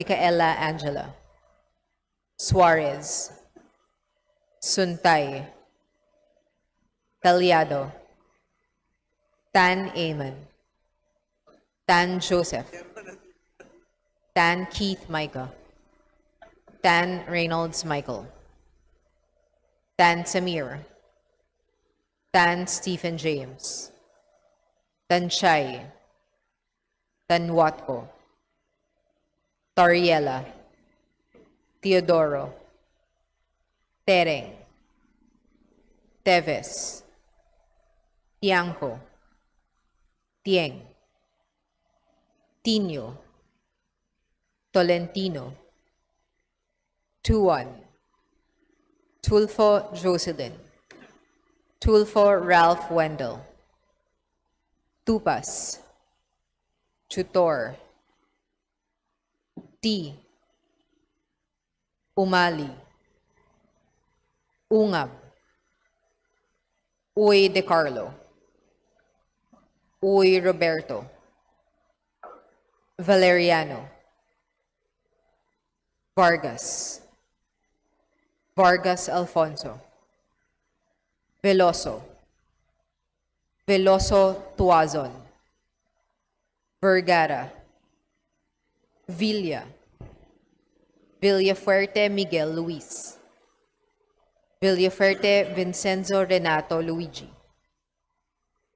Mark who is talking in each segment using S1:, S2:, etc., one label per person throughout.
S1: Micaela Angela, Suarez, Suntay, Talyado, Tan Amon, Tan Joseph, Tan Keith Micah, Tan Reynolds Michael, Tan Samir, Tan Stephen James, Tan Chai, Tan Watko, Toriela, Teodoro, Tereng, Teves, Tiangco, Tieng, Tino, Tolentino, Tuan, Tulfo Jocelyn, Tulfo Ralph Wendell, Tupas, Tutor, T, Umali, Ungab, Uy De Carlo, Uy Roberto, Valeriano, Vargas, Vargas Alfonso, Veloso, Veloso Tuazon, Vergara, Villa, Villafuerte Miguel Luis, Villafuerte Vincenzo Renato Luigi,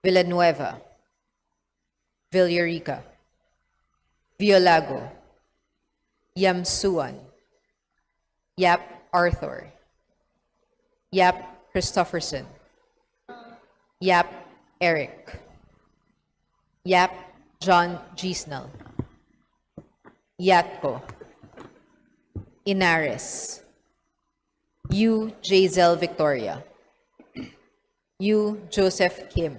S1: Villanueva, Villarica, Violago, Yamsuan, Yap Arthur, Yap Christopherson, Yap Eric, Yap John Gisnell, Yatko, Inares, Yu Jazel Victoria, Yu Joseph Kim,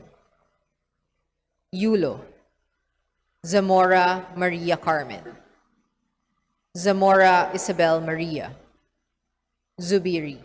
S1: Yulo, Zamora Maria Carmen, Zamora Isabel Maria, Zubiri,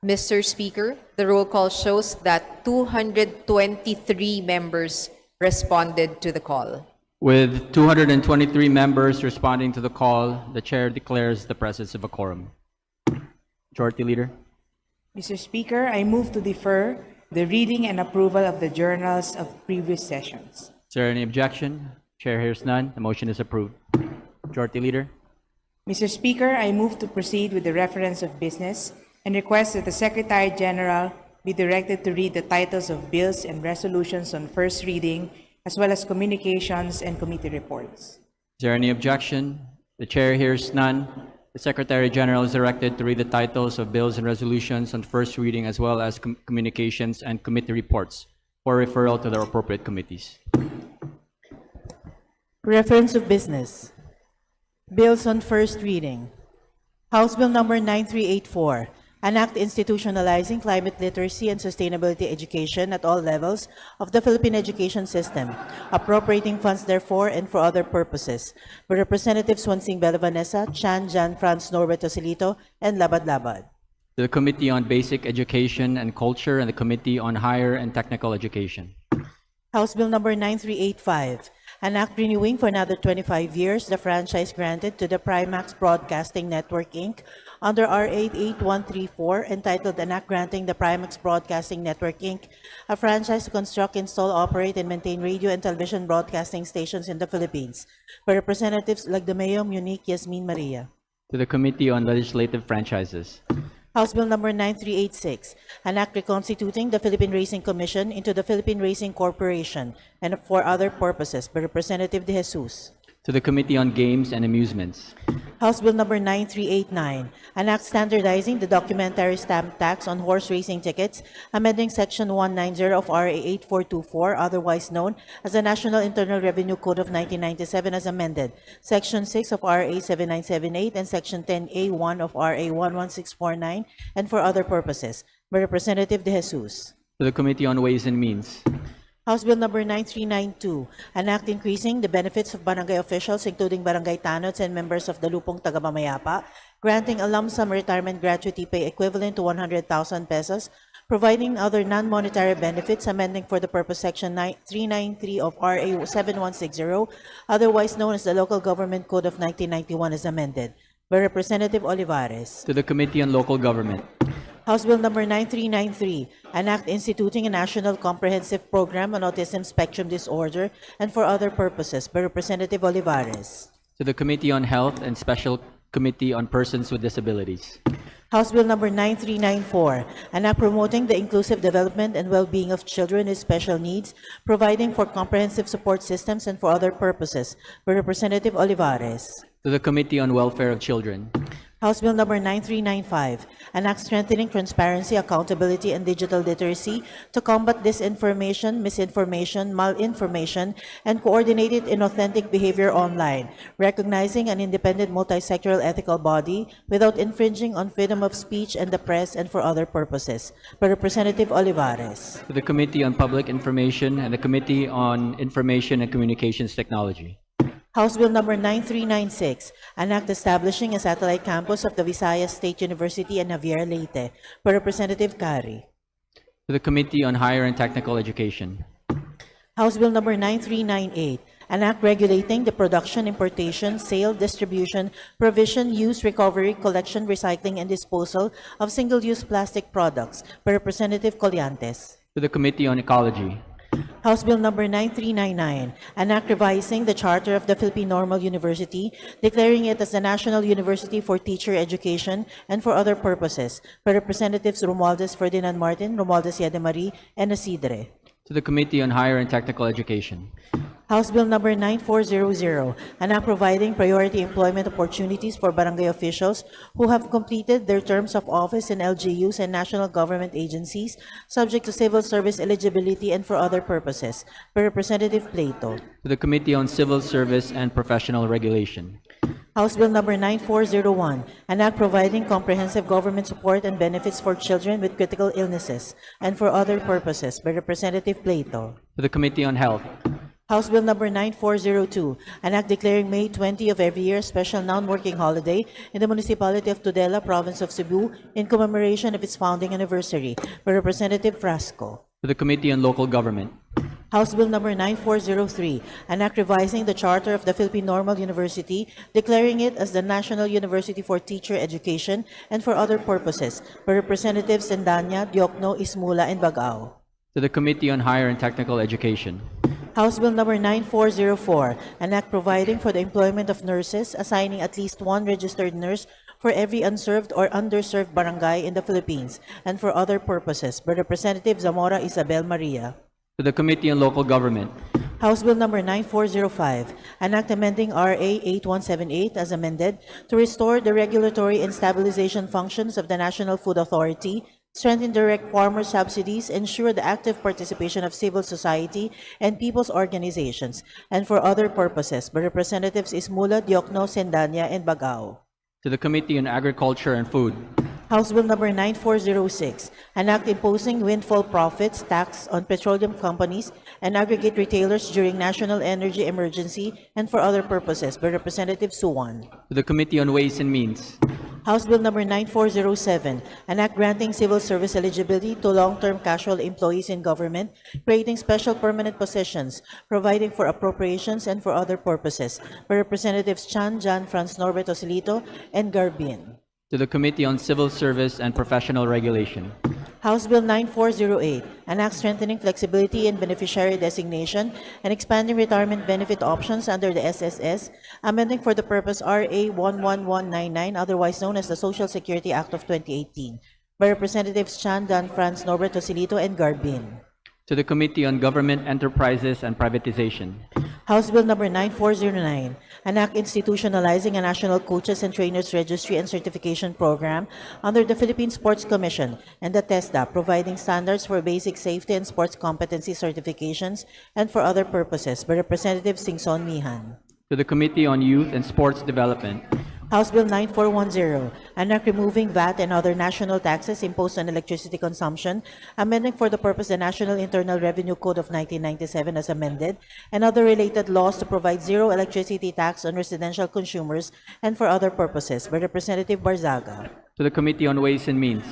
S1: Mr. Speaker, the roll call shows that 223 members responded to the call.
S2: With 223 members responding to the call, the chair declares the presence of a quorum. Majority Leader.
S3: Mr. Speaker, I move to defer the reading and approval of the journals of previous sessions.
S2: Is there any objection? Chair hears none. The motion is approved. Majority Leader.
S3: Mr. Speaker, I move to proceed with the reference of business and request that the Secretary General be directed to read the titles of bills and resolutions on first reading, as well as communications and committee reports.
S2: Is there any objection? The chair hears none. The Secretary General is directed to read the titles of bills and resolutions on first reading, as well as communications and committee reports for referral to their appropriate committees.
S4: Reference of business. Bills on first reading. House Bill number 9384, an act institutionalizing climate literacy and sustainability education at all levels of the Philippine education system, appropriating funds therefore and for other purposes, by Representatives Swansing Bella Vanessa, Chan Jan Franz Norberto Silito, and Labad Labad.
S2: To the Committee on Basic Education and Culture and the Committee on Higher and Technical Education.
S4: House Bill number 9385, an act renewing for another 25 years the franchise granted to the Primax Broadcasting Network, Inc. under R 8134, entitled an act granting the Primax Broadcasting Network, Inc. a franchise to construct, install, operate, and maintain radio and television broadcasting stations in the Philippines, by Representatives Lagdameo, Munique, Yasmin Maria.
S2: To the Committee on Legislative Franchises.
S4: House Bill number 9386, an act reconstituting the Philippine Racing Commission into the Philippine Racing Corporation and for other purposes, by Representative De Jesus.
S2: To the Committee on Games and Amusements.
S4: House Bill number 9389, an act standardizing the documentary stamp tax on horse racing tickets, amending Section 190 of RA 8424, otherwise known as the National Internal Revenue Code of 1997 as amended, Section 6 of RA 7978, and Section 10A1 of RA 11649, and for other purposes, by Representative De Jesus.
S2: To the Committee on Ways and Means.
S4: House Bill number 9392, an act increasing the benefits of barangay officials, including barangay tanods and members of the Lupong Tagamamayapa, granting a lump sum retirement gratuity pay equivalent to 100,000 pesos, providing other non-monetary benefits, amending for the purpose Section 393 of RA 7160, otherwise known as the Local Government Code of 1991 as amended, by Representative Olivares.
S2: To the Committee on Local Government.
S4: House Bill number 9393, an act instituting a national comprehensive program on autism spectrum disorder and for other purposes, by Representative Olivares.
S2: To the Committee on Health and Special Committee on Persons with Disabilities.
S4: House Bill number 9394, an act promoting the inclusive development and well-being of children with special needs, providing for comprehensive support systems and for other purposes, by Representative Olivares.
S2: To the Committee on Welfare of Children.
S4: House Bill number 9395, an act strengthening transparency, accountability, and digital literacy to combat disinformation, misinformation, malinformation, and coordinated inauthentic behavior online, recognizing an independent multi-sectoral ethical body without infringing on freedom of speech and the press and for other purposes, by Representative Olivares.
S2: To the Committee on Public Information and the Committee on Information and Communications Technology.
S4: House Bill number 9396, an act establishing a satellite campus of the Visayas State University and Javier Leyte, by Representative Kari.
S2: To the Committee on Higher and Technical Education.
S4: House Bill number 9398, an act regulating the production, importation, sale, distribution, provision, use, recovery, collection, recycling, and disposal of single-use plastic products, by Representative Colliantes.
S2: To the Committee on Ecology.
S4: House Bill number 9399, an act revising the charter of the Philippine Normal University, declaring it as the National University for Teacher Education and for other purposes, by Representatives Romualdez Ferdinand Martin, Romualdez Yademarie, and Isidre.
S2: To the Committee on Higher and Technical Education.
S4: House Bill number 9400, an act providing priority employment opportunities for barangay officials who have completed their terms of office in LGUs and national government agencies, subject to civil service eligibility and for other purposes, by Representative Plato.
S2: To the Committee on Civil Service and Professional Regulation.
S4: House Bill number 9401, an act providing comprehensive government support and benefits for children with critical illnesses and for other purposes, by Representative Plato.
S2: To the Committee on Health.
S4: House Bill number 9402, an act declaring May 20 of every year special non-working holiday in the municipality of Tudela, province of Cebu, in commemoration of its founding anniversary, by Representative Frasco.
S2: To the Committee on Local Government.
S4: House Bill number 9403, an act revising the charter of the Philippine Normal University, declaring it as the National University for Teacher Education and for other purposes, by Representatives Sendanya, Diokno, Ismula, and Bagao.
S2: To the Committee on Higher and Technical Education.
S4: House Bill number 9404, an act providing for the employment of nurses, assigning at least one registered nurse for every unserved or underserved barangay in the Philippines, and for other purposes, by Representative Zamora Isabel Maria.
S2: To the Committee on Local Government.
S4: House Bill number 9405, an act amending RA 8178 as amended to restore the regulatory and stabilization functions of the National Food Authority, strengthen direct farmer subsidies, ensure the active participation of civil society and people's organizations, and for other purposes, by Representatives Ismula, Diokno, Sendanya, and Bagao.
S2: To the Committee on Agriculture and Food.
S4: House Bill number 9406, an act imposing windfall profits tax on petroleum companies and aggregate retailers during national energy emergency and for other purposes, by Representative Suwan.
S2: To the Committee on Ways and Means.
S4: House Bill number 9407, an act granting civil service eligibility to long-term casual employees in government, creating special permanent positions, providing for appropriations and for other purposes, by Representatives Chan, John, Franz Norbert Osilito, and Garbin.
S2: To the Committee on Civil Service and Professional Regulation.
S4: House Bill 9408, an act strengthening flexibility in beneficiary designation and expanding retirement benefit options under the SSS, amending for the purpose RA 11199, otherwise known as the Social Security Act of 2018, by Representatives Chan, Dan, Franz, Norbert Osilito, and Garbin.
S2: To the Committee on Government Enterprises and Privatization.
S4: House Bill number 9409, an act institutionalizing a national coaches and trainers registry and certification program under the Philippine Sports Commission and the TESDA, providing standards for basic safety and sports competency certifications and for other purposes, by Representative Singson Mihan.
S2: To the Committee on Youth and Sports Development.
S4: House Bill 9410, an act removing VAT and other national taxes imposed on electricity consumption, amending for the purpose the National Internal Revenue Code of 1997 as amended, and other related laws to provide zero electricity tax on residential consumers and for other purposes, by Representative Barzaga.
S2: To the Committee on Ways and Means.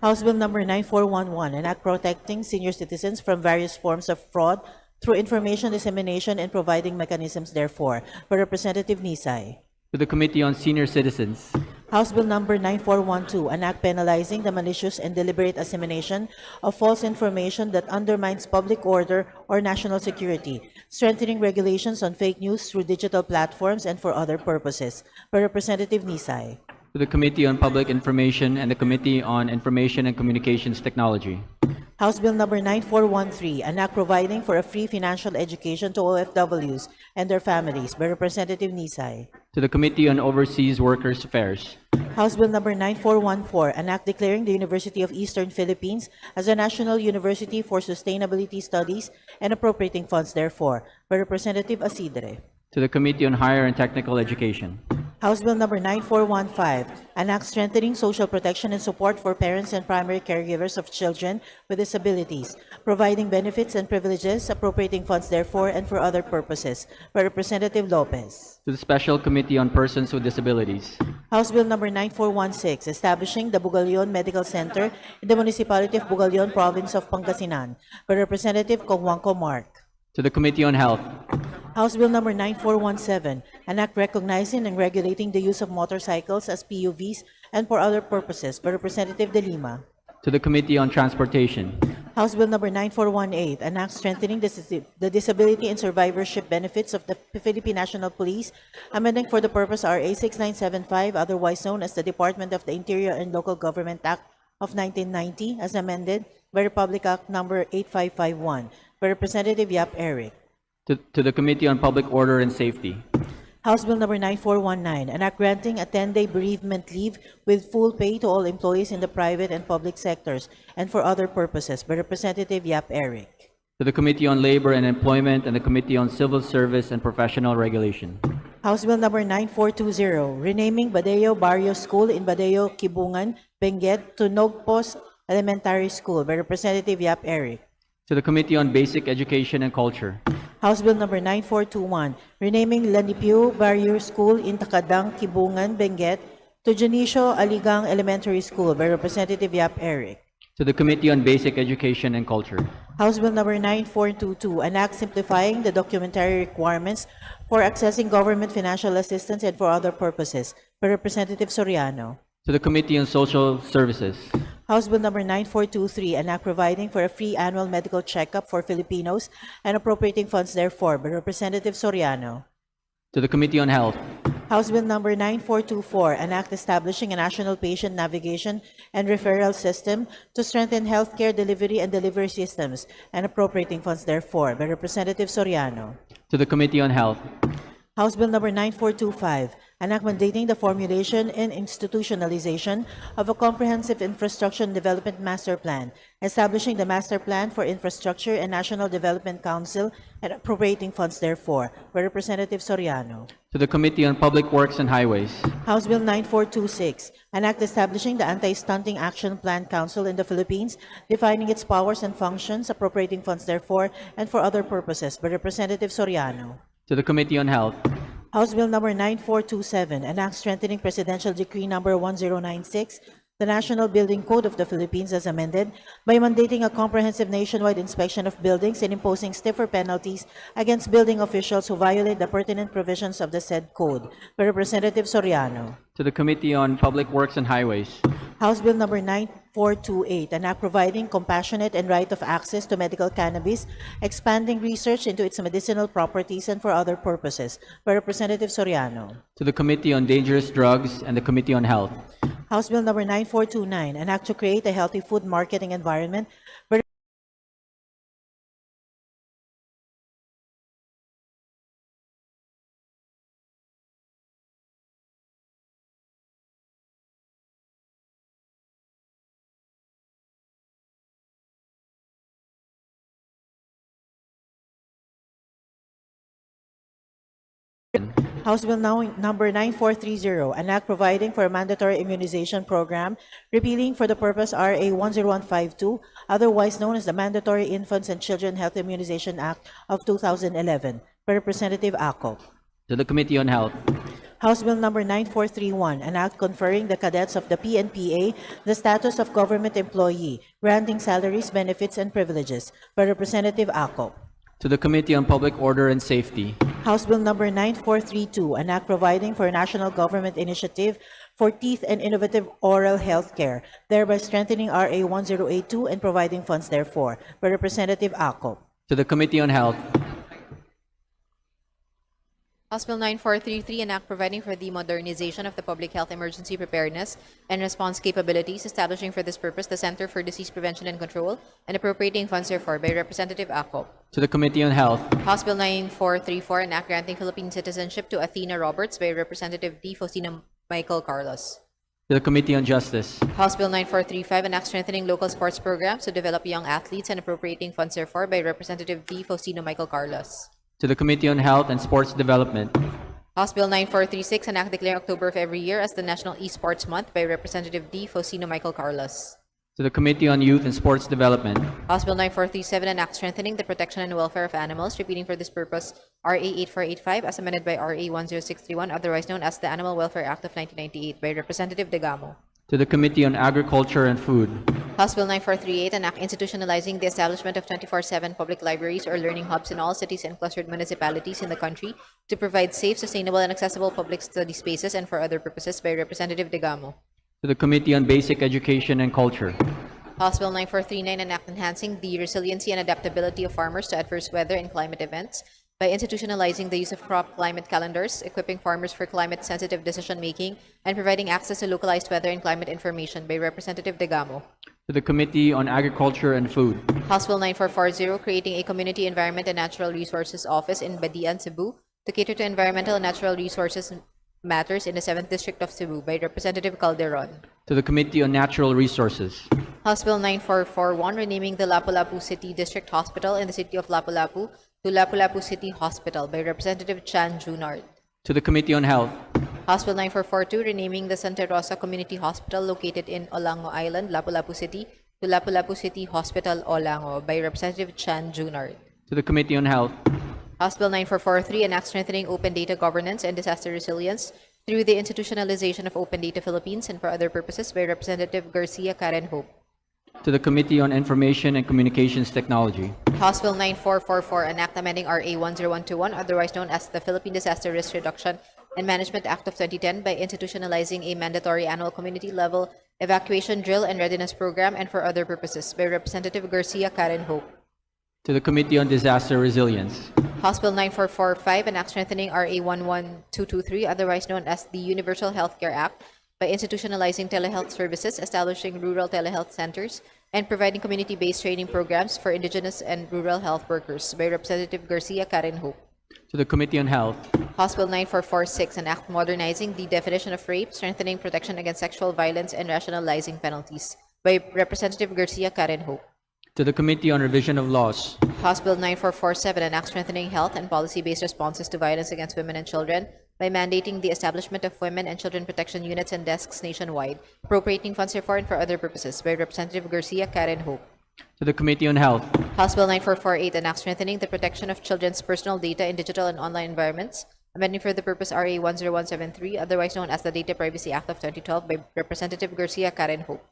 S4: House Bill number 9411, an act protecting senior citizens from various forms of fraud through information dissemination and providing mechanisms therefore, by Representative Nisay.
S2: To the Committee on Senior Citizens.
S4: House Bill number 9412, an act penalizing the malicious and deliberate dissemination of false information that undermines public order or national security, strengthening regulations on fake news through digital platforms and for other purposes, by Representative Nisay.
S2: To the Committee on Public Information and the Committee on Information and Communications Technology.
S4: House Bill number 9413, an act providing for a free financial education to OFWs and their families, by Representative Nisay.
S2: To the Committee on Overseas Workers Affairs.
S4: House Bill number 9414, an act declaring the University of Eastern Philippines as a national university for sustainability studies and appropriating funds therefore, by Representative Asidre.
S2: To the Committee on Higher and Technical Education.
S4: House Bill number 9415, an act strengthening social protection and support for parents and primary caregivers of children with disabilities, providing benefits and privileges, appropriating funds therefore and for other purposes, by Representative Lopez.
S2: To the Special Committee on Persons with Disabilities.
S4: House Bill number 9416, establishing the Bugalion Medical Center in the Municipality of Bugalion, Province of Pangasinan, by Representative Kongwangko Mark.
S2: To the Committee on Health.
S4: House Bill number 9417, an act recognizing and regulating the use of motorcycles as PUVs and for other purposes, by Representative De Lima.
S2: To the Committee on Transportation.
S4: House Bill number 9418, an act strengthening the disability and survivorship benefits of the Philippine National Police, amending for the purpose RA 6975, otherwise known as the Department of the Interior and Local Government Act of 1990, as amended by Republic Act number 8551, by Representative Yap Eric.
S2: To the Committee on Public Order and Safety.
S4: House Bill number 9419, an act granting a 10-day bereavement leave with full pay to all employees in the private and public sectors and for other purposes, by Representative Yap Eric.
S2: To the Committee on Labor and Employment and the Committee on Civil Service and Professional Regulation.
S4: House Bill number 9420, renaming Badeo Barrio School in Badeo, Kibungan, Benguet to Nogpos Elementary School, by Representative Yap Eric.
S2: To the Committee on Basic Education and Culture.
S4: House Bill number 9421, renaming Lanipio Barrio School in Takadang, Kibungan, Benguet to Janicio Aligang Elementary School, by Representative Yap Eric.
S2: To the Committee on Basic Education and Culture.
S4: House Bill number 9422, an act simplifying the documentary requirements for accessing government financial assistance and for other purposes, by Representative Soriano.
S2: To the Committee on Social Services.
S4: House Bill number 9423, an act providing for a free annual medical checkup for Filipinos and appropriating funds therefore, by Representative Soriano.
S2: To the Committee on Health.
S4: House Bill number 9424, an act establishing a national patient navigation and referral system to strengthen healthcare delivery and delivery systems and appropriating funds therefore, by Representative Soriano.
S2: To the Committee on Health.
S4: House Bill number 9425, an act mandating the formulation and institutionalization of a comprehensive infrastructure and development master plan, establishing the Master Plan for Infrastructure and National Development Council and appropriating funds therefore, by Representative Soriano.
S2: To the Committee on Public Works and Highways.
S4: House Bill 9426, an act establishing the Anti-Stunting Action Plan Council in the Philippines, defining its powers and functions, appropriating funds therefore, and for other purposes, by Representative Soriano.
S2: To the Committee on Health.
S4: House Bill number 9427, an act strengthening Presidential Decree number 1096, the National Building Code of the Philippines as amended, by mandating a comprehensive nationwide inspection of buildings and imposing stiffer penalties against building officials who violate the pertinent provisions of the said code, by Representative Soriano.
S2: To the Committee on Public Works and Highways.
S4: House Bill number 9428, an act providing compassionate and right of access to medical cannabis, expanding research into its medicinal properties and for other purposes, by Representative Soriano.
S2: To the Committee on Dangerous Drugs and the Committee on Health.
S4: House Bill number 9429, an act to create a healthy food marketing environment, by House Bill number 9430, an act providing for a mandatory immunization program, repealing for the purpose RA 10152, otherwise known as the Mandatory Infants and Children Health Immunization Act of 2011, by Representative Ako.
S2: To the Committee on Health.
S4: House Bill number 9431, an act conferring the cadets of the PNPA the status of government employee, granting salaries, benefits, and privileges, by Representative Ako.
S2: To the Committee on Public Order and Safety.
S4: House Bill number 9432, an act providing for a national government initiative for teeth and innovative oral health care, thereby strengthening RA 1082 and providing funds therefor, by Representative Ako.
S2: To the Committee on Health.
S1: House Bill 9433, an act providing for the modernization of the public health emergency preparedness and response capabilities, establishing for this purpose the Center for Disease Prevention and Control, and appropriating funds therefor, by Representative Ako.
S2: To the Committee on Health.
S1: House Bill 9434, an act granting Philippine citizenship to Athena Roberts, by Representative D. Faustino Michael Carlos.
S2: To the Committee on Justice.
S1: House Bill 9435, an act strengthening local sports programs to develop young athletes and appropriating funds therefor, by Representative D. Faustino Michael Carlos.
S2: To the Committee on Health and Sports Development.
S1: House Bill 9436, an act declaring October of every year as the National Esports Month, by Representative D. Faustino Michael Carlos.
S2: To the Committee on Youth and Sports Development.
S1: House Bill 9437, an act strengthening the protection and welfare of animals, repeating for this purpose RA 8485 as amended by RA 10631, otherwise known as the Animal Welfare Act of 1998, by Representative Degamo.
S2: To the Committee on Agriculture and Food.
S1: House Bill 9438, an act institutionalizing the establishment of 24/7 public libraries or learning hubs in all cities and clustered municipalities in the country to provide safe, sustainable, and accessible public study spaces and for other purposes, by Representative Degamo.
S2: To the Committee on Basic Education and Culture.
S1: House Bill 9439, an act enhancing the resiliency and adaptability of farmers to adverse weather and climate events by institutionalizing the use of crop climate calendars, equipping farmers for climate-sensitive decision-making, and providing access to localized weather and climate information, by Representative Degamo.
S2: To the Committee on Agriculture and Food.
S1: House Bill 9440, creating a Community Environment and Natural Resources Office in Badian, Cebu, to cater to environmental and natural resources matters in the 7th District of Cebu, by Representative Calderon.
S2: To the Committee on Natural Resources.
S1: House Bill 9441, renaming the Lapu-Lapu City District Hospital in the city of Lapu-Lapu to Lapu-Lapu City Hospital, by Representative Chan Junard.
S2: To the Committee on Health.
S1: House Bill 9442, renaming the Santa Rosa Community Hospital located in Olango Island, Lapu-Lapu City to Lapu-Lapu City Hospital, Olango, by Representative Chan Junard.
S2: To the Committee on Health.
S1: House Bill 9443, an act strengthening open data governance and disaster resilience through the institutionalization of Open Data Philippines and for other purposes, by Representative Garcia Karen Hope.
S2: To the Committee on Information and Communications Technology.
S1: House Bill 9444, an act amending RA 10121, otherwise known as the Philippine Disaster Risk Reduction and Management Act of 2010, by institutionalizing a mandatory annual community-level evacuation drill and readiness program and for other purposes, by Representative Garcia Karen Hope.
S2: To the Committee on Disaster Resilience.
S1: House Bill 9445, an act strengthening RA 11223, otherwise known as the Universal Healthcare Act, by institutionalizing telehealth services, establishing rural telehealth centers, and providing community-based training programs for indigenous and rural health workers, by Representative Garcia Karen Hope.
S2: To the Committee on Health.
S1: House Bill 9446, an act modernizing the definition of rape, strengthening protection against sexual violence, and rationalizing penalties, by Representative Garcia Karen Hope.
S2: To the Committee on Revision of Laws.
S1: House Bill 9447, an act strengthening health and policy-based responses to violence against women and children by mandating the establishment of women and children protection units and desks nationwide, appropriating funds therefor and for other purposes, by Representative Garcia Karen Hope.
S2: To the Committee on Health.
S1: House Bill 9448, an act strengthening the protection of children's personal data in digital and online environments, amending for the purpose RA 10173, otherwise known as the Data Privacy Act of 2012, by Representative Garcia Karen Hope.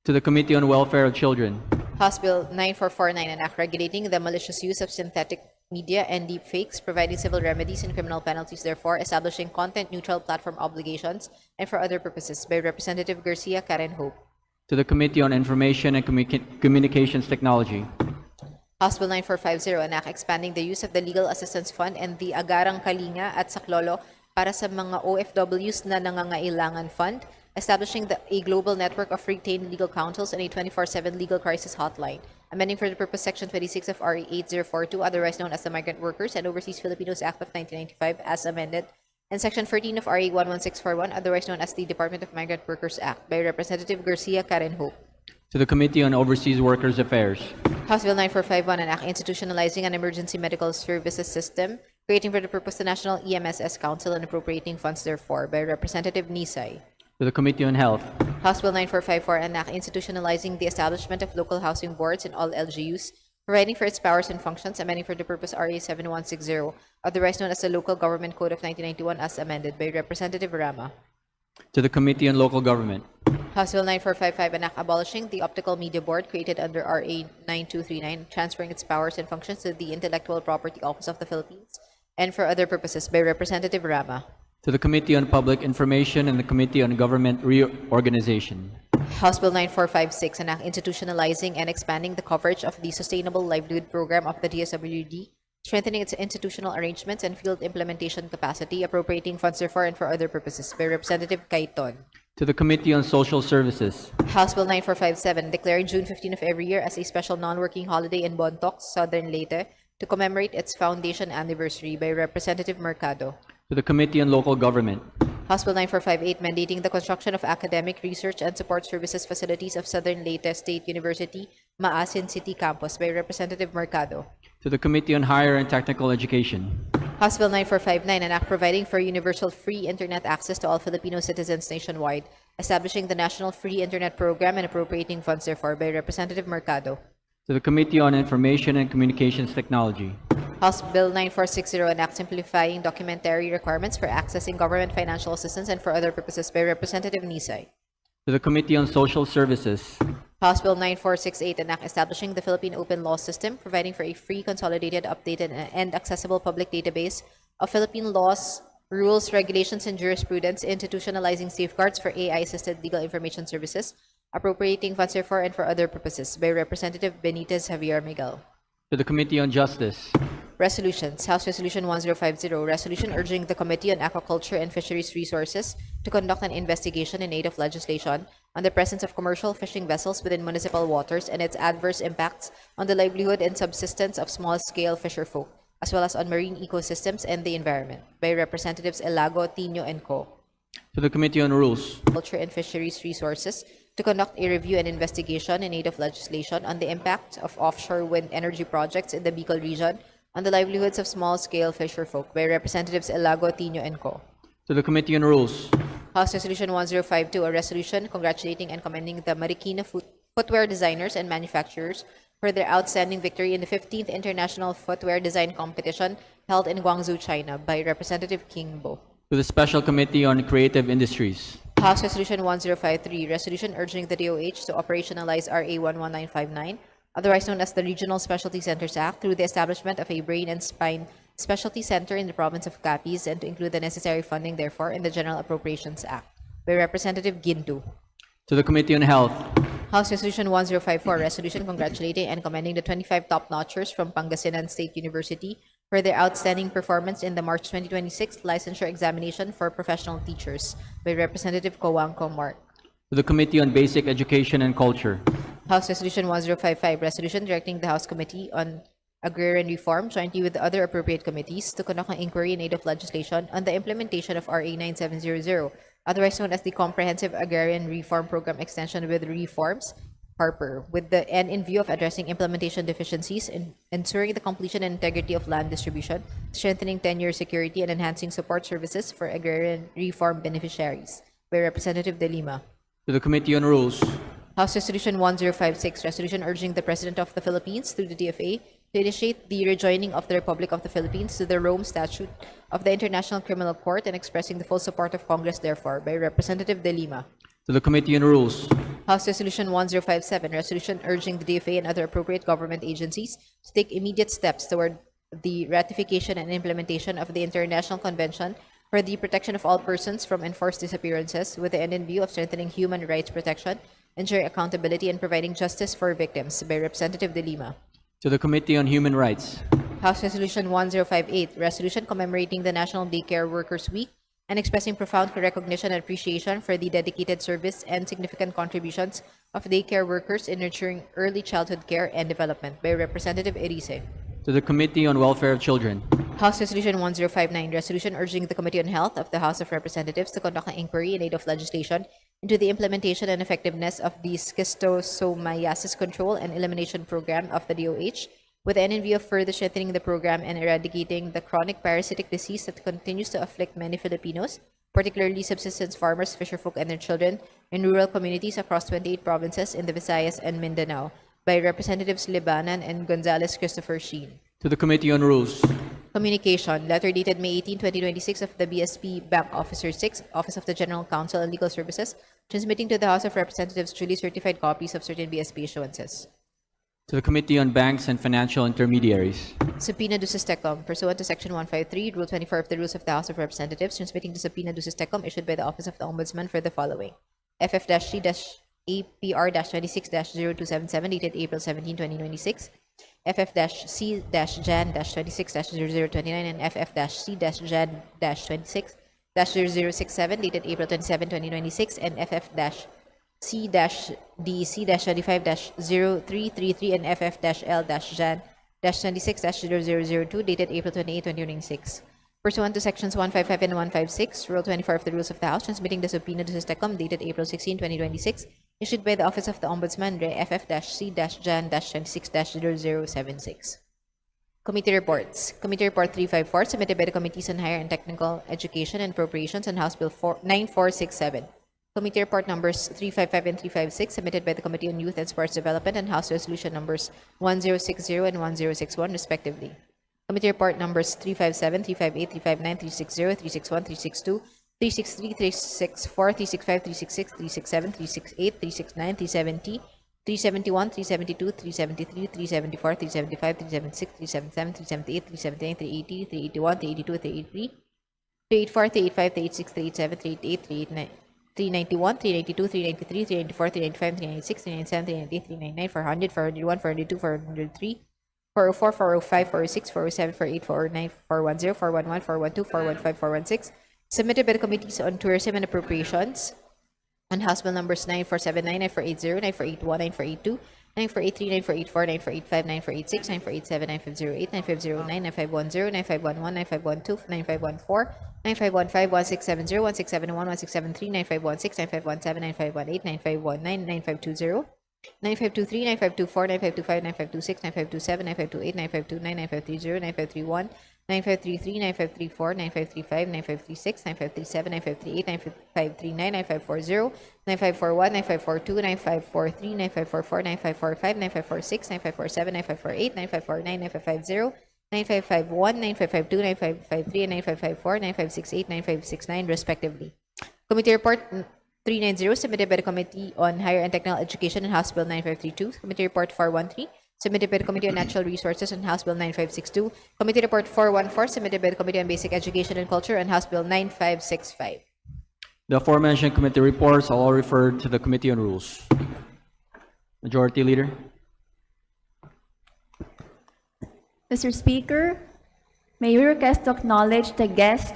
S2: To the Committee on Welfare of Children.
S1: House Bill 9449, an act regulating the malicious use of synthetic media and deepfakes, providing civil remedies and criminal penalties therefor, establishing content-neutral platform obligations, and for other purposes, by Representative Garcia Karen Hope.
S2: To the Committee on Information and Communications Technology.
S1: House Bill 9450, an act expanding the use of the Legal Assistance Fund and the Agarang Kalinga at Saklolo para sa mga OFWs na nangangailangan fund, establishing a global network of retained legal counsels and a 24/7 legal crisis hotline, amending for the purpose Section 26 of RA 8042, otherwise known as the Migrant Workers and Overseas Filipinos Act of 1995 as amended, and Section 14 of RA 11641, otherwise known as the Department of Migrant Workers Act, by Representative Garcia Karen Hope.
S2: To the Committee on Overseas Workers Affairs.
S1: House Bill 9451, an act institutionalizing an emergency medical services system, creating for the purpose the National EMSS Council and appropriating funds therefore, by Representative Nisay.
S2: To the Committee on Health.
S1: House Bill 9454, an act institutionalizing the establishment of local housing boards in all LGUs, providing for its powers and functions, amending for the purpose RA 7160, otherwise known as the Local Government Code of 1991 as amended, by Representative Rama.
S2: To the Committee on Local Government.
S1: House Bill 9455, an act abolishing the Optical Media Board created under RA 9239, transferring its powers and functions to the Intellectual Property Office of the Philippines, and for other purposes, by Representative Rama.
S2: To the Committee on Public Information and the Committee on Government Reorganization.
S1: House Bill 9456, an act institutionalizing and expanding the coverage of the Sustainable Livelihood Program of the DSWD, strengthening its institutional arrangements and field implementation capacity, appropriating funds therefore and for other purposes, by Representative Cayton.
S2: To the Committee on Social Services.
S1: House Bill 9457, declaring June 15 of every year as a special non-working holiday in Bontoc, Southern Leyte, to commemorate its foundation anniversary, by Representative Mercado.
S2: To the Committee on Local Government.
S1: House Bill 9458, mandating the construction of academic, research, and support services facilities of Southern Leyte State University, Maasin City Campus, by Representative Mercado.
S2: To the Committee on Higher and Technical Education.
S1: House Bill 9459, an act providing for universal free internet access to all Filipino citizens nationwide, establishing the National Free Internet Program and appropriating funds therefore, by Representative Mercado.
S2: To the Committee on Information and Communications Technology.
S1: House Bill 9460, an act simplifying documentary requirements for accessing government financial assistance and for other purposes, by Representative Nisay.
S2: To the Committee on Social Services.
S1: House Bill 9468, an act establishing the Philippine Open Law System, providing for a free, consolidated, updated, and accessible public database of Philippine laws, rules, regulations, and jurisprudence, institutionalizing safeguards for AI-assisted legal information services, appropriating funds therefore and for other purposes, by Representative Benitez Javier Miguel.
S2: To the Committee on Justice.
S1: Resolutions. House Resolution 1050, resolution urging the Committee on Aquaculture and Fisheries Resources to conduct an investigation in aid of legislation on the presence of commercial fishing vessels within municipal waters and its adverse impacts on the livelihood and subsistence of small-scale fisherfolk, as well as on marine ecosystems and the environment, by Representatives Elago, Tino, and Co.
S2: To the Committee on Rules.
S1: Culture and Fisheries Resources to conduct a review and investigation in aid of legislation on the impact of offshore wind energy projects in the Bicol region on the livelihoods of small-scale fisherfolk, by Representatives Elago, Tino, and Co.
S2: To the Committee on Rules.
S1: House Resolution 1052, a resolution congratulating and commending the Marikina footwear designers and manufacturers for their outstanding victory in the 15th International Footwear Design Competition held in Guangzhou, China, by Representative Kingbo.
S2: To the Special Committee on Creative Industries.
S1: House Resolution 1053, resolution urging the DOH to operationalize RA 11959, otherwise known as the Regional Specialty Centers Act, through the establishment of a brain and spine specialty center in the province of Capiz and to include the necessary funding therefore in the General Appropriations Act, by Representative Gintu.
S2: To the Committee on Health.
S1: House Resolution 1054, resolution congratulating and commending the 25 top-notchers from Pangasinan State University for their outstanding performance in the March 2026 licensure examination for professional teachers, by Representative Coangco Mark.
S2: To the Committee on Basic Education and Culture.
S1: House Resolution 1055, resolution directing the House Committee on Agrarian Reform, jointly with the other appropriate committees, to conduct an inquiry in aid of legislation on the implementation of RA 9700, otherwise known as the Comprehensive Agrarian Reform Program Extension with Reforms, Harper, with the end in view of addressing implementation deficiencies in ensuring the completion and integrity of land distribution, strengthening tenure security, and enhancing support services for agrarian reform beneficiaries, by Representative De Lima.
S2: To the Committee on Rules.
S1: House Resolution 1056, resolution urging the President of the Philippines through the DFA to initiate the rejoining of the Republic of the Philippines to the Rome Statute of the International Criminal Court and expressing the full support of Congress therefore, by Representative De Lima.
S2: To the Committee on Rules.
S1: House Resolution 1057, resolution urging the DFA and other appropriate government agencies to take immediate steps toward the ratification and implementation of the International Convention for the Protection of All Persons from Enforced Disappearances with the end in view of strengthening human rights protection, ensuring accountability, and providing justice for victims, by Representative De Lima.
S2: To the Committee on Human Rights.
S1: House Resolution 1058, resolution commemorating the National Daycare Workers Week and expressing profound recognition and appreciation for the dedicated service and significant contributions of daycare workers in nurturing early childhood care and development, by Representative Erice.
S2: To the Committee on Welfare of Children.
S1: House Resolution 1059, resolution urging the Committee on Health of the House of Representatives to conduct an inquiry in aid of legislation into the implementation and effectiveness of the schistosomiasis control and elimination program of the DOH with the end in view of further strengthening the program and eradicating the chronic parasitic disease that continues to afflict many Filipinos, particularly subsistence farmers, fisherfolk, and their children in rural communities across 28 provinces in the Visayas and Mindanao, by Representatives Libanan and Gonzales Christopher Sheen.
S2: To the Committee on Rules.
S1: Communication, letter dated May 18, 2026 of the BSP Bank Officer 6, Office of the General Counsel and Legal Services, transmitting to the House of Representatives duly certified copies of certain BSP issuances.
S2: To the Committee on Banks and Financial Intermediaries.
S1: Subpoena duces tecum, pursuant to Section 153, Rule 24 of the Rules of the House of Representatives, transmitting the subpoena duces tecum issued by the Office of the Ombudsman for the following. FF-C-APR-26-0277 dated April 17, 2026, FF-C-JAN-26-0029, and FF-C-JAN-26-0067 dated April 27, 2026, and FF-C-DC-25-0333 and FF-L-JAN-26-0002 dated April 28, 2026. Pursuant to Sections 155 and 156, Rule 24 of the Rules of the House, transmitting the subpoena to Tecum dated April 16, 2026, issued by the Office of the Ombudsman, Re FF-C-JAN-26-0076. Committee reports. Committee Report 354, submitted by the Committees on Higher and Technical Education and Appropriations on House Bill 9467. Committee Report numbers 355 and 356, submitted by the Committee on Youth and Sports Development and House Resolution numbers 1060 and 1061, respectively. Committee Report numbers 357, 358, 359, 360, 361, 362, 363, 364, 365, 366, 367, 368, 369, 370, 371, 372, 373, 374, 375, 376, 377, 378, 379, 380, 381, 382, 383, 384, 385, 386, 387, 388, 389, 391, 392, 393, 394, 395, 396, 397, 398, 399, 400, 401, 402, 403, 404, 405, 406, 407, 408, 409, 410, 411, 412, 415, 416, submitted by the Committees on Tourism and Appropriations on House Bill numbers 9479, 9480, 9481, 9482, 9483, 9484, 9485, 9486, 9487, 9508, 9509, 9510, 9511, 9512, 9514, 9515, 1670, 1671, 1673, 9516, 9517, 9518, 9519, 9520, 9523, 9524, 9525, 9526, 9527, 9528, 9529, 9530, 9531, 9533, 9534, 9535, 9536, 9537, 9538, 9539, 9540, 9541, 9542, 9543, 9544, 9545, 9546, 9547, 9548, 9549, 9550, 9551, 9552, 9553, and 9554, 9568, 9569, respectively. Committee Report 390, submitted by the Committee on Higher and Technical Education and House Bill 9532. Committee Report 413, submitted by the Committee on Natural Resources and House Bill 9562. Committee Report 414, submitted by the Committee on Basic Education and Culture and House Bill 9565.
S2: The aforementioned committee reports are all referred to the Committee on Rules. Majority Leader.
S5: Mr. Speaker, may we request to acknowledge the guest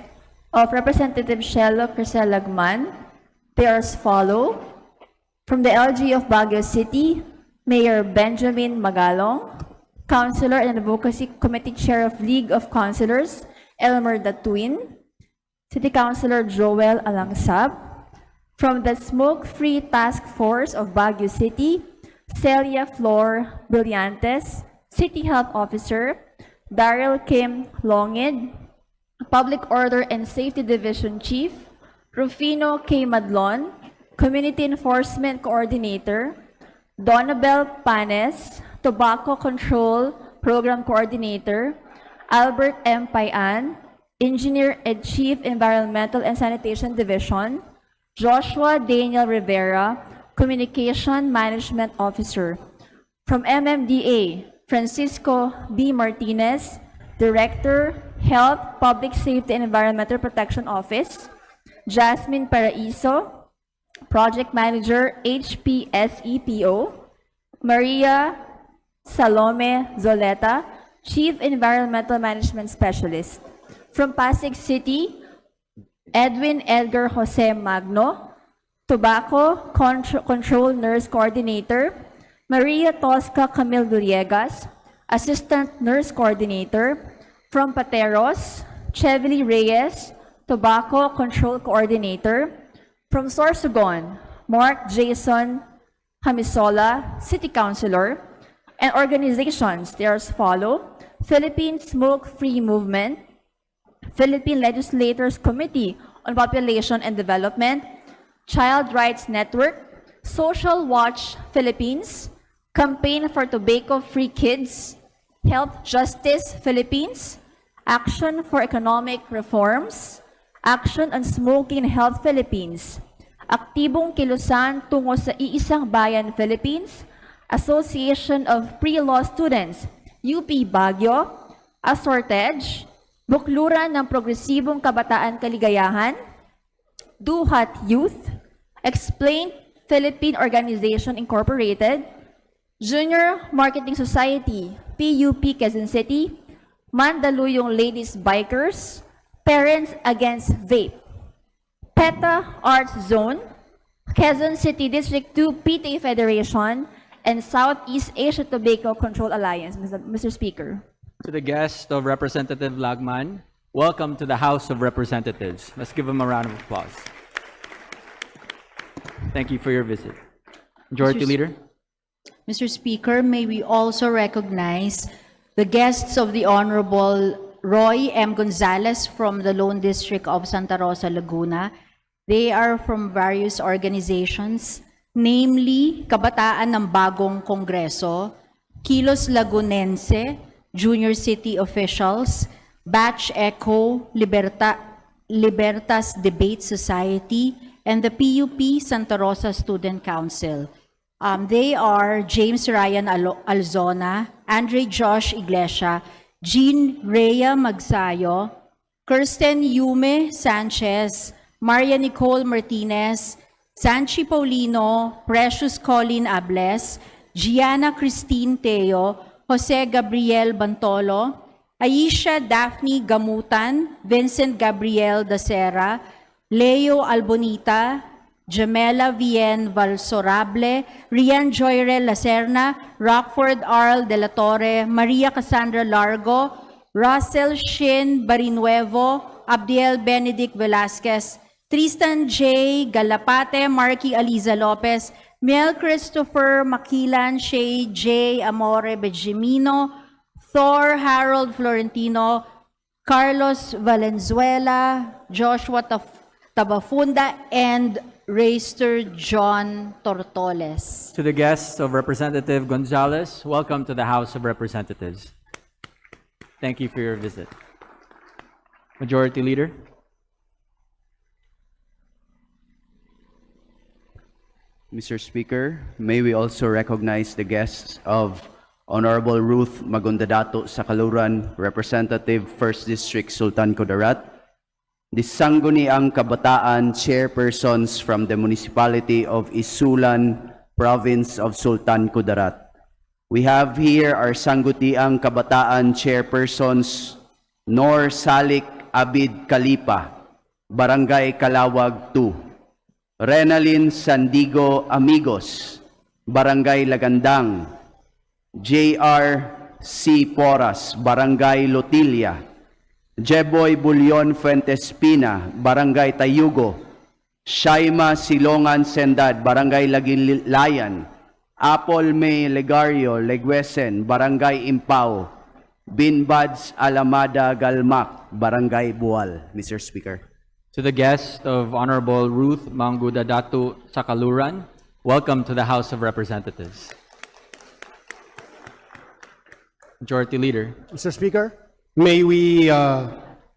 S5: of Representative Shelo Criselagman. They are as follow. From the LG of Baguio City, Mayor Benjamin Magalong, Councilor and Advocacy Committee Chair of League of Councilors, Elmer Datuin, City Councilor Joel Alangsab. From the Smoke-Free Task Force of Baguio City, Celia Flor Brillantes, City Health Officer, Daryl Kim Longid, Public Order and Safety Division Chief, Rufino K. Madlon, Community Enforcement Coordinator, Donabel Panes, Tobacco Control Program Coordinator, Albert M. Payan, Engineer and Chief Environmental and Sanitation Division, Joshua Daniel Rivera, Communication Management Officer. From MMDA, Francisco B. Martinez, Director, Health, Public Safety and Environmental Protection Office, Jasmine Paraiso, Project Manager, HPSEPO, Maria Salome Zoleta, Chief Environmental Management Specialist. From Pasig City, Edwin Edgar Jose Magno, Tobacco Control Nurse Coordinator, Maria Tosca Camille Villegas, Assistant Nurse Coordinator. From Pateros, Chevely Reyes, Tobacco Control Coordinator. From Sorsogon, Mark Jason Hamisola, City Councilor. and organizations. They are as follow: Philippine Smoke-Free Movement, Philippine Legislators Committee on Population and Development, Child Rights Network, Social Watch Philippines, Campaign for Tobacco-Free Kids, Health Justice Philippines, Action for Economic Reforms, Action on Smoking and Health Philippines, Aktibong Kilusan tungo sa Iisang Bayan Philippines, Association of Pre-Law Students, UP Baguio, Asortej, Bukluran ng Progresibong Kabataan Kaligayahan, Duhat Youth, Explain Philippine Organization Incorporated, Junior Marketing Society, PUP Quezon City, Mandaluyong Ladies Bikers, Parents Against Vape, PETA Arts Zone, Quezon City District 2 PTA Federation, and Southeast Asia Tobacco Control Alliance. Mr. Speaker.
S2: To the guest of Representative Lagman, welcome to the House of Representatives. Let's give him a round of applause. Thank you for your visit. Majority Leader.
S6: Mr. Speaker, may we also recognize the guests of the Honorable Roy M. Gonzalez from the Lone District of Santa Rosa, Laguna. They are from various organizations, namely Kabataan ng Bagong Kongreso, Kilos Lagunense, Junior City Officials, Batch Echo, Libertas Debate Society, and the PUP Santa Rosa Student Council. They are James Ryan Alzona, Andre Josh Iglesia, Jean Rhea Magsayo, Kirsten Yume Sanchez, Maria Nicole Martinez, Sanchi Paulino, Precious Colin Ables, Gianna Christine Teo, Jose Gabriel Bantolo, Aisha Daphne Gamutan, Vincent Gabriel Dacera, Leo Albonita, Jamela Vien Valsorable, Rian Joyrel Lacerna, Rockford Arl de la Torre, Maria Cassandra Largo, Russell Shin Barinuevo, Abdiel Benedict Velasquez, Tristan J. Galapate, Marky Aliza Lopez, Mel Christopher Makilan, Shay J. Amore Benjamino, Thor Harold Florentino, Carlos Valenzuela, Joshua Tabafunda, and Raster John Tortoles.
S2: To the guests of Representative Gonzalez, welcome to the House of Representatives. Thank you for your visit. Majority Leader.
S7: Mr. Speaker, may we also recognize the guests of Honorable Ruth Magundadato Sakaluran, Representative 1st District Sultan Kudarat, the Sangguniang Kabataan Chairpersons from the Municipality of Isulan, Province of Sultan Kudarat. We have here our Sangguniang Kabataan Chairpersons, Nor Salik Abid Kalipa, Barangay Kalawag 2. Renalyn Sandigo Amigos, Barangay Lagandang, J.R. C. Poras, Barangay Lotilia, Jeboy Bulion Fuentespina, Barangay Tayugo, Shaima Silongan Sendad, Barangay Lagilayan, Apple May Legario Leguesen, Barangay Impao, Binbads Alamada Galmak, Barangay Bual. Mr. Speaker.
S2: To the guest of Honorable Ruth Mangudadatu Sakaluran, welcome to the House of Representatives. Majority Leader.
S8: Mr. Speaker, may we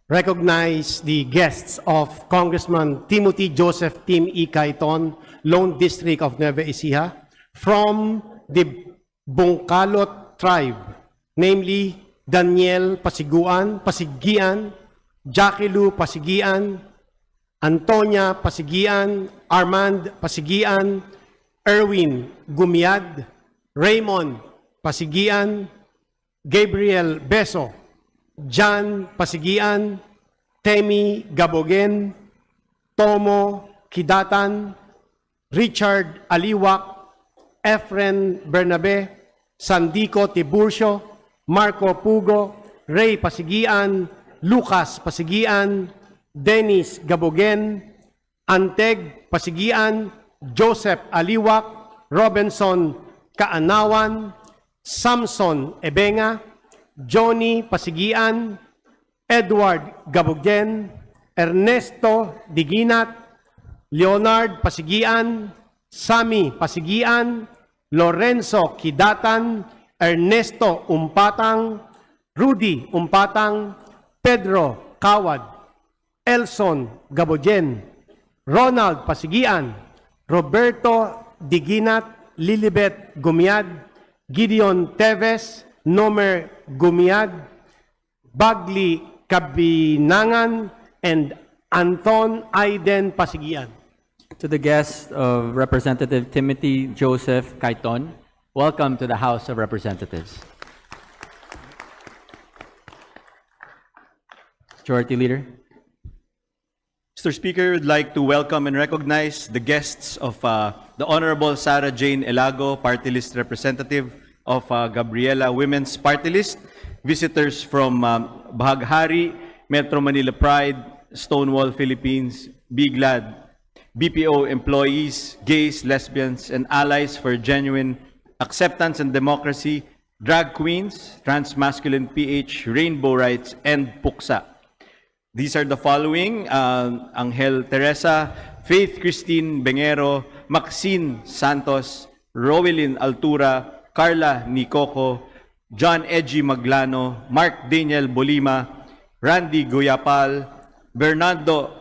S8: recognize the guests of Congressman Timothy Joseph Tim E. Cayton, Lone District of Nueva Ecija, from the Bungkalot tribe, namely Daniel Pasigian, Jackie Pasigian, Antonia Pasigian, Armand Pasigian, Erwin Gumiad, Raymond Pasigian, Gabriel Beso, John Pasigian, Temi Gabogen, Tomo Kidatan, Richard Aliwak, Efren Bernabe, Sandico Tiburcio, Marco Pugo, Ray Pasigian, Lucas Pasigian, Dennis Gabogen, Anteg Pasigian, Joseph Aliwak, Robinson Kaanawan, Samson Ebenga, Johnny Pasigian, Edward Gabugyen, Ernesto Diginat, Leonard Pasigian, Sammy Pasigian, Lorenzo Kidatan, Ernesto Umpatang, Rudy Umpatang, Pedro Kawad, Elson Gabugyen, Ronald Pasigian, Roberto Diginat, Lilibet Gumiad, Gideon Teves, Nomer Gumiad, Bagli Kabinangan, and Anton Aiden Pasigian.
S2: To the guests of Representative Timothy Joseph Kaiton, welcome to the House of Representatives. Majority Leader.
S9: Mr. Speaker, I'd like to welcome and recognize the guests of the Honorable Sarah Jane Elago, Party List Representative of Gabriela Women's Party List, visitors from Bahaghari, Metro Manila Pride, Stonewall Philippines, BGLAD, BPO employees, gays, lesbians, and allies for genuine acceptance and democracy, drag queens, transmasculine PH, rainbow rights, and PUKSA. These are the following: Angel Teresa, Faith Christine Bengero, Maxine Santos, Rowelyn Altura, Carla Nicoco, John Edgy Maglano, Mark Daniel Bolima, Randy Goyapal, Bernardo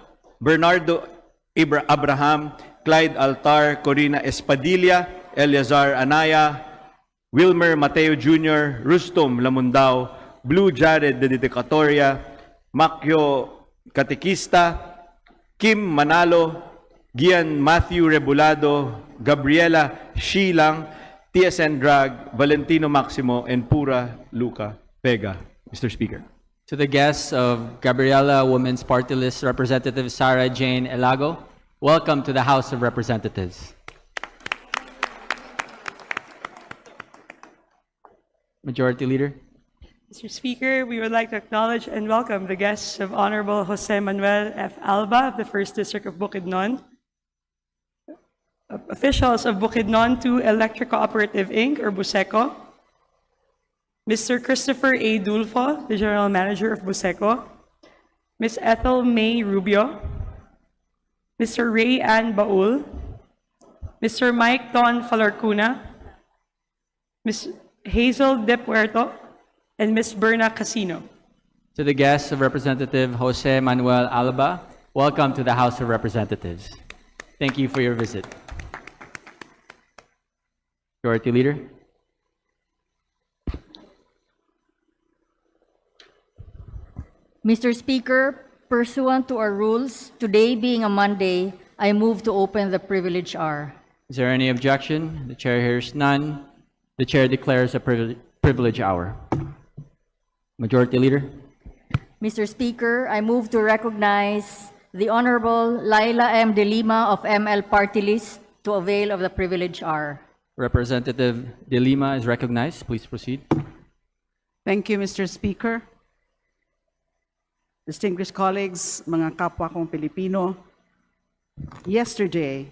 S9: Abraham, Clyde Altar, Corina Espadilla, Eleazar Anaya, Wilmer Mateo Jr., Rustom Lamundao, Blue Jared de Dedicatoria, Makyo Katekista, Kim Manalo, Gian Matthew Rebulado, Gabriela Shilang, TSN Drag, Valentino Maximo, and Pura Luca Vega. Mr. Speaker.
S2: To the guests of Gabriela Women's Party List Representative Sarah Jane Elago, welcome to the House of Representatives. Majority Leader.
S10: Mr. Speaker, we would like to acknowledge and welcome the guests of Honorable Jose Manuel F. Alba of the 1st District of Bukidnon, officials of Bukidnon 2 Electric Cooperative Inc. or Buseco, Mr. Christopher A. Dulfo, the General Manager of Buseco, Ms. Ethel May Rubio, Mr. Ray Ann Baul, Mr. Mike Don Falarcuna, Ms. Hazel De Puerto, and Ms. Berna Casino.
S2: To the guests of Representative Jose Manuel Alba, welcome to the House of Representatives. Thank you for your visit. Majority Leader.
S6: Mr. Speaker, pursuant to our rules, today being a Monday, I move to open the privilege hour.
S2: Is there any objection? The chair hears none. The chair declares a privilege hour. Majority Leader.
S6: Mr. Speaker, I move to recognize the Honorable Laila M. De Lima of ML Party List to avail of the privilege hour.
S2: Representative De Lima is recognized. Please proceed.
S11: Thank you, Mr. Speaker. Distinguished colleagues, mga kapwa kong Pilipino, yesterday,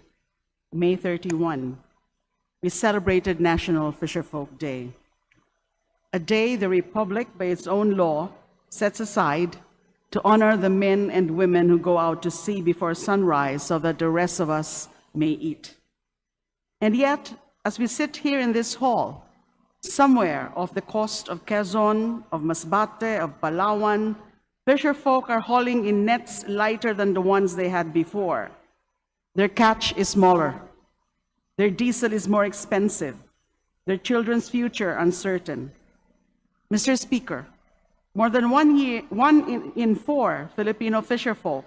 S11: May 31, we celebrated National Fisherfolk Day, a day the Republic, by its own law, sets aside to honor the men and women who go out to sea before sunrise so that the rest of us may eat. And yet, as we sit here in this hall, somewhere off the coast of Quezon, of Masbate, of Palawan, fisherfolk are hauling in nets lighter than the ones they had before. Their catch is smaller. Their diesel is more expensive. Their children's future uncertain. Mr. Speaker, more than one in four Filipino fisherfolk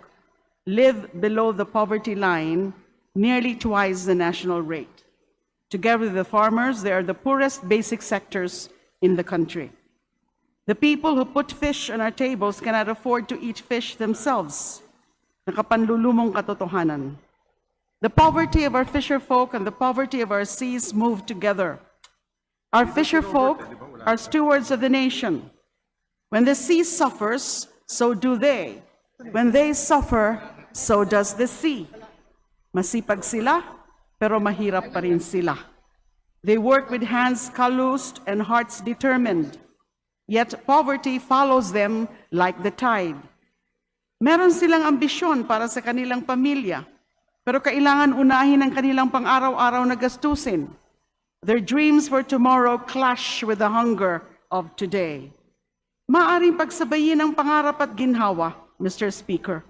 S11: live below the poverty line, nearly twice the national rate. Together with the farmers, they are the poorest basic sectors in the country. The people who put fish on our tables cannot afford to eat fish themselves. Nakapanlulumong katotohanan. The poverty of our fisherfolk and the poverty of our seas move together. Our fisherfolk are stewards of the nation. When the sea suffers, so do they. When they suffer, so does the sea. Masipag sila, pero mahirap pa rin sila. They work with hands calloused and hearts determined. Yet poverty follows them like the tide. Meron silang ambisyon para sa kanilang pamilya, pero kailangan unahin ang kanilang pang-araw-araw na gastusin. Their dreams for tomorrow clash with the hunger of today. Maaring pagsabayin ang pangarap at ginhawa, Mr. Speaker.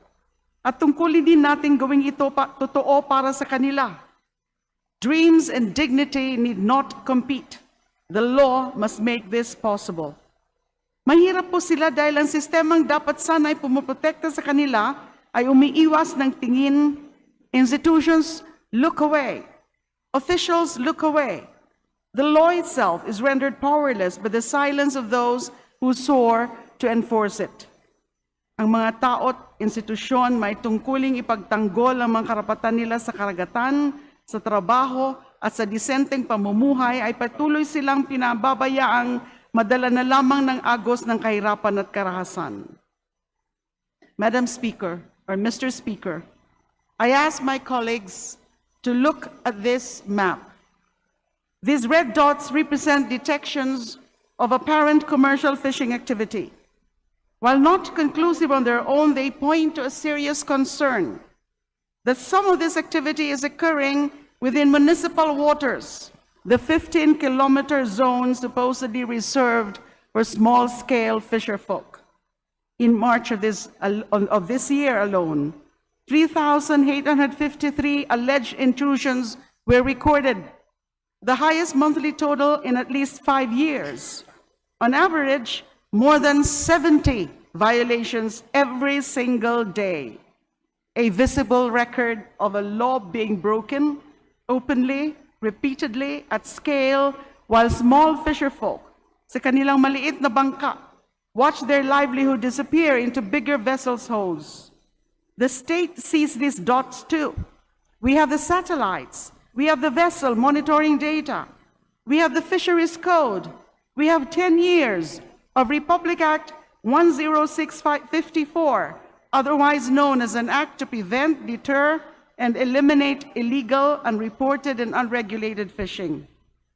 S11: At tungkulin din natin gawing ito totoo para sa kanila. Dreams and dignity need not compete. The law must make this possible. Mahirap po sila dahil ang sistemang dapat sana'y pumoprotekta sa kanila ay umiiwas ng tingin. Institutions look away. Officials look away. The law itself is rendered powerless by the silence of those who soar to enforce it. Ang mga tao't institusyon may tungkuling ipagtanggol ang mga karapatan nila sa karagatan, sa trabaho at sa disenteng pamumuhay ay patuloy silang pinababayaang madala na lamang ng agos ng kahirapan at karahasan. Madam Speaker, or Mr. Speaker, I ask my colleagues to look at this map. These red dots represent detections of apparent commercial fishing activity. While not conclusive on their own, they point to a serious concern that some of this activity is occurring within municipal waters, the 15-kilometer zone supposedly reserved for small-scale fisherfolk. In March of this year alone, 3,853 alleged intrusions were recorded, the highest monthly total in at least 5 years. On average, more than 70 violations every single day. A visible record of a law being broken openly, repeatedly, at scale, while small fisherfolk sa kanilang maliit na bangka watch their livelihood disappear into bigger vessels' holds. The state sees these dots too. We have the satellites. We have the vessel monitoring data. We have the fisheries code. We have 10 years of Republic Act 10654, otherwise known as an act to prevent, deter, and eliminate illegal, unreported, and unregulated fishing.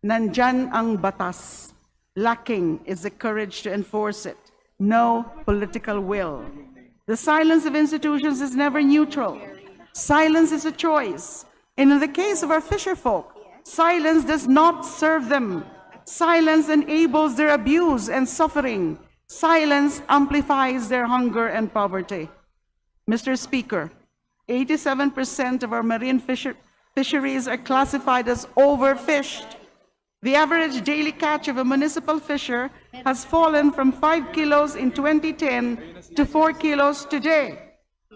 S11: Nandyan ang batas. Lacking is the courage to enforce it. No political will. The silence of institutions is never neutral. Silence is a choice. And in the case of our fisherfolk, silence does not serve them. Silence enables their abuse and suffering. Silence amplifies their hunger and poverty. Mr. Speaker, 87% of our marine fisheries are classified as overfished. The average daily catch of a municipal fisher has fallen from 5 kilos in 2010 to 4 kilos today.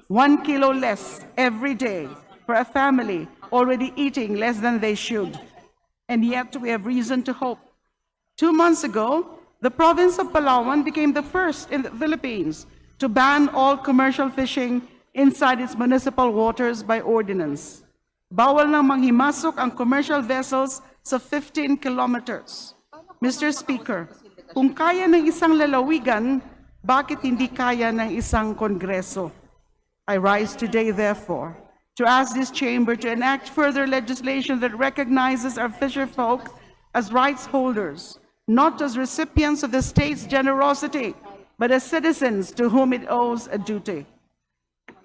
S11: 1 kilo less every day for a family already eating less than they should. And yet we have reason to hope. 2 months ago, the province of Palawan became the first in the Philippines to ban all commercial fishing inside its municipal waters by ordinance. Bawal nang manghimasok ang commercial vessels sa 15 kilometers. Mr. Speaker, kung kaya ng isang lalawigan, bakit hindi kaya ng isang kongreso? I rise today, therefore, to ask this chamber to enact further legislation that recognizes our fisherfolk as rights holders, not as recipients of the state's generosity, but as citizens to whom it owes a duty.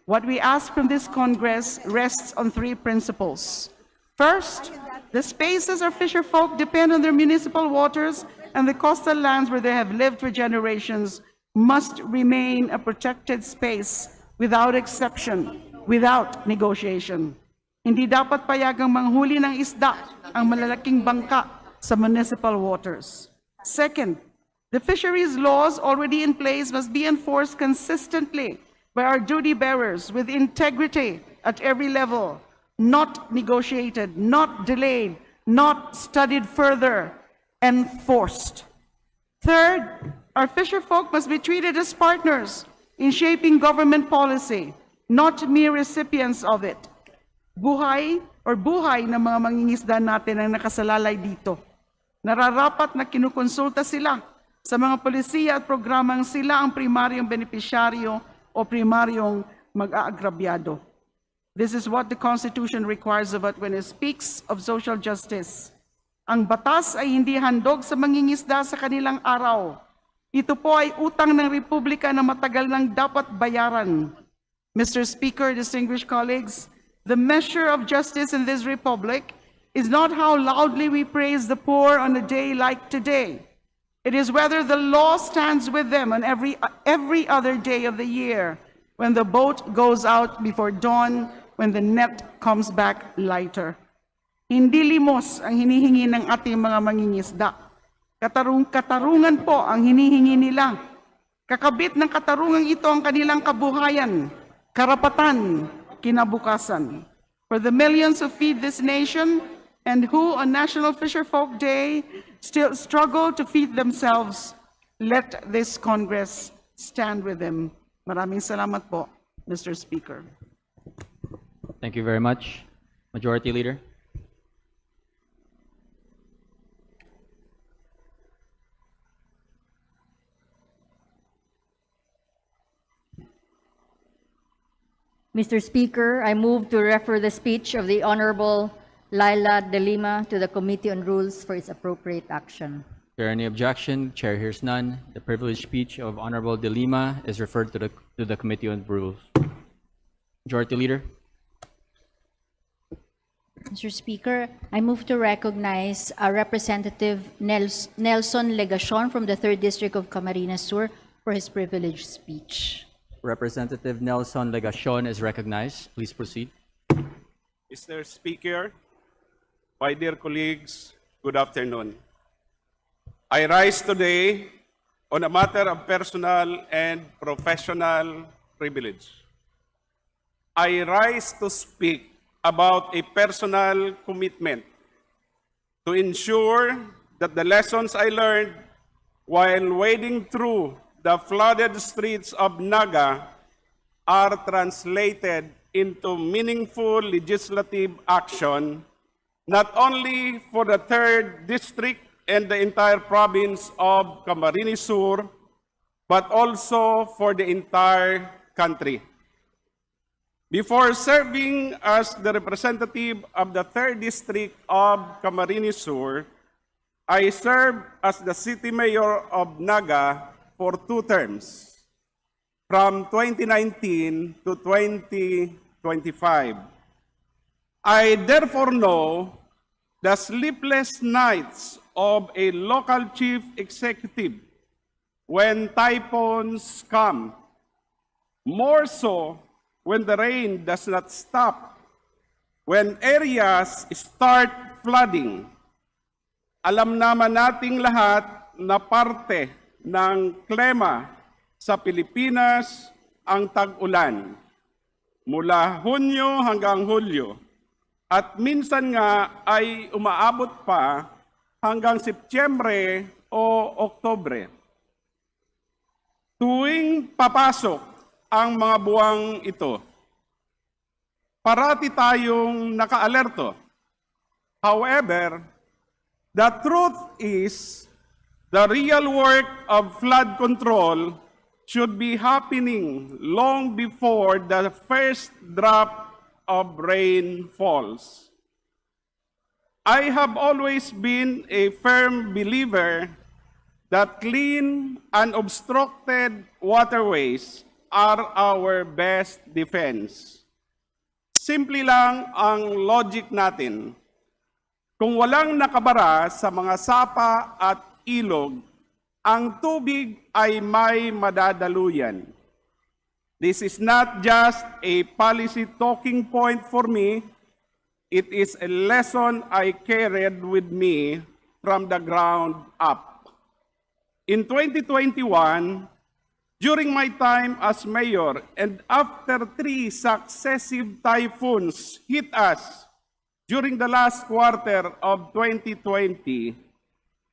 S11: What we ask from this Congress rests on 3 principles. First, the spaces our fisherfolk depend on their municipal waters and the coastal lands where they have lived for generations must remain a protected space without exception, without negotiation. Hindi dapat payagang manghuli ng isda ang malalaking bangka sa municipal waters. Second, the fisheries laws already in place must be enforced consistently by our duty bearers with integrity at every level, not negotiated, not delayed, not studied further, enforced. Third, our fisherfolk must be treated as partners in shaping government policy, not mere recipients of it. Buhay ng mga mangingisda natin ang nakasalalay dito. Nararapat na kinukonsulta sila sa mga polisiya at programang sila ang primaryong benepisyaryo o primaryong mag-aagrabyado. This is what the Constitution requires of it when it speaks of social justice. Ang batas ay hindi handog sa mangingisda sa kanilang araw. Ito po ay utang ng Republika na matagal nang dapat bayaran. Mr. Speaker, distinguished colleagues, the measure of justice in this republic is not how loudly we praise the poor on a day like today. It is whether the law stands with them on every other day of the year, when the boat goes out before dawn, when the net comes back lighter. Hindi limos ang hinihingi ng ating mga mangingisda. Katarungan po ang hinihingi nila. Kakabit ng katarungan ito ang kanilang kabuhayan, karapatan, kinabukasan. For the millions who feed this nation and who on National Fisherfolk Day still struggle to feed themselves, let this Congress stand with them. Maraming salamat po, Mr. Speaker.
S2: Thank you very much. Majority Leader.
S6: Mr. Speaker, I move to refer the speech of the Honorable Laila De Lima to the Committee on Rules for its appropriate action.
S2: Is there any objection? Chair hears none. The privileged speech of Honorable De Lima is referred to the Committee on Rules. Majority Leader.
S12: Mr. Speaker, I move to recognize Representative Nelson Legacion from the 3rd District of Camarines Sur for his privileged speech.
S2: Representative Nelson Legacion is recognized. Please proceed.
S13: Mr. Speaker, my dear colleagues, good afternoon. I rise today on a matter of personal and professional privilege. I rise to speak about a personal commitment to ensure that the lessons I learned while wading through the flooded streets of Naga are translated into meaningful legislative action, not only for the 3rd District and the entire province of Camarines Sur, but also for the entire country. Before serving as the representative of the 3rd District of Camarines Sur, I served as the City Mayor of Naga for 2 terms, from 2019 to 2025. I therefore know the sleepless nights of a local chief executive when typhoons come, more so when the rain does not stop, when areas start flooding. Alam naman nating lahat na parte ng klima sa Pilipinas ang tag-ulan mula Hunyo hanggang Hulyo at minsan nga ay umaabot pa hanggang Setyembre o Oktubre. Tuwing papasok ang mga buwang ito, parati tayong naka-alerto. However, the truth is the real work of flood control should be happening long before the first drop of rain falls. I have always been a firm believer that clean, unobstructed waterways are our best defense. Simple lang ang logic natin. Kung walang nakabara sa mga sapa at ilog, ang tubig ay may madadaluyan. This is not just a policy talking point for me, it is a lesson I carried with me from the ground up. In 2021, during my time as mayor and after 3 successive typhoons hit us during the last quarter of 2020,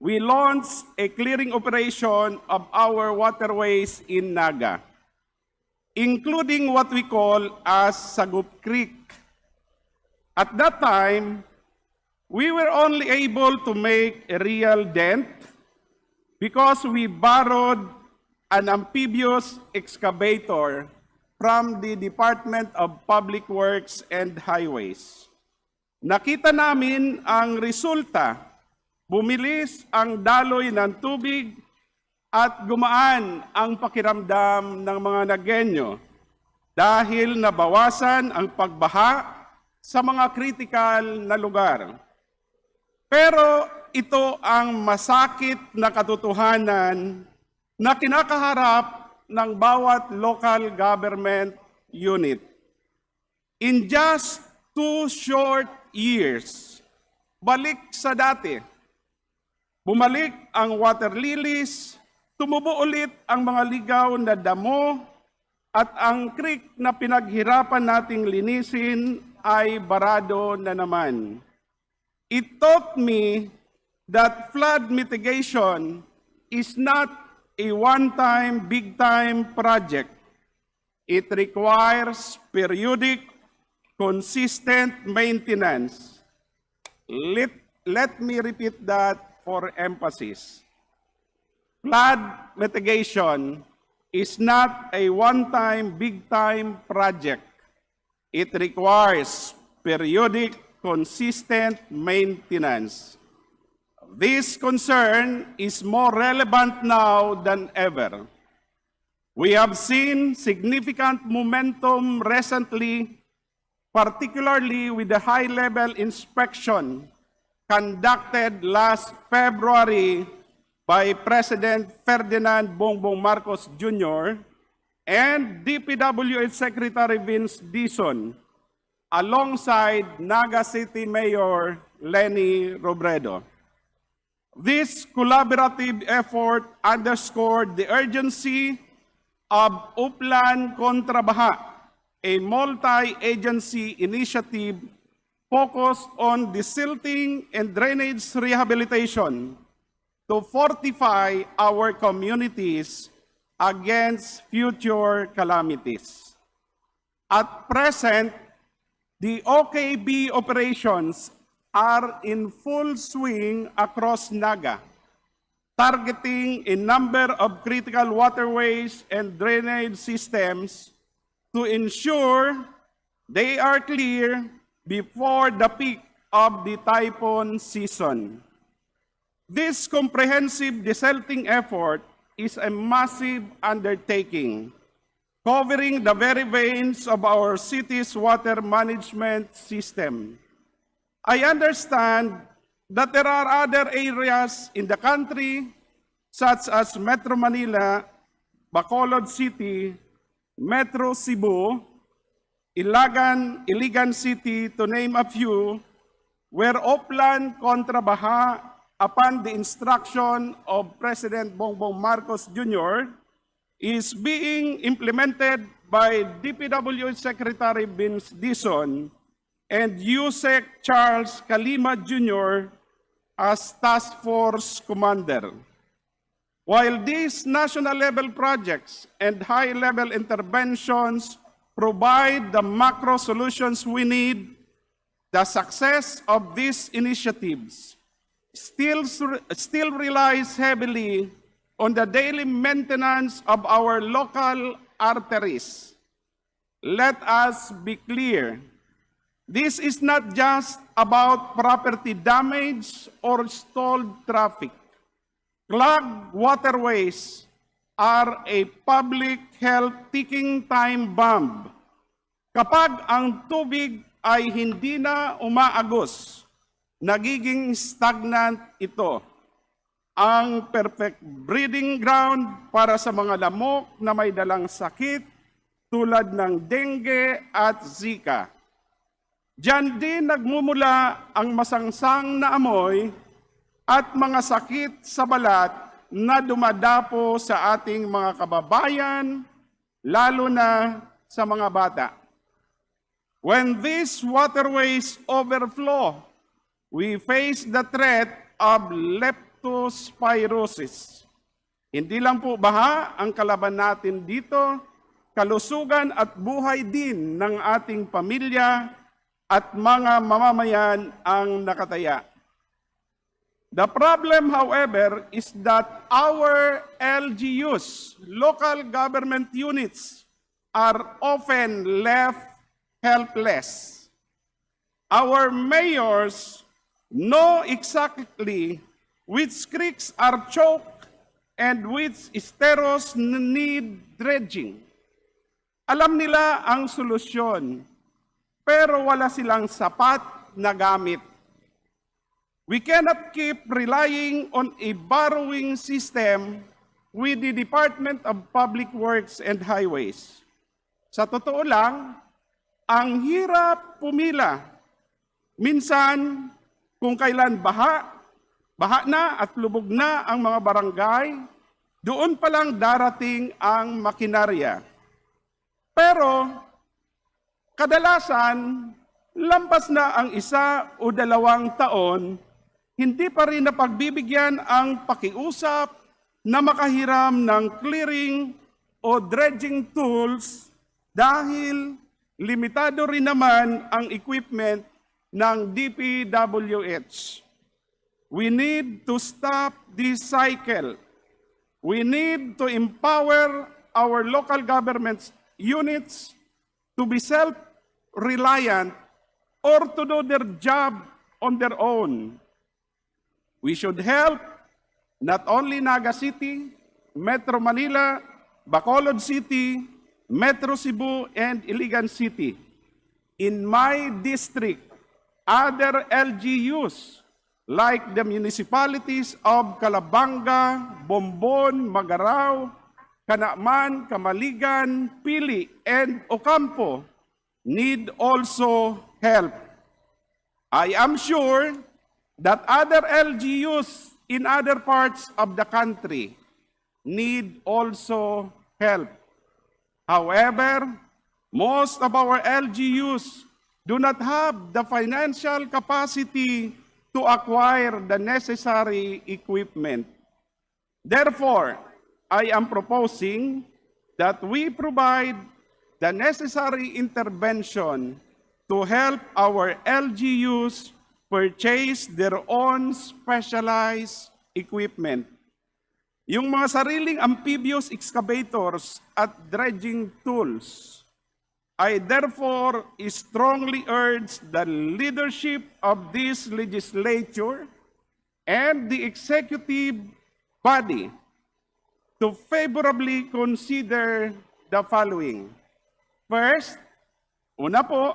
S13: we launched a clearing operation of our waterways in Naga, including what we call as Sagup Creek. At that time, we were only able to make a real dent because we borrowed an amphibious excavator from the Department of Public Works and Highways. Nakita namin ang resulta bumilis ang daloy ng tubig at gumaan ang pakiramdam ng mga Nagueño dahil nabawasan ang pagbaha sa mga kritikal na lugar. Pero ito ang masakit na katotohanan na kinakaharap ng bawat local government unit. In just 2 short years, balik sa dati. Bumalik ang water lilies, tumubo ulit ang mga ligaw na damo, at ang creek na pinaghirapan nating linisin ay barado na naman. It taught me that flood mitigation is not a one-time, big-time project. It requires periodic, consistent maintenance. Let me repeat that for emphasis. Flood mitigation is not a one-time, big-time project. It requires periodic, consistent maintenance. This concern is more relevant now than ever. We have seen significant momentum recently, particularly with the high-level inspection conducted last February by President Ferdinand Bongbong Marcos Jr. and DPWH Secretary Vince Dizon, alongside Naga City Mayor Lenny Robredo. This collaborative effort underscored the urgency of Uplan Kontra Baha, a multi-agency initiative focused on desilting and drainage rehabilitation to fortify our communities against future calamities. At present, the OKB operations are in full swing across Naga, targeting a number of critical waterways and drainage systems to ensure they are clear before the peak of the typhoon season. This comprehensive desilting effort is a massive undertaking, covering the very veins of our city's water management system. I understand that there are other areas in the country, such as Metro Manila, Bacolod City, Metro Cebu, Iligan City, to name a few, where Uplan Kontra Baha, upon the instruction of President Bongbong Marcos Jr., is being implemented by DPWH Secretary Vince Dizon and USEC Charles Kalima Jr. as Task Force Commander. While these national-level projects and high-level interventions provide the macro solutions we need, the success of these initiatives still relies heavily on the daily maintenance of our local arteries. Let us be clear. This is not just about property damage or stalled traffic. Clogged waterways are a public health ticking time bomb. Kapag ang tubig ay hindi na umaagos, nagiging stagnant ito, ang perfect breeding ground para sa mga lamok na may dalang sakit tulad ng dengue at Zika. Diyan din nagmumula ang masangsang na amoy at mga sakit sa balat na dumadapo sa ating mga kababayan, lalo na sa mga bata. When these waterways overflow, we face the threat of leptospirosis. Hindi lang po baha ang kalaban natin dito, kalusugan at buhay din ng ating pamilya at mga mamamayan ang nakataya. The problem, however, is that our LGUs, local government units, are often left helpless. Our mayors know exactly which creeks are choked, and which esteros need dredging. Alam nila ang solusyon, pero wala silang sapat na gamit. We cannot keep relying on a borrowing system with the Department of Public Works and Highways. Sa totoo lang, ang hirap pumila. Minsan, kung kailan baha na at lubog na ang mga barangay, doon pa lang darating ang makinarya. Pero, kadalasan, lampas na ang 1 o 2 taon, hindi pa rin napagbibigyan ang pakiusap na makahiram ng clearing o dredging tools dahil limitado rin naman ang equipment ng DPWH. We need to stop this cycle. We need to empower our local government units to be self-reliant or to do their job on their own. We should help not only Naga City, Metro Manila, Bacolod City, Metro Cebu, and Iligan City. In my district, other LGUs like the municipalities of Calabanga, Bombon, Magarao, Canaaman, Camaligan, Pili, and Ocampo need also help. I am sure that other LGUs in other parts of the country need also help. However, most of our LGUs do not have the financial capacity to acquire the necessary equipment. Therefore, I am proposing that we provide the necessary intervention to help our LGUs purchase their own specialized equipment. Yung mga sariling amphibious excavators at dredging tools, I therefore strongly urge the leadership of this legislature and the executive body to favorably consider the following. First, una po,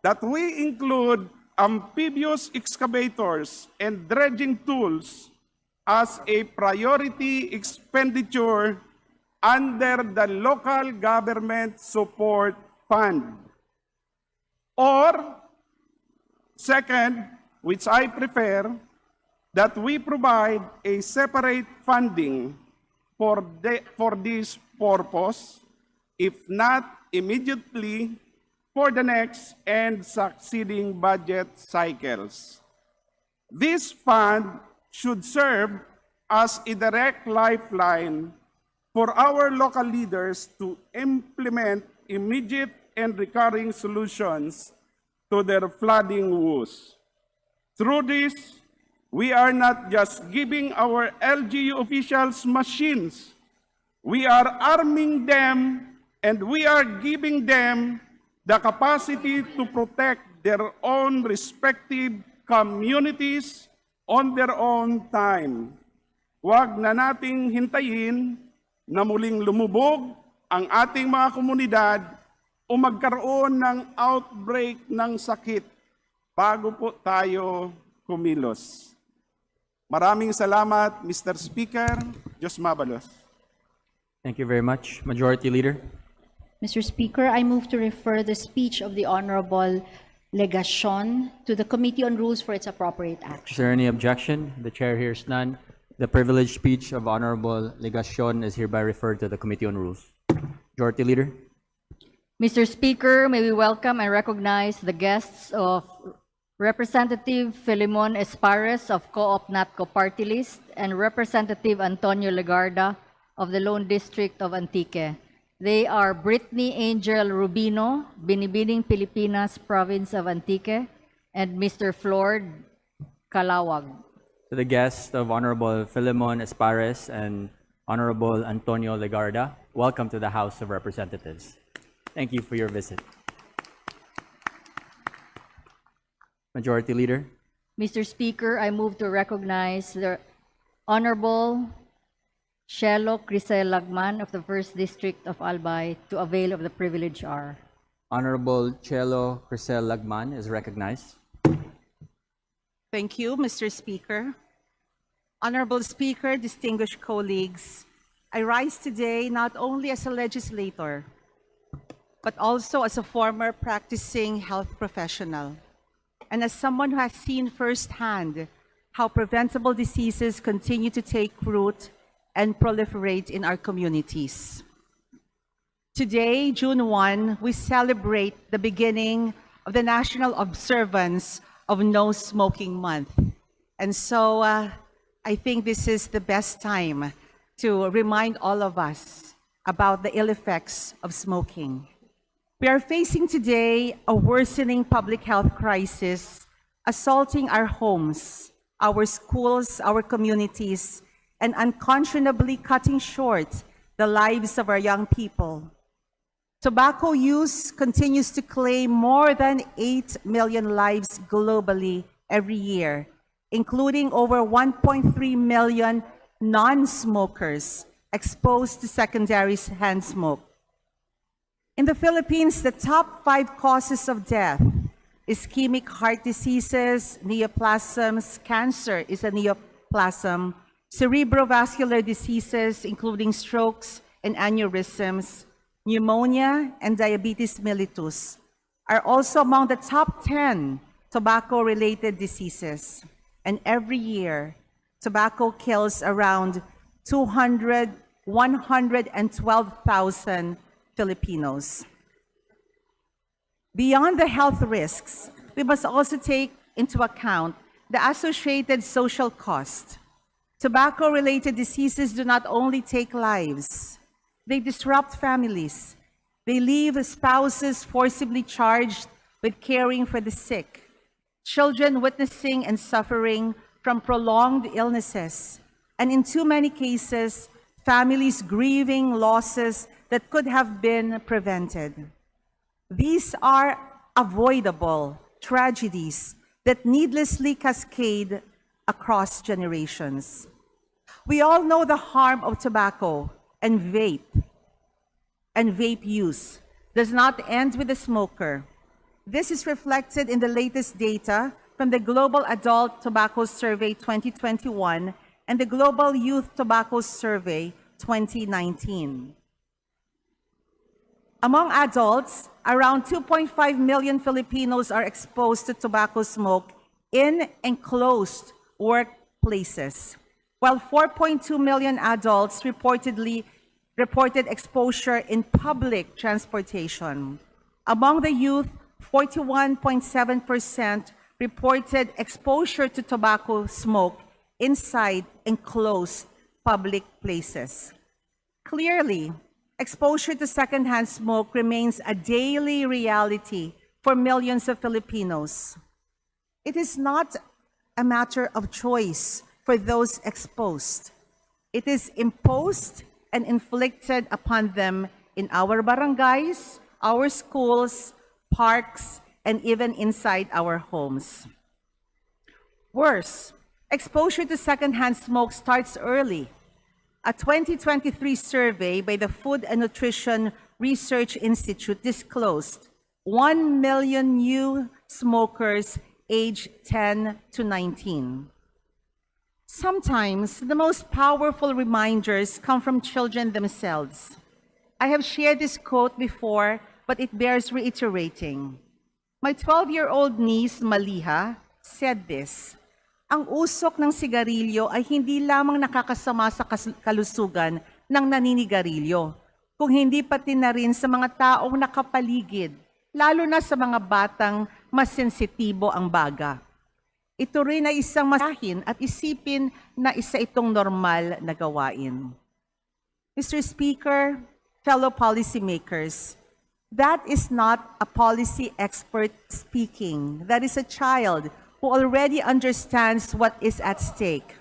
S13: that we include amphibious excavators and dredging tools as a priority expenditure under the local government support fund. Or, second, which I prefer, that we provide a separate funding for this purpose, if not immediately, for the next and succeeding budget cycles. This fund should serve as a direct lifeline for our local leaders to implement immediate and recurring solutions to their flooding woes. Through this, we are not just giving our LGU officials machines, we are arming them and we are giving them the capacity to protect their own respective communities on their own time. Huwag na nating hintayin na muling lumubog ang ating mga komunidad o magkaroon ng outbreak ng sakit bago po tayo kumilos. Maraming salamat, Mr. Speaker. Diyos mabalos.
S2: Thank you very much. Majority Leader.
S12: Mr. Speaker, I move to refer the speech of the Honorable Legacion to the Committee on Rules for its appropriate
S2: Is
S12: action.
S2: there any objection? The chair hears none. The privileged speech of Honorable Legacion is hereby referred to the Committee on Rules. Majority Leader.
S6: Mr. Speaker, may we welcome and recognize the guests of Representative Filimon Espares of Co-op Natco Party List and Representative Antonio Legarda of the Lone District of Antique. They are Brittany Angel Rubino, Binibining Pilipinas, Province of Antique, and Mr. Flord Calawag.
S2: To the guests of Honorable Filimon Espares and Honorable Antonio Legarda, welcome to the House of Representatives. Thank you for your visit. Majority Leader.
S6: Mr. Speaker, I move to recognize the Honorable Shelo Crisel Lagman of the 1st District of Albay to avail of the privilege hour.
S2: Honorable Chelo Crisel Lagman is recognized.
S11: Thank you, Mr. Speaker. Honorable Speaker, distinguished colleagues, I rise today not only as a legislator, but also as a former practicing health professional, and as someone who has seen firsthand how preventable diseases continue to take root and proliferate in our communities. Today, June 1, we celebrate the beginning of the national observance of No Smoking Month. And so I think this is the best time to remind all of us about the ill effects of smoking. We are facing today a worsening public health crisis assaulting our homes, our schools, our communities, and unconscionably cutting short the lives of our young people. Tobacco use continues to claim more than 8 million lives globally every year, including over 1.3 million non-smokers exposed to secondary hand smoke. In the Philippines, the top 5 causes of death: ischemic heart diseases, neoplasms, cancer is a neoplasm, cerebrovascular diseases, including strokes and aneurysms, pneumonia, and diabetes mellitus are also among the top 10 tobacco-related diseases. And every year, tobacco kills around 112,000 Filipinos. Beyond the health risks, we must also take into account the associated social cost. Tobacco-related diseases do not only take lives, they disrupt families. They leave spouses forcibly charged with caring for the sick, children witnessing and suffering from prolonged illnesses, and in too many cases, families grieving losses that could have been prevented. These are avoidable tragedies that needlessly cascade across generations. We all know the harm of tobacco and vape use does not end with the smoker. This is reflected in the latest data from the Global Adult Tobacco Survey 2021 and the Global Youth Tobacco Survey 2019. Among adults, around 2.5 million Filipinos are exposed to tobacco smoke in enclosed workplaces, while 4.2 million adults reported exposure in public transportation. Among the youth, 41.7% reported exposure to tobacco smoke inside enclosed public places. Clearly, exposure to secondhand smoke remains a daily reality for millions of Filipinos. It is not a matter of choice for those exposed. It is imposed and inflicted upon them in our barangays, our schools, parks, and even inside our homes. Worse, exposure to secondhand smoke starts early. A 2023 survey by the Food and Nutrition Research Institute disclosed 1 million new smokers aged 10 to 19. Sometimes, the most powerful reminders come from children themselves. I have shared this quote before, but it bears reiterating. My 12-year-old niece, Maliha, said this: "Ang usok ng sigarilyo ay hindi lamang nakakasama sa kalusugan ng naninigarilyo, kung hindi pati na rin sa mga taong nakapaligid, lalo na sa mga batang mas sensitibo ang baga. Ito rin ay isang masahin at isipin na isa itong normal na gawain." Mr. Speaker, fellow policymakers, that is not a policy expert speaking. That is a child who already understands what is at stake.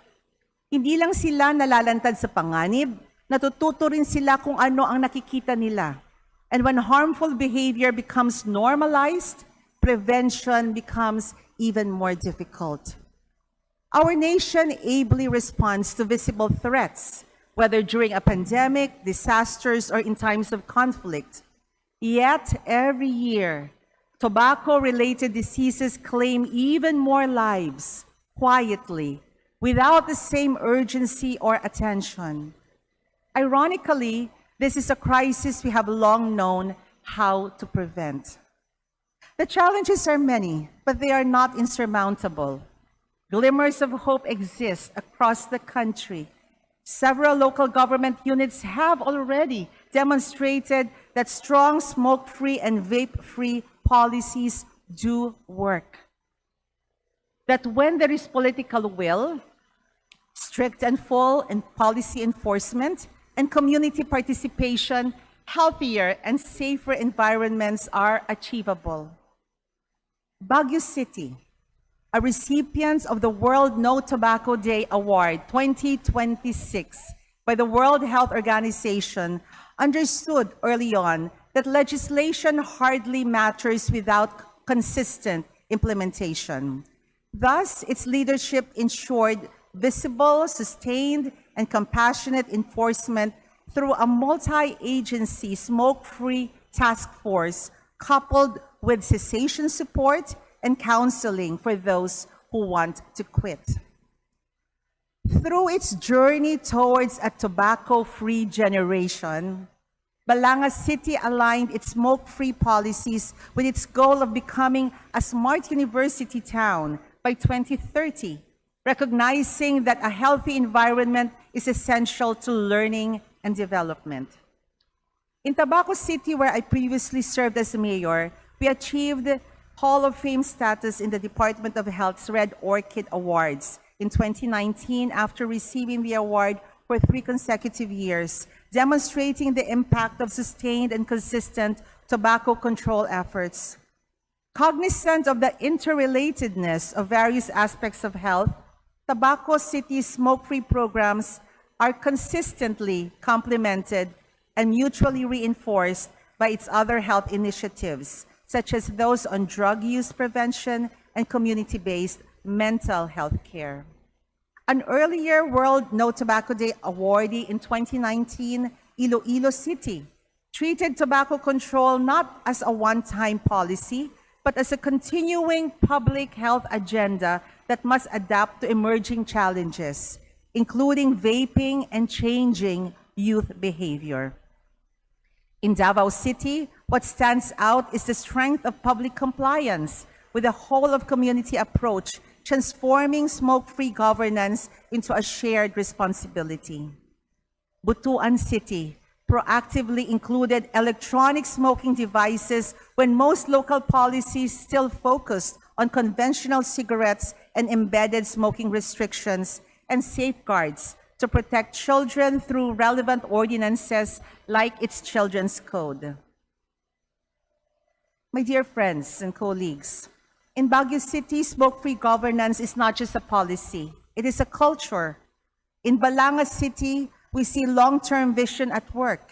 S11: Hindi lang sila nalalantad sa panganib, natututo rin sila kung ano ang nakikita nila. And when harmful behavior becomes normalized, prevention becomes even more difficult.
S14: Our nation ably responds to visible threats, whether during a pandemic, disasters, or in times of conflict. Yet, every year, tobacco-related diseases claim even more lives, quietly, without the same urgency or attention. Ironically, this is a crisis we have long known how to prevent. The challenges are many, but they are not insurmountable. Glimmers of hope exist across the country. Several local government units have already demonstrated that strong smoke-free and vape-free policies do work. That when there is political will, strict and full and policy enforcement, and community participation, healthier and safer environments are achievable. Baguio City, a recipient of the World No Tobacco Day Award 2026 by the World Health Organization, understood early on that legislation hardly matters without consistent implementation. Thus, its leadership ensured visible, sustained, and compassionate enforcement through a multi-agency smoke-free task force coupled with cessation support and counseling for those who want to quit. Through its journey towards a tobacco-free generation, Balanga City aligned its smoke-free policies with its goal of becoming a smart university town by 2030, recognizing that a healthy environment is essential to learning and development. In Tabaco City, where I previously served as mayor, we achieved Hall of Fame status in the Department of Health's Red Orchid Awards in 2019 after receiving the award for 3 consecutive years, demonstrating the impact of sustained and consistent tobacco control efforts. Cognizant of the interrelatedness of various aspects of health, Tabaco City's smoke-free programs are consistently complemented and mutually reinforced by its other health initiatives, such as those on drug use prevention and community-based mental health care. An earlier World No Tobacco Day awardee in 2019, Iloilo City, treated tobacco control not as a one-time policy, but as a continuing public health agenda that must adapt to emerging challenges, including vaping and changing youth behavior. In Davao City, what stands out is the strength of public compliance with a whole-of-community approach, transforming smoke-free governance into a shared responsibility. Butuan City proactively included electronic smoking devices when most local policies still focused on conventional cigarettes and embedded smoking restrictions and safeguards to protect children through relevant ordinances like its Children's Code. My dear friends and colleagues, in Baguio City, smoke-free governance is not just a policy, it is a culture. In Balanga City, we see long-term vision at work.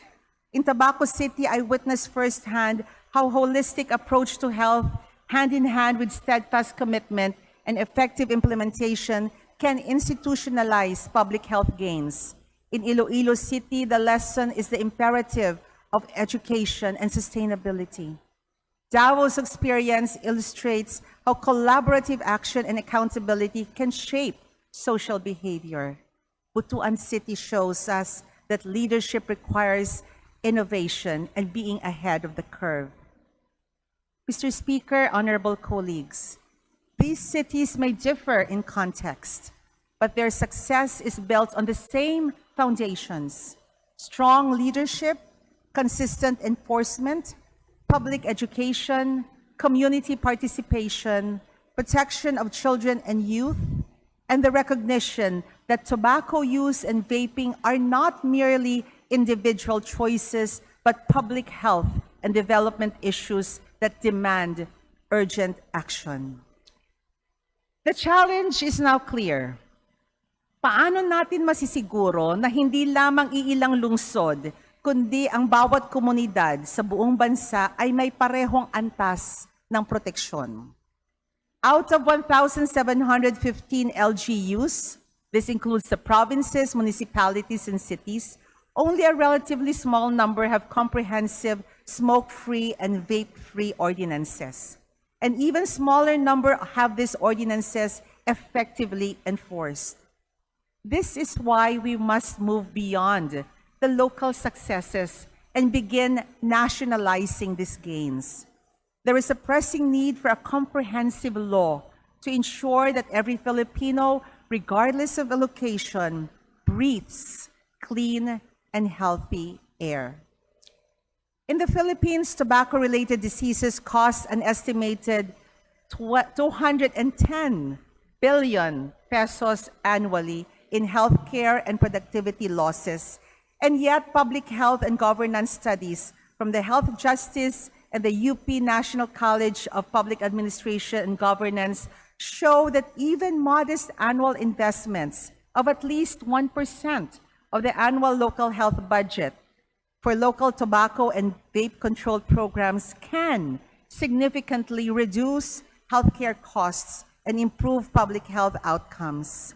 S14: In Tabaco City, I witnessed firsthand how holistic approach to health, hand-in-hand with steadfast commitment and effective implementation, can institutionalize public health gains. In Iloilo City, the lesson is the imperative of education and sustainability. Davo's experience illustrates how collaborative action and accountability can shape social behavior. Butuan City shows us that leadership requires innovation and being ahead of the curve. Mr. Speaker, honorable colleagues, these cities may differ in context, but their success is built on the same foundations: strong leadership, consistent enforcement, public education, community participation, protection of children and youth, and the recognition that tobacco use and vaping are not merely individual choices, but public health and development issues that demand urgent action. The challenge is now clear. Paano natin masisiguro na hindi lamang iilang lungsod, kundi ang bawat komunidad sa buong bansa ay may parehong antas ng proteksyon? Out of 1,715 LGUs, this includes the provinces, municipalities, and cities, only a relatively small number have comprehensive smoke-free and vape-free ordinances. An even smaller number have these ordinances effectively enforced. This is why we must move beyond the local successes and begin nationalizing these gains. There is a pressing need for a comprehensive law to ensure that every Filipino, regardless of a location, breathes clean and healthy air. In the Philippines, tobacco-related diseases cost an estimated 210 billion pesos annually in healthcare and productivity losses. And yet, public health and governance studies from the Health Justice and the UP National College of Public Administration and Governance show that even modest annual investments of at least 1% of the annual local health budget for local tobacco and vape control programs can significantly reduce healthcare costs and improve public health outcomes.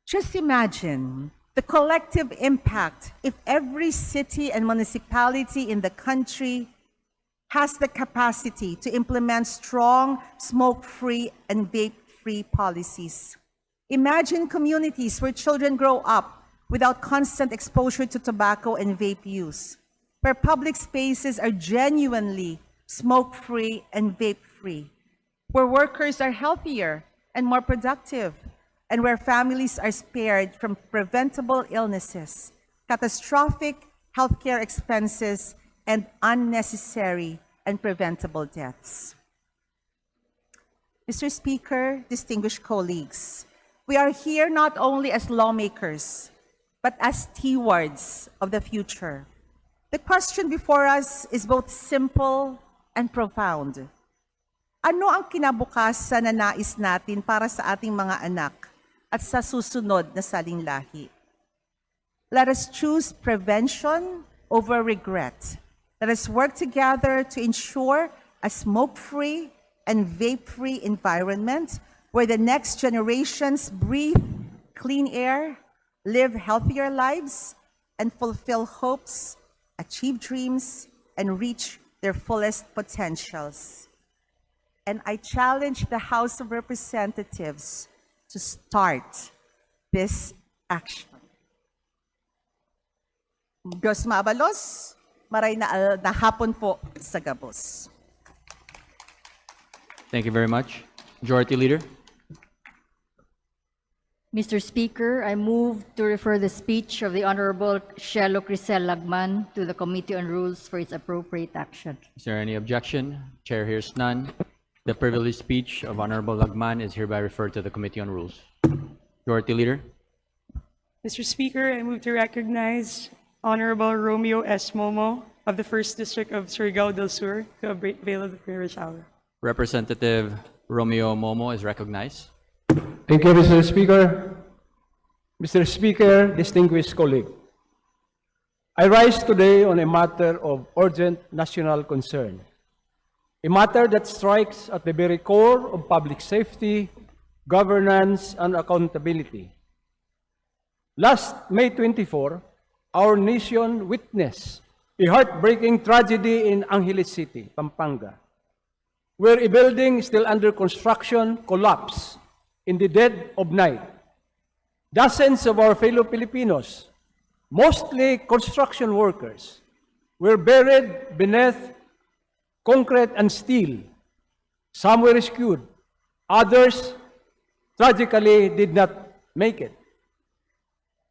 S14: Just imagine the collective impact if every city and municipality in the country has the capacity to implement strong smoke-free and vape-free policies. Imagine communities where children grow up without constant exposure to tobacco and vape use, where public spaces are genuinely smoke-free and vape-free, where workers are healthier and more productive, and where families are spared from preventable illnesses, catastrophic healthcare expenses, and unnecessary and preventable deaths. Mr. Speaker, distinguished colleagues, we are here not only as lawmakers, but as stewards of the future. The question before us is both simple and profound. Ano ang kinabukasan na nais natin para sa ating mga anak at sa susunod na salinlahi? Let us choose prevention over regret. Let us work together to ensure a smoke-free and vape-free environment where the next generations breathe clean air, live healthier lives, and fulfill hopes, achieve dreams, and reach their fullest potentials. And I challenge the House of Representatives to start this action. Diyos maabalos, maray na hapon po sa Gabos.
S2: Thank you very much. Majority Leader.
S6: Mr. Speaker, I move to refer the speech of the Honorable Shelo Crisel Lagman to the Committee on Rules for its appropriate action.
S2: Is there any objection? Chair hears none. The privileged speech of Honorable Lagman is hereby referred to the Committee on Rules. Majority Leader.
S10: Mr. Speaker, I move to recognize Honorable Romeo S. Momo of the 1st District of Surigao del Sur to avail of the privilege hour.
S2: Representative Romeo Momo is recognized.
S8: Thank you, Mr. Speaker. Mr. Speaker, distinguished colleague, I rise today on a matter of urgent national concern, a matter that strikes at the very core of public safety, governance, and accountability. Last May 24, our nation witnessed a heartbreaking tragedy in Angeles City, Pampanga, where a building still under construction collapsed in the dead of night. Dozens of our fellow Filipinos, mostly construction workers, were buried beneath concrete and steel. Some were rescued, others tragically did not make it.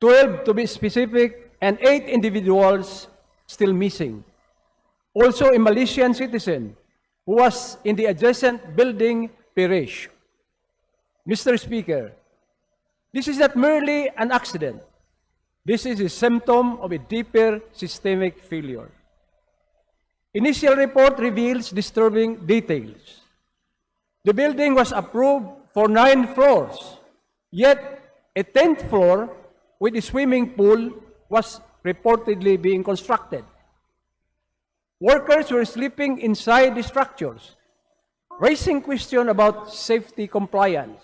S8: 12 to be specific, and 8 individuals still missing. Also, a Malaysian citizen who was in the adjacent building perished. Mr. Speaker, this is not merely an accident. This is a symptom of a deeper systemic failure. Initial report reveals disturbing details. The building was approved for 9 floors, yet a 10th floor with a swimming pool was reportedly being constructed. Workers were sleeping inside the structures. raising question about safety compliance.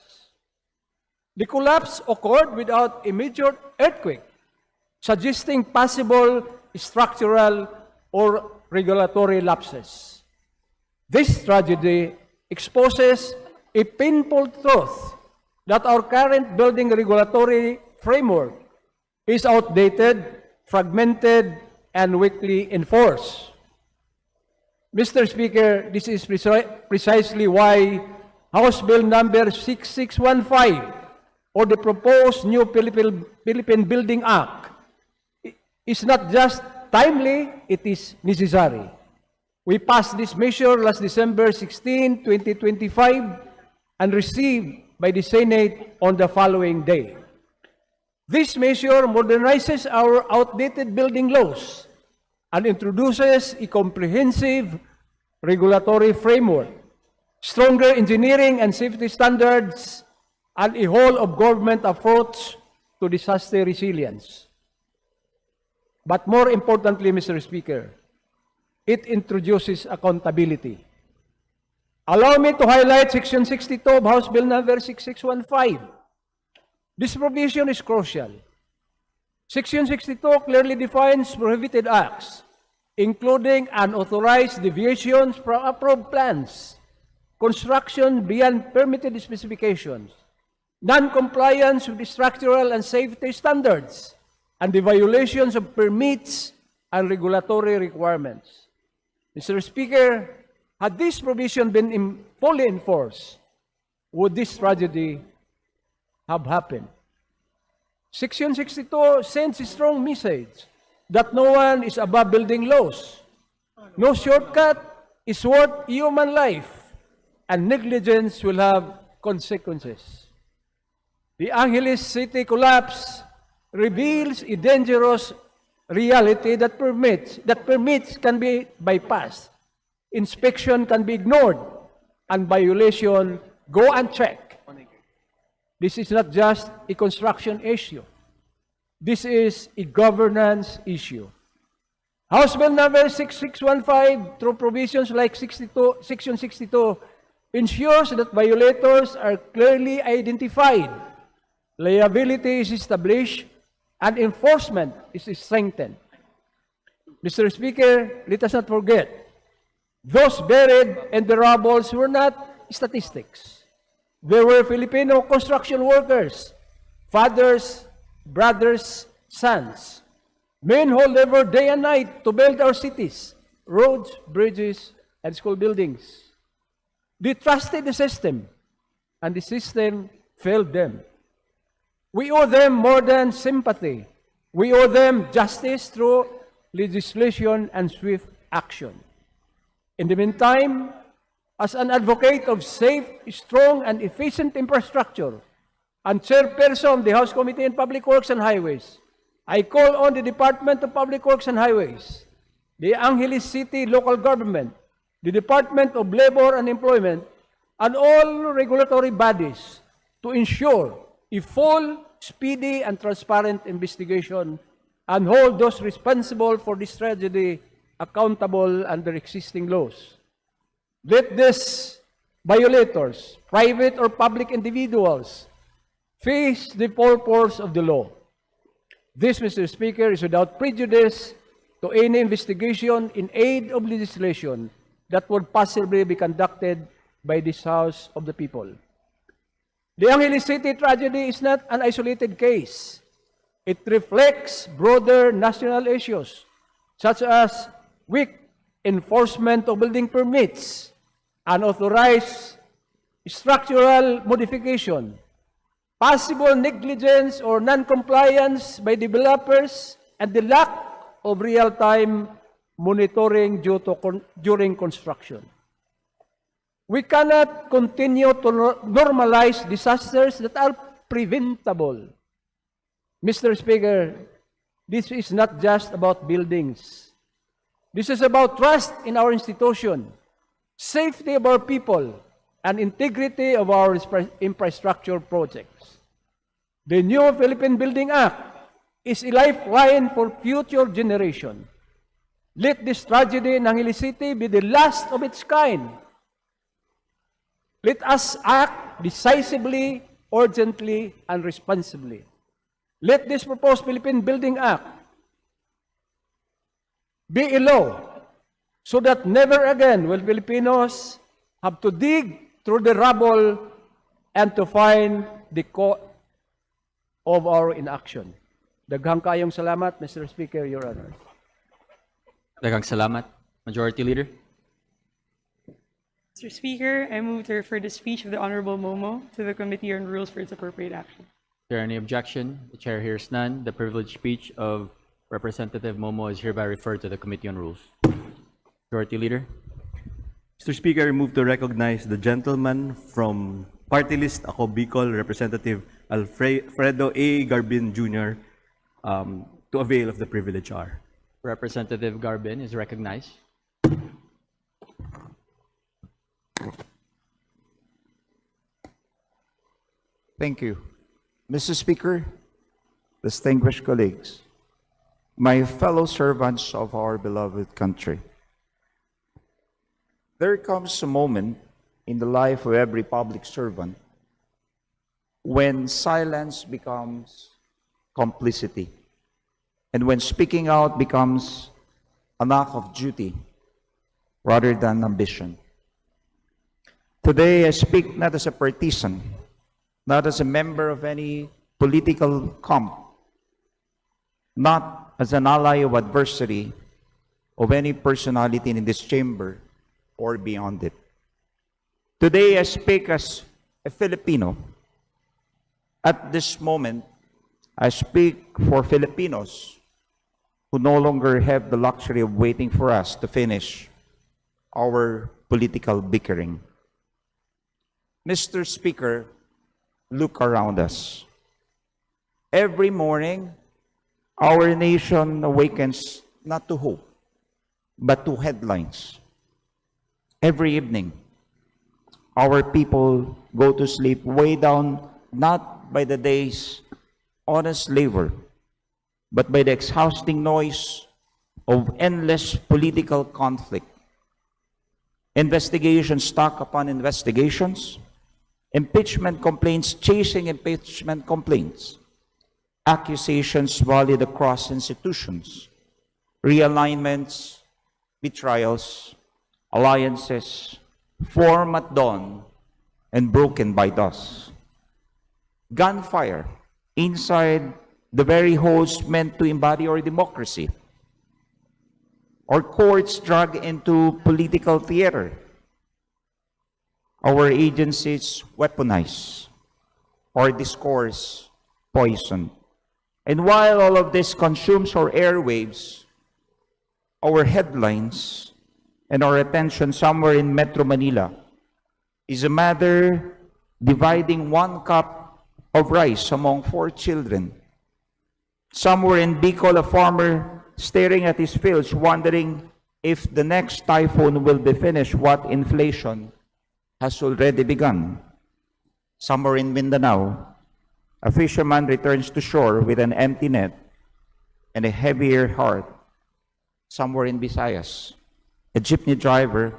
S8: The collapse occurred without a major earthquake, suggesting possible structural or regulatory lapses. This tragedy exposes a painful truth that our current building regulatory framework is outdated, fragmented, and weakly enforced. Mr. Speaker, this is precisely why House Bill number 6615, or the proposed new Philippine Building Act, is not just timely, it is necessary. We passed this measure last December 16, 2025, and received by the Senate on the following day. This measure modernizes our outdated building laws and introduces a comprehensive regulatory framework, stronger engineering and safety standards, and a whole-of-government approach to disaster resilience. But more importantly, Mr. Speaker, it introduces accountability. Allow me to highlight Section 62 of House Bill number 6615. This provision is crucial. Section 62 clearly defines prohibited acts, including unauthorized deviations from approved plans, construction beyond permitted specifications, non-compliance with the structural and safety standards, and the violations of permits and regulatory requirements. Mr. Speaker, had this provision been fully enforced, would this tragedy have happened? Section 62 sends a strong message that no one is above building laws. No shortcut is worth human life, and negligence will have consequences. The Angeles City collapse reveals a dangerous reality that permits can be bypassed, inspection can be ignored, and violation go unchecked. This is not just a construction issue. This is a governance issue. House Bill number 6615, through provisions like Section 62, ensures that violators are clearly identified, liability is established, and enforcement is strengthened. Mr. Speaker, let us not forget, those buried in the rubble were not statistics. They were Filipino construction workers, fathers, brothers, sons, men who labored day and night to build our cities, roads, bridges, and school buildings. They trusted the system, and the system failed them. We owe them more than sympathy. We owe them justice through legislation and swift action. In the meantime, as an advocate of safe, strong, and efficient infrastructure, and chairperson of the House Committee on Public Works and Highways, I call on the Department of Public Works and Highways, the Angeles City Local Government, the Department of Labor and Employment, and all regulatory bodies to ensure a full, speedy, and transparent investigation and hold those responsible for this tragedy accountable under existing laws. Let these violators, private or public individuals, face the full force of the law. This, Mr. Speaker, is without prejudice to any investigation in aid of legislation that would possibly be conducted by this House of the People. The Angeles City tragedy is not an isolated case. It reflects broader national issues, such as weak enforcement of building permits, unauthorized structural modification, possible negligence or non-compliance by developers, and the lack of real-time monitoring during construction. We cannot continue to normalize disasters that are preventable. Mr. Speaker, this is not just about buildings. This is about trust in our institution, safety of our people, and integrity of our infrastructure projects. The new Philippine Building Act is a lifeline for future generations. Let this tragedy in Angeles City be the last of its kind. Let us act decisively, urgently, and responsibly. Let this proposed Philippine Building Act be a law so that never again will Filipinos have to dig through the rubble and to find the cause of our inaction. Daghang kayong salamat, Mr. Speaker, Your Honor.
S2: Daghang salamat. Majority Leader.
S10: Mr. Speaker, I move to refer the speech of the Honorable Momo to the Committee on Rules for its appropriate action.
S2: Is there any objection? The chair hears none. The privileged speech of Representative Momo is hereby referred to the Committee on Rules. Majority Leader.
S9: Mr. Speaker, I move to recognize the gentleman from Party List Ako Bicol, Representative Alfredo A. Garbin Jr. To avail of the privilege hour.
S2: Representative Garbin is recognized.
S15: Thank you. Mr. Speaker, distinguished colleagues, my fellow servants of our beloved country, there comes a moment in the life of every public servant when silence becomes complicity and when speaking out becomes an act of duty rather than ambition. Today, I speak not as a partisan, not as a member of any political camp, not as an ally of adversity of any personality in this chamber or beyond it. Today, I speak as a Filipino. At this moment, I speak for Filipinos who no longer have the luxury of waiting for us to finish our political bickering. Mr. Speaker, look around us. Every morning, our nation awakens not to hope, but to headlines. Every evening, our people go to sleep weighed down not by the day's honest labor, but by the exhausting noise of endless political conflict. Investigations stack upon investigations, impeachment complaints chasing impeachment complaints, accusations volleyed across institutions, realignments, betrayals, alliances formed at dawn and broken by dusk. Gunfire inside the very halls meant to embody our democracy. Our courts dragged into political theater. Our agencies weaponized. Our discourse poisoned. And while all of this consumes our airwaves, our headlines, and our attention somewhere in Metro Manila is a mother dividing 1 cup of rice among 4 children. Somewhere in Bicol, a farmer staring at his fields, wondering if the next typhoon will be finished, what inflation has already begun. Somewhere in Mindanao, a fisherman returns to shore with an empty net and a heavier heart. Somewhere in Visayas, a jeepney driver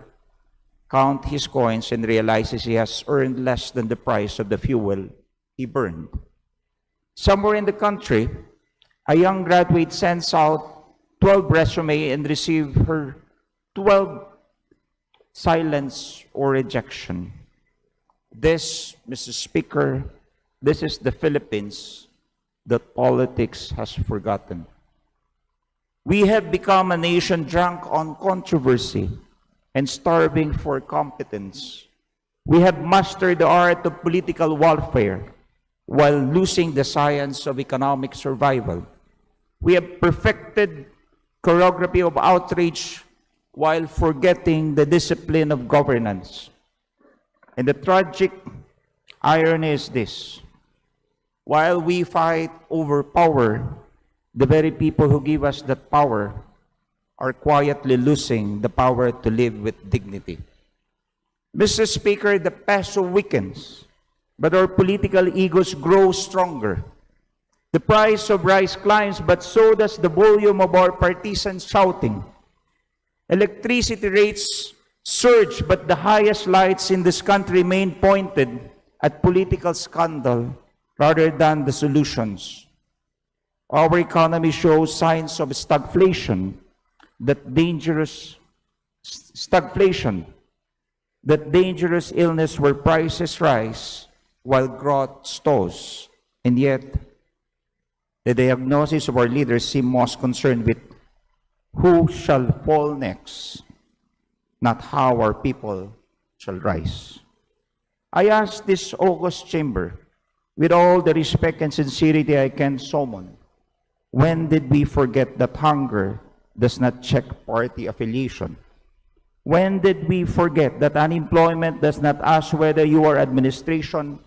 S15: counts his coins and realizes he has earned less than the price of the fuel he burned. Somewhere in the country, a young graduate sends out 12 resumes and receives her 12 silence or rejection. This, Mr. Speaker, this is the Philippines that politics has forgotten. We have become a nation drunk on controversy and starving for competence. We have mastered the art of political warfare while losing the science of economic survival. We have perfected choreography of outrage while forgetting the discipline of governance. And the tragic irony is this: while we fight over power, the very people who give us that power are quietly losing the power to live with dignity. Mr. Speaker, the peso weakens, but our political egos grow stronger. The price of rice climbs, but so does the volume of our partisan shouting. Electricity rates surged, but the highest lights in this country remain pointed at political scandal rather than the solutions. Our economy shows signs of stagflation, that dangerous illness where prices rise while growth stalls. And yet, the diagnosis of our leaders seem most concerned with who shall fall next, not how our people shall rise. I ask this august chamber, with all the respect and sincerity I can summon, when did we forget that hunger does not check party affiliation? When did we forget that unemployment does not ask whether you are administration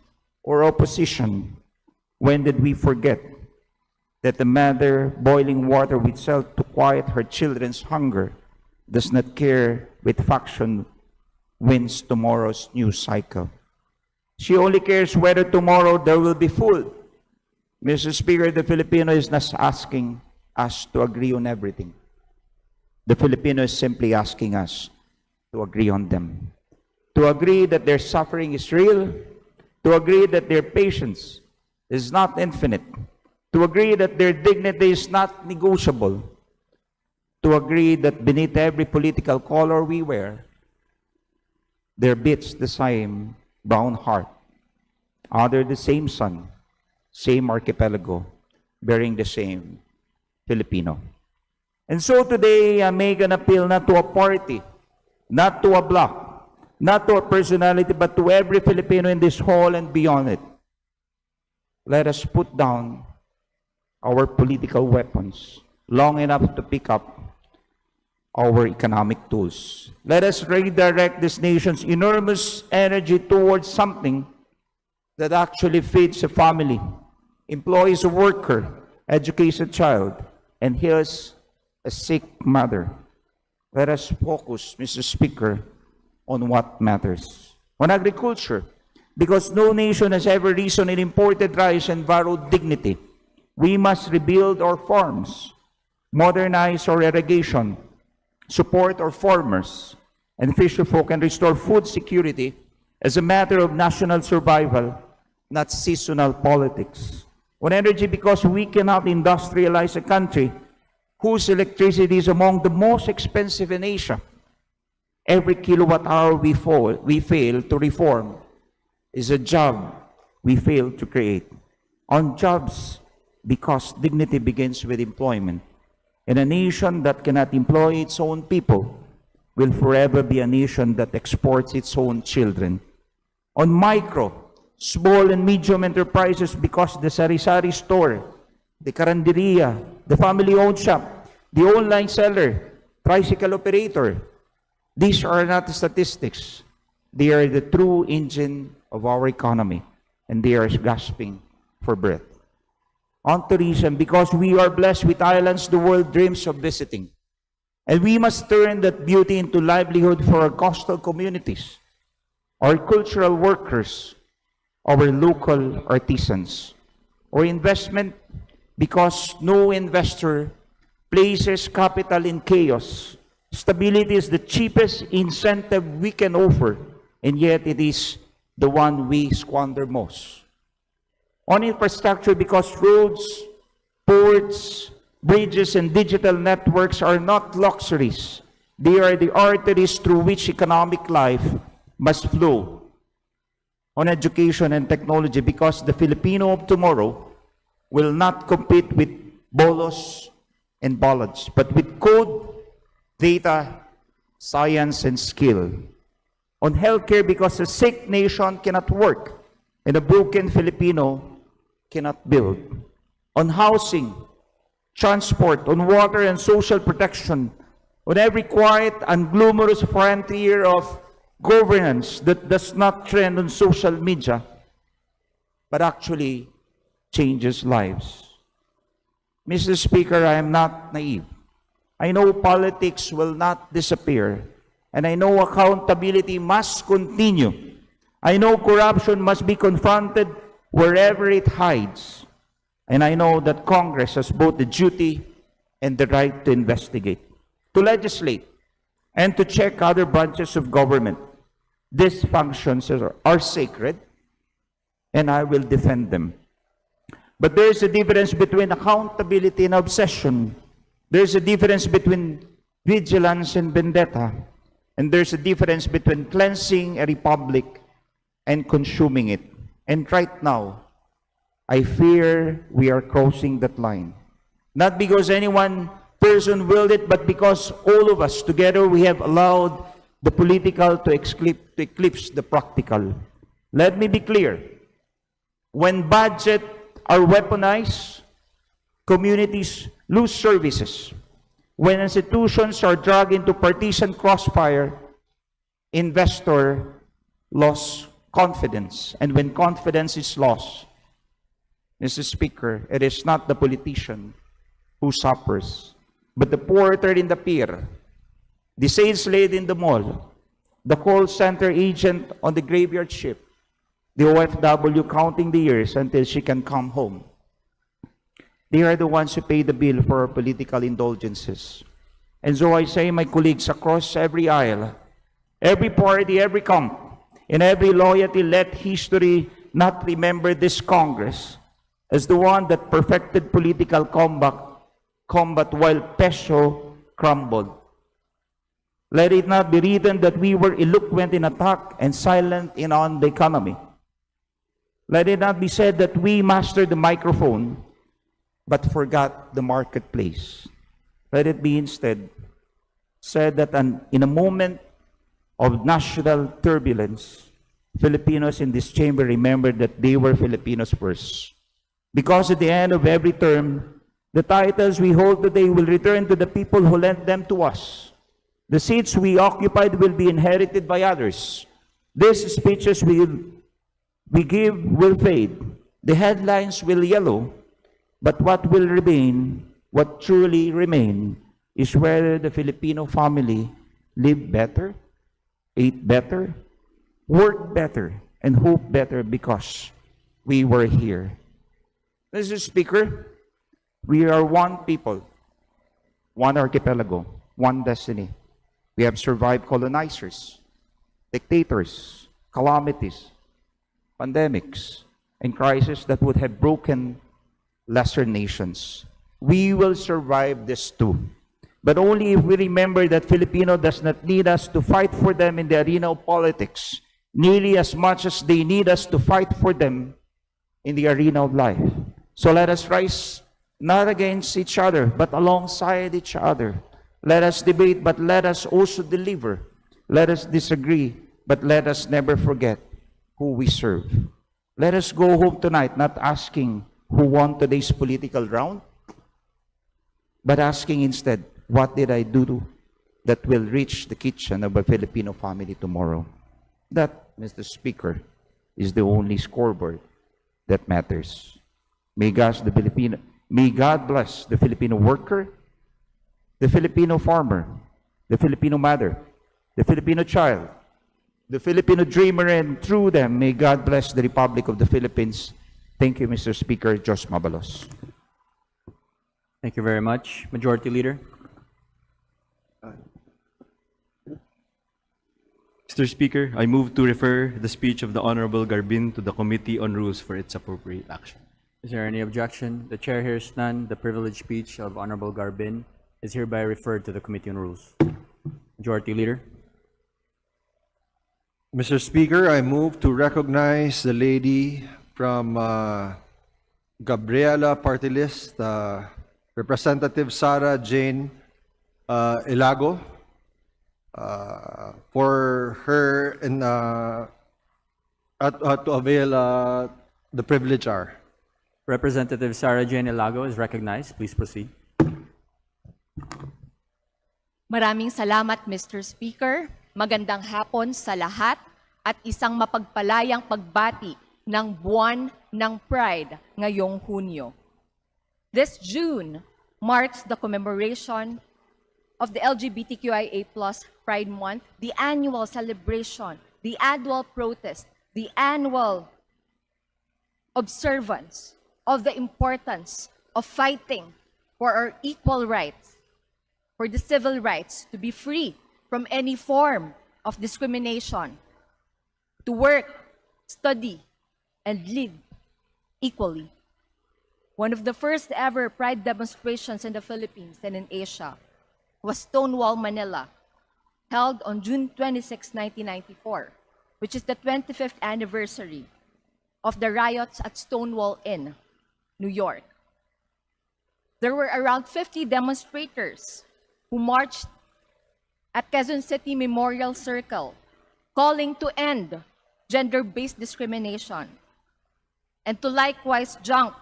S15: or opposition? When did we forget that the mother boiling water with salt to quiet her children's hunger does not care with faction wins tomorrow's news cycle? She only cares whether tomorrow there will be food. Mr. Speaker, the Filipino is not asking us to agree on everything. The Filipino is simply asking us to agree on them. To agree that their suffering is real, to agree that their patience is not infinite, to agree that their dignity is not negotiable, to agree that beneath every political color we wear, there beats the same brown heart, under the same sun, same archipelago, bearing the same Filipino. And so today, I make an appeal not to a party, not to a bloc, not to a personality, but to every Filipino in this hall and beyond it. Let us put down our political weapons long enough to pick up our economic tools. Let us redirect this nation's enormous energy towards something that actually feeds a family, employs a worker, educates a child, and heals a sick mother. Let us focus, Mr. Speaker, on what matters. On agriculture, because no nation has ever risen in imported rice and borrowed dignity. We must rebuild our farms, modernize our irrigation, support our farmers and fisherfolk, and restore food security as a matter of national survival, not seasonal politics. On energy, because we cannot industrialize a country whose electricity is among the most expensive in Asia. Every kilowatt hour we fail to reform is a job we fail to create. On jobs, because dignity begins with employment. And a nation that cannot employ its own people will forever be a nation that exports its own children. On micro, small and medium enterprises, because the sari-sari store, the karinderya, the family-owned shop, the online seller, tricycle operator, these are not statistics. They are the true engine of our economy, and they are gasping for breath. On tourism, because we are blessed with islands the world dreams of visiting. And we must turn that beauty into livelihood for our coastal communities, our cultural workers, our local artisans. Or investment, because no investor places capital in chaos. Stability is the cheapest incentive we can offer, and yet it is the one we squander most. On infrastructure, because roads, ports, bridges, and digital networks are not luxuries. They are the arteries through which economic life must flow. On education and technology, because the Filipino of tomorrow will not compete with bolos and bollards, but with code, data, science, and skill. On healthcare, because a sick nation cannot work and a broken Filipino cannot build. On housing, transport, on water and social protection, on every quiet and glamorous frontier of governance that does not trend on social media, but actually changes lives. Mr. Speaker, I am not naive. I know politics will not disappear, and I know accountability must continue. I know corruption must be confronted wherever it hides. And I know that Congress has both the duty and the right to investigate, to legislate, and to check other branches of government. These functions are sacred, and I will defend them. But there is a difference between accountability and obsession. There's a difference between vigilance and vendetta. And there's a difference between cleansing a republic and consuming it. And right now, I fear we are crossing that line. Not because any one person willed it, but because all of us together, we have allowed the political to eclipse the practical. Let me be clear. When budgets are weaponized, communities lose services. When institutions are dragged into partisan crossfire, investor lose confidence. And when confidence is lost, Mr. Speaker, it is not the politician who suffers, but the porter in the pier, the sales lady in the mall, the call center agent on the graveyard ship, the OFW counting the years until she can come home. They are the ones who pay the bill for our political indulgences. And so I say, my colleagues, across every aisle, every party, every camp, in every loyalty, let history not remember this Congress as the one that perfected political combat while peso crumbled. Let it not be written that we were eloquent in attack and silent on the economy. Let it not be said that we mastered the microphone but forgot the marketplace. Let it be instead said that in a moment of national turbulence, Filipinos in this chamber remembered that they were Filipinos first. Because at the end of every term, the titles we hold today will return to the people who lent them to us. The seats we occupied will be inherited by others. These speeches we give will fade. The headlines will yellow. But what will remain, what truly remain, is whether the Filipino family lived better, ate better, worked better, and hoped better because we were here. Mr. Speaker, we are one people, one archipelago, one destiny. We have survived colonizers, dictators, calamities, pandemics, and crises that would have broken lesser nations. We will survive this too. But only if we remember that Filipino does not need us to fight for them in the arena of politics, nearly as much as they need us to fight for them in the arena of life. So let us rise not against each other, but alongside each other. Let us debate, but let us also deliver. Let us disagree, but let us never forget who we serve. Let us go home tonight not asking who won today's political round, but asking instead, what did I do that will reach the kitchen of a Filipino family tomorrow? That, Mr. Speaker, is the only scoreboard that matters. May God bless the Filipino worker, the Filipino farmer, the Filipino mother, the Filipino child, the Filipino dreamer, and through them, may God bless the Republic of the Philippines. Thank you, Mr. Speaker. Jos Mabalos.
S2: Thank you very much. Majority Leader.
S9: Mr. Speaker, I move to refer the speech of the Honorable Garbin to the Committee on Rules for its appropriate action.
S2: Is there any objection? The chair hears none. The privileged speech of Honorable Garbin is hereby referred to the Committee on Rules. Majority Leader.
S16: Mr. Speaker, I move to recognize the lady from Gabriela Party List, Representative Sarah Jane Elago, for her to avail the privilege hour.
S2: Representative Sarah Jane Elago is recognized. Please proceed.
S17: Maraming salamat, Mr. Speaker. Magandang hapon sa lahat at isang mapagpalayang pagbati ng Buwan ng Pride ngayong Hunyo. This June marks the commemoration of the LGBTQIA+ Pride Month, the annual celebration, the annual protest, the annual observance of the importance of fighting for our equal rights, for the civil rights to be free, from any form of discrimination, to work, study, and live equally. One of the first ever Pride demonstrations in the Philippines and in Asia was Stonewall Manila, held on June 26, 1994, which is the 25th anniversary of the riots at Stonewall Inn, New York. There were around 50 demonstrators who marched at Quezon City Memorial Circle, calling to end gender-based discrimination and to likewise junk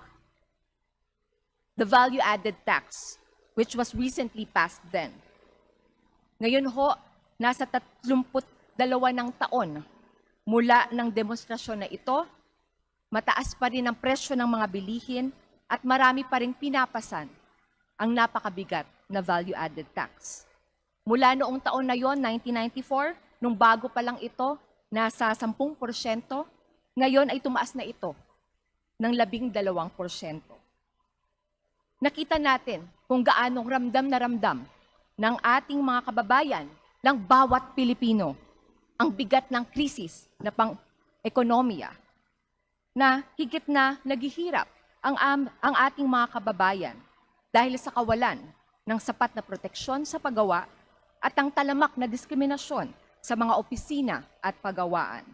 S17: the value-added tax, which was recently passed then. Ngayon ho, nasa 32 ng taon mula ng demonstrasyon na ito, mataas pa rin ang presyo ng mga bilihin at marami pa rin pinapasan ang napakabigat na value-added tax. Mula noong taon na yon, 1994, nung bago pa lang ito, nasa 10%, ngayon ay tumaas na ito ng 12%. Nakita natin kung gaanong ramdam na ramdam ng ating mga kababayan, ng bawat Pilipino, ang bigat ng krisis na pang-ekonomiya, na higit na naghihirap ang ating mga kababayan dahil sa kawalan ng sapat na proteksyon sa paggawa at ang talamak na diskriminasyon sa mga opisina at pagawaan.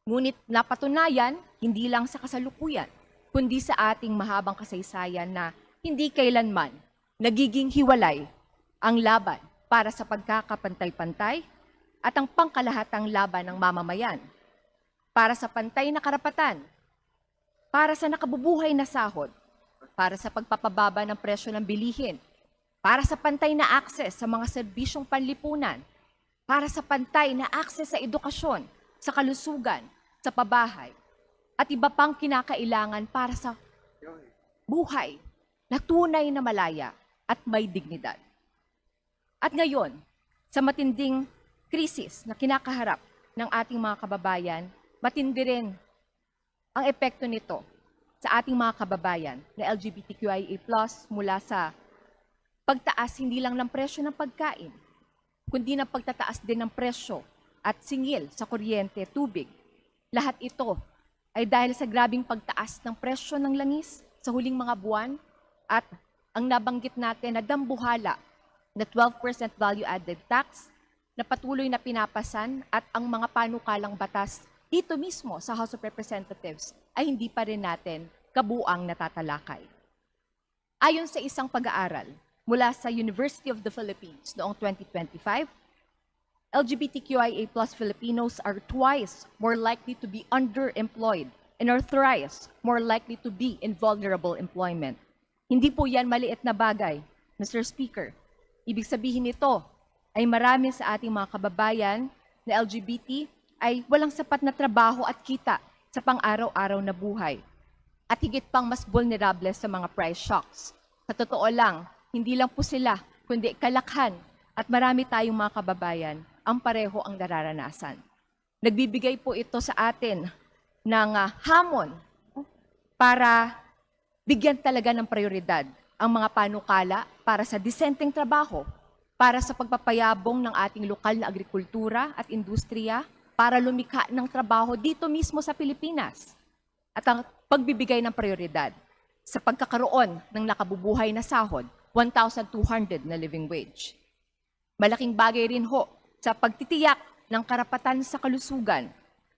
S17: Ngunit napatunayan, hindi lang sa kasalukuyan, kundi sa ating mahabang kasaysayan na hindi kailanman nagiging hiwalay ang laban para sa pagkakapantay-pantay at ang pangkalahatang laban ng mamamayan, para sa pantay na karapatan, para sa nakabubuhay na sahod, para sa pagpapababa ng presyo ng bilihin, para sa pantay na akses sa mga serbisyong panlipunan, para sa pantay na akses sa edukasyon, sa kalusugan, sa pabahay, at iba pang kinakailangan para sa buhay na tunay na malaya at may dignidad. At ngayon, sa matinding krisis na kinakaharap ng ating mga kababayan, matindi rin ang epekto nito sa ating mga kababayan na LGBTQIA+ mula sa pagtaas hindi lang ng presyo ng pagkain, kundi ng pagtataas din ng presyo at singil sa kuryente, tubig. Lahat ito ay dahil sa grabing pagtaas ng presyo ng langis sa huling mga buwan at ang nabanggit natin na dambuhala na 12% value-added tax na patuloy na pinapasan at ang mga panukalang batas dito mismo sa House of Representatives ay hindi pa rin natin kabuang natatalakay. Ayon sa isang pag-aaral mula sa University of the Philippines noong 2025, LGBTQIA+ Filipinos are twice more likely to be underemployed and are thrice more likely to be in vulnerable employment. Hindi po yan maliit na bagay, Mr. Speaker. Ibig sabihin nito ay marami sa ating mga kababayan na LGBT ay walang sapat na trabaho at kita sa pang-araw-araw na buhay. At higit pang mas vulnerable sa mga price shocks. Sa totoo lang, hindi lang po sila, kundi kalakhan at marami tayong mga kababayan ang pareho ang nararanasan. Nagbibigay po ito sa atin ng hamon para bigyan talaga ng prioridad ang mga panukala para sa disenteng trabaho, para sa pagpapayabong ng ating lokal na agrikultura at industriya, para lumikha ng trabaho dito mismo sa Pilipinas, at ang pagbibigay ng prioridad sa pagkakaroon ng nakabubuhay na sahod, 1,200 na living wage. Malaking bagay rin ho sa pagtitiyak ng karapatan sa kalusugan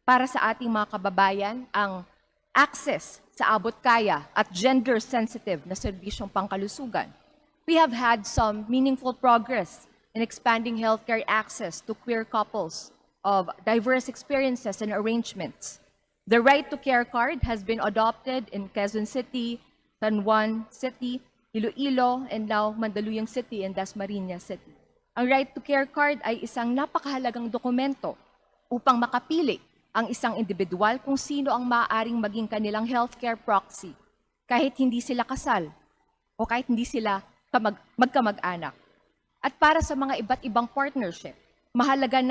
S17: para sa ating mga kababayan ang access sa abot-kaya at gender-sensitive na serbisyong pangkalusugan. We have had some meaningful progress in expanding healthcare access to queer couples of diverse experiences and arrangements. The right to care card has been adopted in Quezon City, San Juan City, Iloilo, and now Mandaluyong City and Dasmariñas City. Ang right to care card ay isang napakahalagang dokumento upang makapili ang isang individual kung sino ang maaaring maging kanilang healthcare proxy kahit hindi sila kasal o kahit hindi sila magkamag-anak. At para sa mga iba't ibang partnership, mahalaga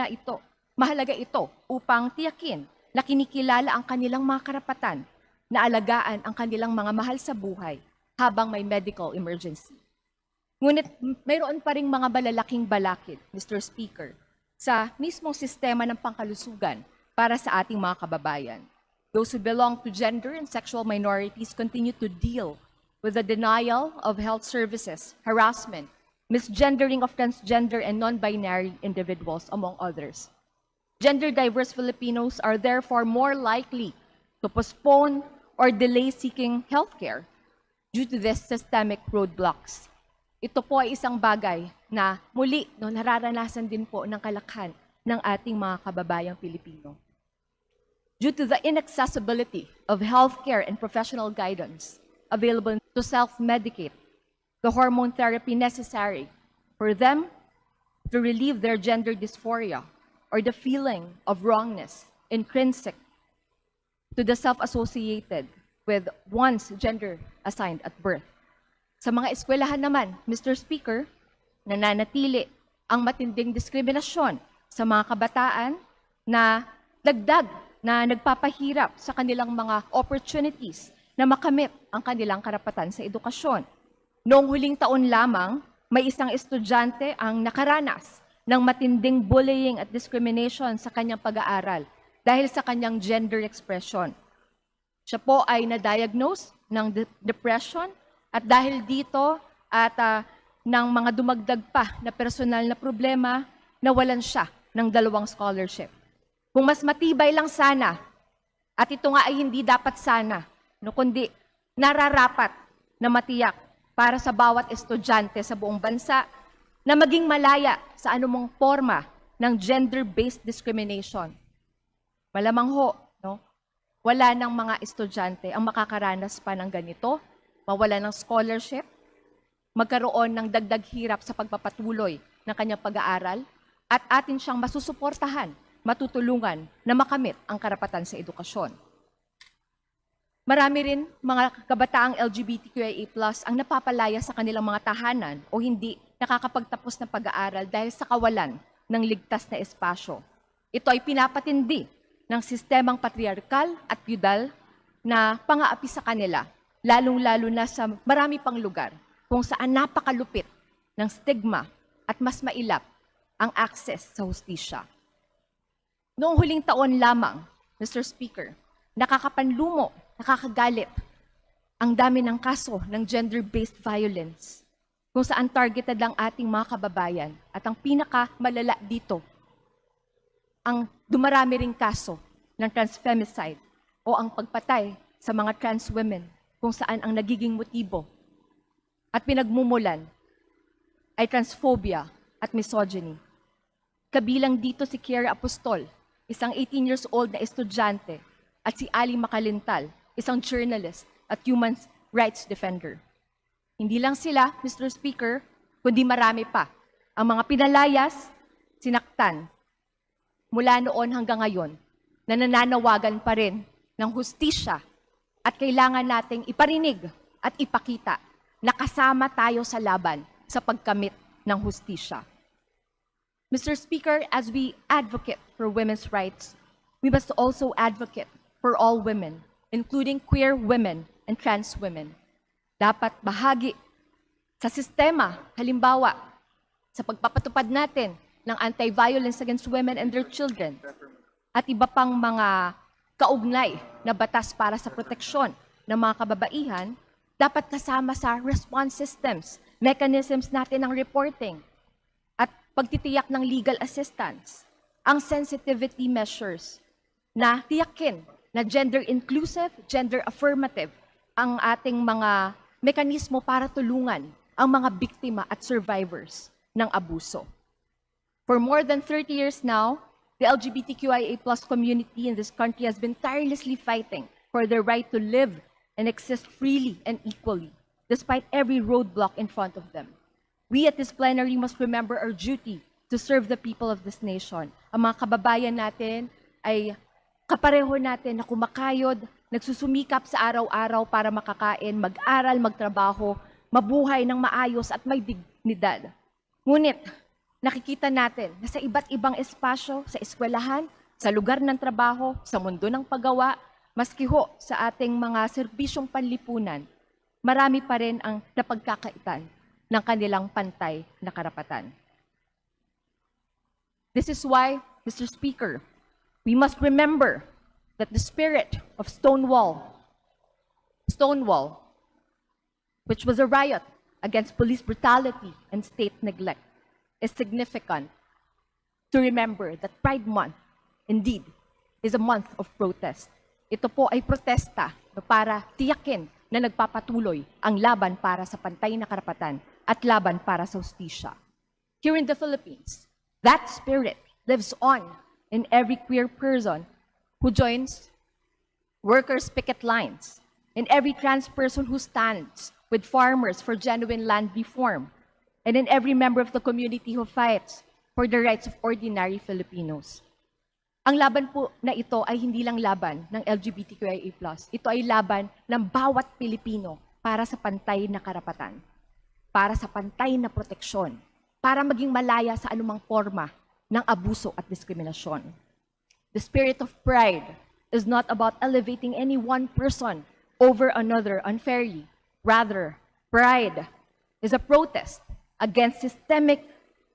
S17: ito upang tiyakin na kinikilala ang kanilang mga karapatan na alagaan ang kanilang mga mahal sa buhay habang may medical emergency. Ngunit mayroon pa ring mga malalaking balakid, Mr. Speaker, sa mismong sistema ng pangkalusugan para sa ating mga kababayan. Those who belong to gender and sexual minorities continue to deal with the denial of health services, harassment, misgendering of transgender and non-binary individuals, among others. Gender-diverse Filipinos are therefore more likely to postpone or delay seeking healthcare due to these systemic roadblocks. Ito po ay isang bagay na muli nararanasan din po ng kalakhan ng ating mga kababayang Pilipino. Due to the inaccessibility of healthcare and professional guidance available to self-medicate, the hormone therapy necessary for them to relieve their gender dysphoria or the feeling of wrongness intrinsic to the self-associated with one's gender assigned at birth. Sa mga eskwelahan naman, Mr. Speaker, nananatili ang matinding diskriminasyon sa mga kabataan na dagdag na nagpapahirap sa kanilang mga opportunities na makamit ang kanilang karapatan sa edukasyon. Noong huling taon lamang, may isang estudyante ang nakaranas ng matinding bullying at discrimination sa kanyang pag-aaral dahil sa kanyang gender expression. Siya po ay na-diagnose ng depression at dahil dito at ng mga dumagdag pa na personal na problema, nawalan siya ng 2 scholarship. Kung mas matibay lang sana, at ito nga ay hindi dapat sana, kundi nararapat na matiyak para sa bawat estudyante sa buong bansa na maging malaya sa anumang forma ng gender-based discrimination. Malamang ho, wala ng mga estudyante ang makakaranas pa ng ganito, mawala ng scholarship, magkaroon ng dagdag hirap sa pagpapatuloy ng kanyang pag-aaral, at atin siyang masusuportahan, matutulungan na makamit ang karapatan sa edukasyon. Marami rin mga kabataang LGBTQIA+ ang napapalaya sa kanilang mga tahanan o hindi nakakapagtapos ng pag-aaral dahil sa kawalan ng ligtas na espasyo. Ito ay pinapatindi ng sistemang patriarkal at feudal na pang-aapi sa kanila, lalong-lalo na sa marami pang lugar kung saan napakalupit ng stigma at mas mailap ang access sa hustisya. Noong huling taon lamang, Mr. Speaker, nakakapanlumo, nakakagalit ang dami ng kaso ng gender-based violence kung saan targeted lang ating mga kababayan at ang pinakamalala dito, ang dumarami ring kaso ng transfemicide o ang pagpatay sa mga trans women kung saan ang nagiging motibo at pinagmumulan ay transphobia at misogyny. Kabilang dito si Kiera Apostol, isang 18 years old na estudyante, at si Ali Makalintal, isang journalist at human rights defender. Hindi lang sila, Mr. Speaker, kundi marami pa ang mga pinalayas, sinaktan, mula noon hanggang ngayon, na nananawagan pa rin ng hustisya at kailangan nating iparinig at ipakita na kasama tayo sa laban sa pagkamit ng hustisya. Mr. Speaker, as we advocate for women's rights, we must also advocate for all women, including queer women and trans women. Dapat bahagi sa sistema, halimbawa, sa pagpapatupad natin ng anti-violence against women and their children, at iba pang mga kaugnay na batas para sa proteksyon ng mga kababaihan, dapat kasama sa response systems, mechanisms natin ng reporting, at pagtitiyak ng legal assistance, ang sensitivity measures na tiyakin na gender inclusive, gender affirmative ang ating mga mekanismo para tulungan ang mga biktima at survivors ng abuso. For more than 30 years now, the LGBTQIA+ community in this country has been tirelessly fighting for their right to live and exist freely and equally, despite every roadblock in front of them. We at this plenary must remember our duty to serve the people of this nation. Ang mga kababayan natin ay kapareho natin na kumakayod, nagsusumikap sa araw-araw para makakain, mag-aral, magtrabaho, mabuhay ng maayos at may dignidad. Ngunit, nakikita natin na sa iba't ibang espasyo, sa eskwelahan, sa lugar ng trabaho, sa mundo ng paggawa, maski ho sa ating mga serbisyong panlipunan, marami pa rin ang napagkakaitan ng kanilang pantay na karapatan. This is why, Mr. Speaker, we must remember that the spirit of Stonewall, which was a riot against police brutality and state neglect, is significant to remember that Pride Month, indeed, is a month of protest. Ito po ay protesta para tiyakin na nagpapatuloy ang laban para sa pantay na karapatan at laban para sa hustisya. Here in the Philippines, that spirit lives on in every queer person who joins workers' picket lines, in every trans person who stands with farmers for genuine land reform, and in every member of the community who fights for the rights of ordinary Filipinos. Ang laban po na ito ay hindi lang laban ng LGBTQIA+. Ito ay laban ng bawat Pilipino para sa pantay na karapatan, para sa pantay na proteksyon, para maging malaya sa anumang forma ng abuso at diskriminasyon. The spirit of pride is not about elevating any one person over another unfairly. Rather, pride is a protest against systemic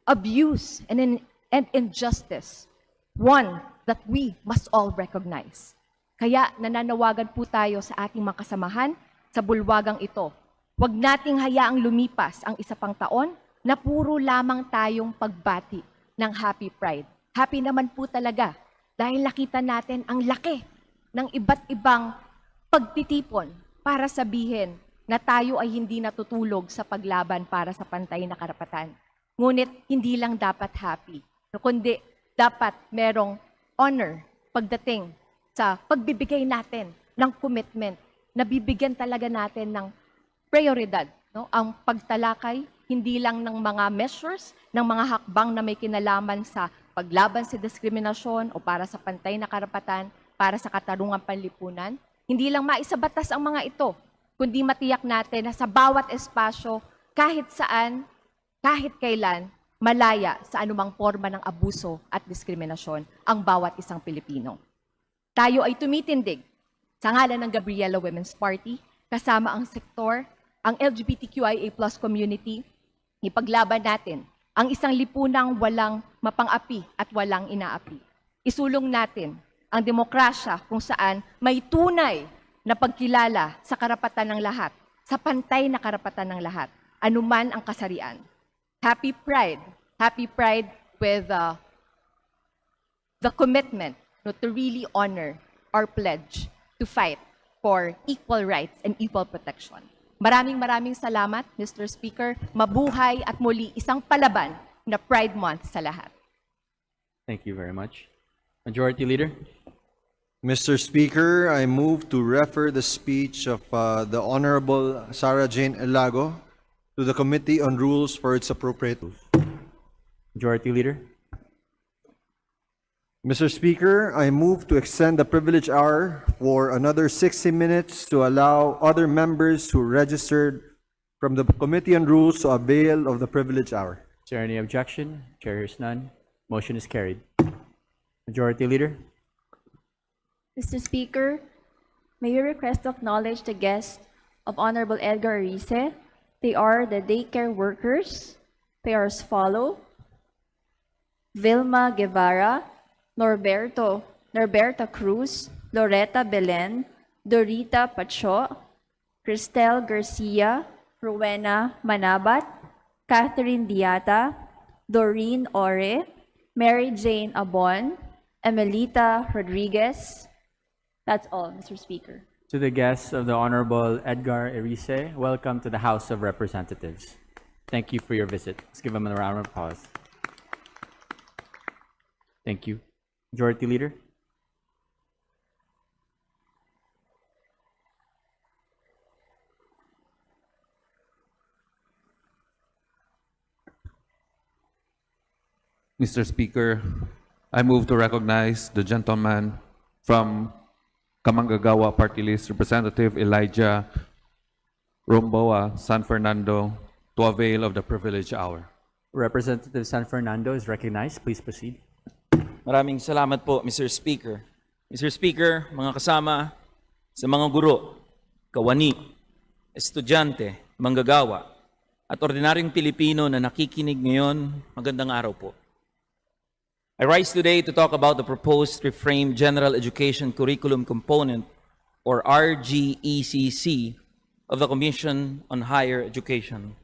S17: abuse and injustice, one that we must all recognize. Kaya nananawagan po tayo sa ating mga kasamahan sa bulwagang ito. Huwag nating hayaang lumipas ang isa pang taon na puro lamang tayong pagbati ng Happy Pride. Happy naman po talaga dahil nakita natin ang laki ng iba't ibang pagtitipon para sabihin na tayo ay hindi natutulog sa paglaban para sa pantay na karapatan. Ngunit hindi lang dapat happy, kundi dapat merong honor pagdating sa pagbibigay natin ng commitment na bibigyan talaga natin ng prioridad. No? Ang pagtalakay, hindi lang ng mga measures, ng mga hakbang na may kinalaman sa paglaban sa diskriminasyon o para sa pantay na karapatan, para sa katarungang panlipunan. Hindi lang maisabatas ang mga ito, kundi matiyak natin na sa bawat espasyo, kahit saan, kahit kailan, malaya sa anumang forma ng abuso at diskriminasyon ang bawat isang Pilipino. Tayo ay tumitindig sa ngalan ng Gabriela Women's Party, kasama ang sektor, ang LGBTQIA+ community, ipaglaban natin ang isang lipunang walang mapang-api at walang inaapi. Isulong natin ang demokrasya kung saan may tunay na pagkilala sa karapatan ng lahat, sa pantay na karapatan ng lahat, anuman ang kasarian. Happy Pride with the commitment to really honor our pledge to fight for equal rights and equal protection. Maraming salamat, Mr. Speaker. Mabuhay at muli isang palaban na Pride Month sa lahat.
S2: Thank you very much. Majority Leader.
S16: Mr. Speaker, I move to refer the speech of the Honorable Sarah Jane Elago to the Committee on Rules for its appropriate.
S2: Majority Leader.
S16: Mr. Speaker, I move to extend the privilege hour for another 60 minutes to allow other members who registered from the Committee on Rules to avail of the privilege hour.
S2: Is there any objection? Chair hears none. Motion is carried. Majority Leader.
S5: Mr. Speaker, may we request to acknowledge the guests of Honorable Edgar Arice. They are the daycare workers. They are as follow: Vilma Guevara, Norberta Cruz, Loretta Belen, Dorita Pacho, Cristel Garcia, Rowena Manabat, Catherine Diata, Doreen Ore, Mary Jane Abon, Emelita Rodriguez. That's all, Mr. Speaker.
S2: To the guests of the Honorable Edgar Arice, welcome to the House of Representatives. Thank you for your visit. Let's give them a round of applause. Thank you. Majority Leader.
S18: Mr. Speaker, I move to recognize the gentleman from Kamanggagawa Party List, Representative Elijah Romboa, San Fernando, to avail of the privilege hour.
S2: Representative San Fernando is recognized. Please proceed.
S19: Maraming salamat po, Mr. Speaker. Mr. Speaker, mga kasama, sa mga guro, kawani, estudyante, manggagawa, at ordinaryong Pilipino na nakikinig ngayon, magandang araw po. I rise today to talk about the proposed reframed General Education Curriculum Component, or RGECC, of the Commission on Higher Education.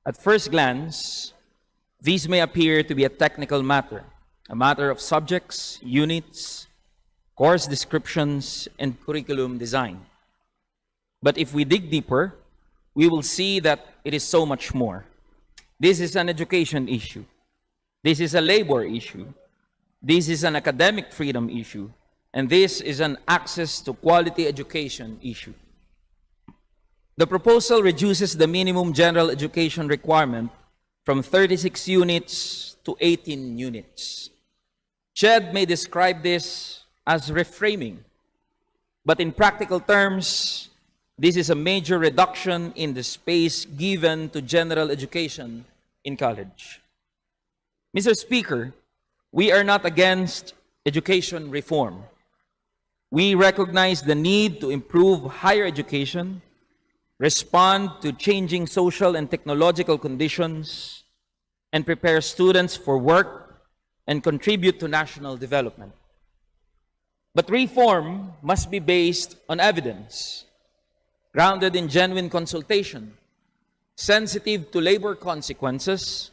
S19: At first glance, these may appear to be a technical matter, a matter of subjects, units, course descriptions, and curriculum design. But if we dig deeper, we will see that it is so much more. This is an education issue. This is a labor issue. This is an academic freedom issue. And this is an access to quality education issue. The proposal reduces the minimum general education requirement from 36 units to 18 units. CHED may describe this as reframing, but in practical terms, this is a major reduction in the space given to general education in college. Mr. Speaker, we are not against education reform. We recognize the need to improve higher education, respond to changing social and technological conditions, and prepare students for work and contribute to national development. But reform must be based on evidence, grounded in genuine consultation, sensitive to labor consequences,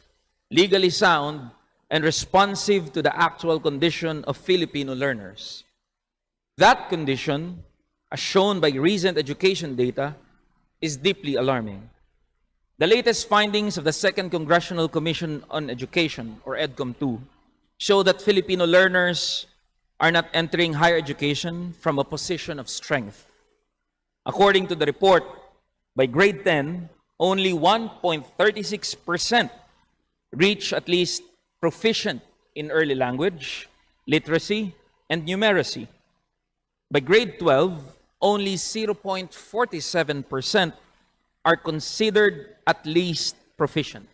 S19: legally sound, and responsive to the actual condition of Filipino learners. That condition, as shown by recent education data, is deeply alarming. The latest findings of the Second Congressional Commission on Education, or EDCOM-2, show that Filipino learners are not entering higher education from a position of strength. According to the report, by grade 10, only 1.36% reach at least proficient in early language, literacy, and numeracy. By grade 12, only 0.47% are considered at least proficient.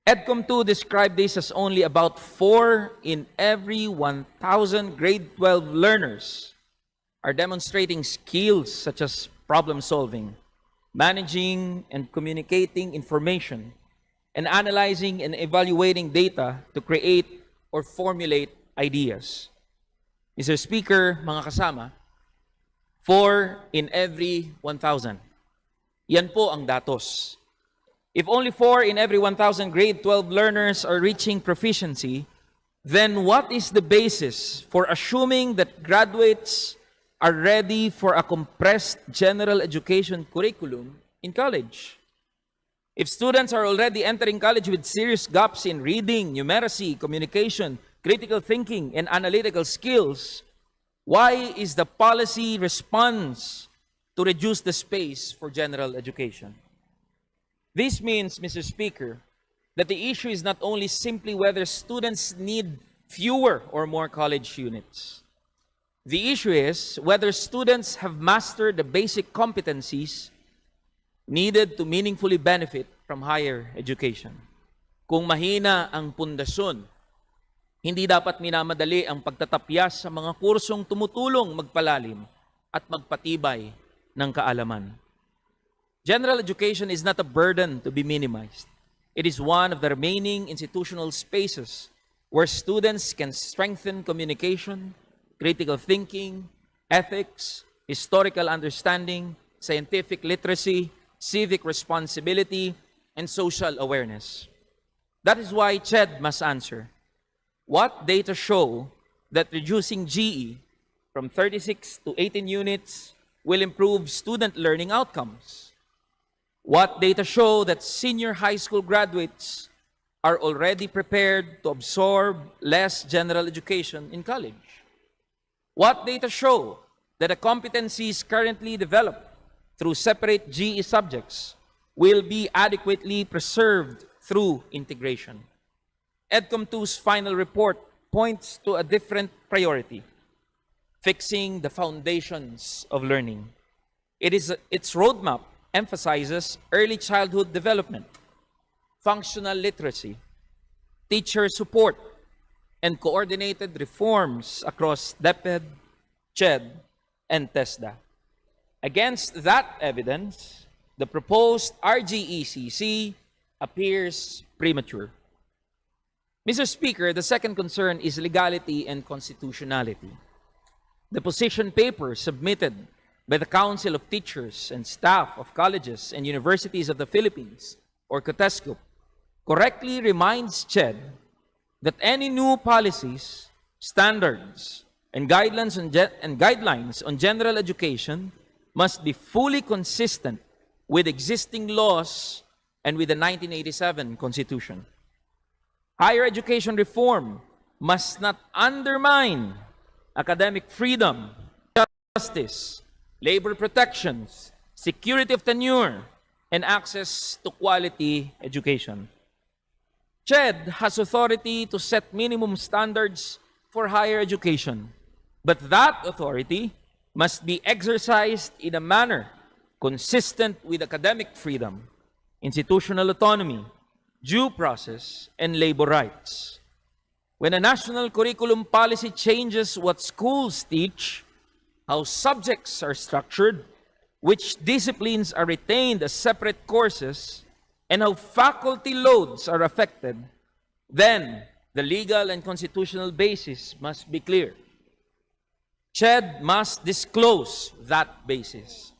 S19: EDCOM-2 described this as only about 4 in every 1,000 grade 12 learners are demonstrating skills such as problem solving, managing and communicating information, and analyzing and evaluating data to create or formulate ideas. Mr. Speaker, mga kasama, 4 in every 1,000. Yan po ang datos. If only 4 in every 1,000 grade 12 learners are reaching proficiency, then what is the basis for assuming that graduates are ready for a compressed general education curriculum in college? If students are already entering college with serious gaps in reading, numeracy, communication, critical thinking, and analytical skills, why is the policy response to reduce the space for general education? This means, Mr. Speaker, that the issue is not only simply whether students need fewer or more college units. The issue is whether students have mastered the basic competencies needed to meaningfully benefit from higher education. Kung mahina ang pundasyon, hindi dapat minamadali ang pagtatapyas sa mga kursong tumutulong magpalalim at magpatibay ng kaalaman. General education is not a burden to be minimized. It is one of the remaining institutional spaces where students can strengthen communication, critical thinking, ethics, historical understanding, scientific literacy, civic responsibility, and social awareness. That is why CHED must answer. What data show that reducing GE from 36 to 18 units will improve student learning outcomes? What data show that senior high school graduates are already prepared to absorb less general education in college? What data show that the competencies currently developed through separate GE subjects will be adequately preserved through integration? EDCOM-2's final report points to a different priority: fixing the foundations of learning. Its roadmap emphasizes early childhood development, functional literacy, teacher support, and coordinated reforms across DepEd, CHED, and TESDA. Against that evidence, the proposed RGECC appears premature. Mr. Speaker, the second concern is legality and constitutionality. The position paper submitted by the Council of Teachers and Staff of Colleges and Universities of the Philippines, or COTESCUP, correctly reminds CHED that any new policies, standards, and guidelines on general education must be fully consistent with existing laws and with the 1987 Constitution. Higher education reform must not undermine academic freedom, justice, labor protections, security of tenure, and access to quality education. CHED has authority to set minimum standards for higher education, but that authority must be exercised in a manner consistent with academic freedom, institutional autonomy, due process, and labor rights. When a national curriculum policy changes what schools teach, how subjects are structured, which disciplines are retained as separate courses, and how faculty loads are affected, then the legal and constitutional basis must be clear. CHED must disclose that basis.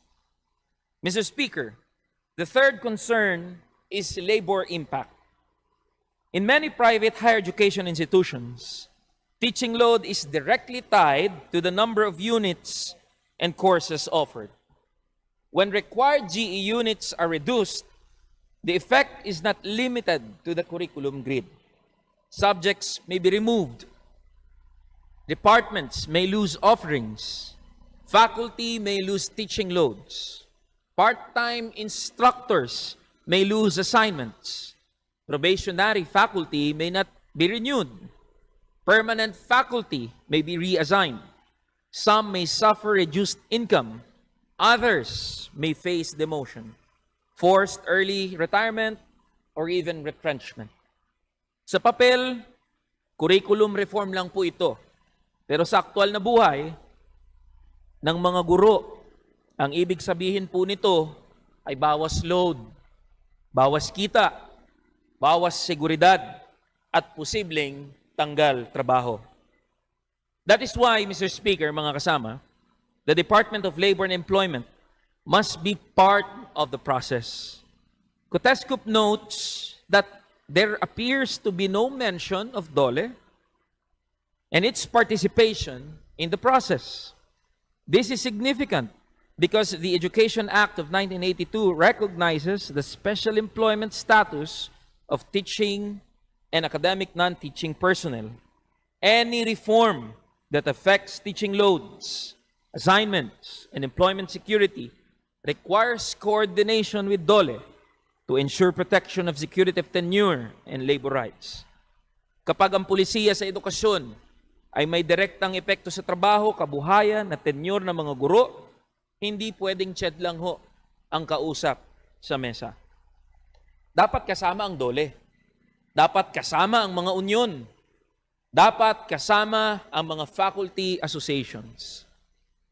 S19: Mr. Speaker, the third concern is labor impact. In many private higher education institutions, teaching load is directly tied to the number of units and courses offered. When required GE units are reduced, the effect is not limited to the curriculum grid. Subjects may be removed. Departments may lose offerings. Faculty may lose teaching loads. Part-time instructors may lose assignments. Probationary faculty may not be renewed. Permanent faculty may be reassigned. Some may suffer reduced income. Others may face demotion, forced early retirement, or even retrenchment. Sa papel, curriculum reform lang po ito. Pero sa aktual na buhay ng mga guro, ang ibig sabihin po nito ay bawas load, bawas kita, bawas seguridad, at posibleng tanggal trabaho. That is why, Mr. Speaker, mga kasama, the Department of Labor and Employment must be part of the process. COTESCUP notes that there appears to be no mention of DOLE and its participation in the process. This is significant because the Education Act of 1982 recognizes the special employment status of teaching and academic non-teaching personnel. Any reform that affects teaching loads, assignments, and employment security requires coordination with DOLE to ensure protection of security of tenure and labor rights. Kapag ang pulisiya sa edukasyon ay may direktang epekto sa trabaho, kabuhayan at tenure ng mga guro, hindi pwedeng CHED lang ho ang kausap sa mesa. Dapat kasama ang DOLE. Dapat kasama ang mga union. Dapat kasama ang mga faculty associations.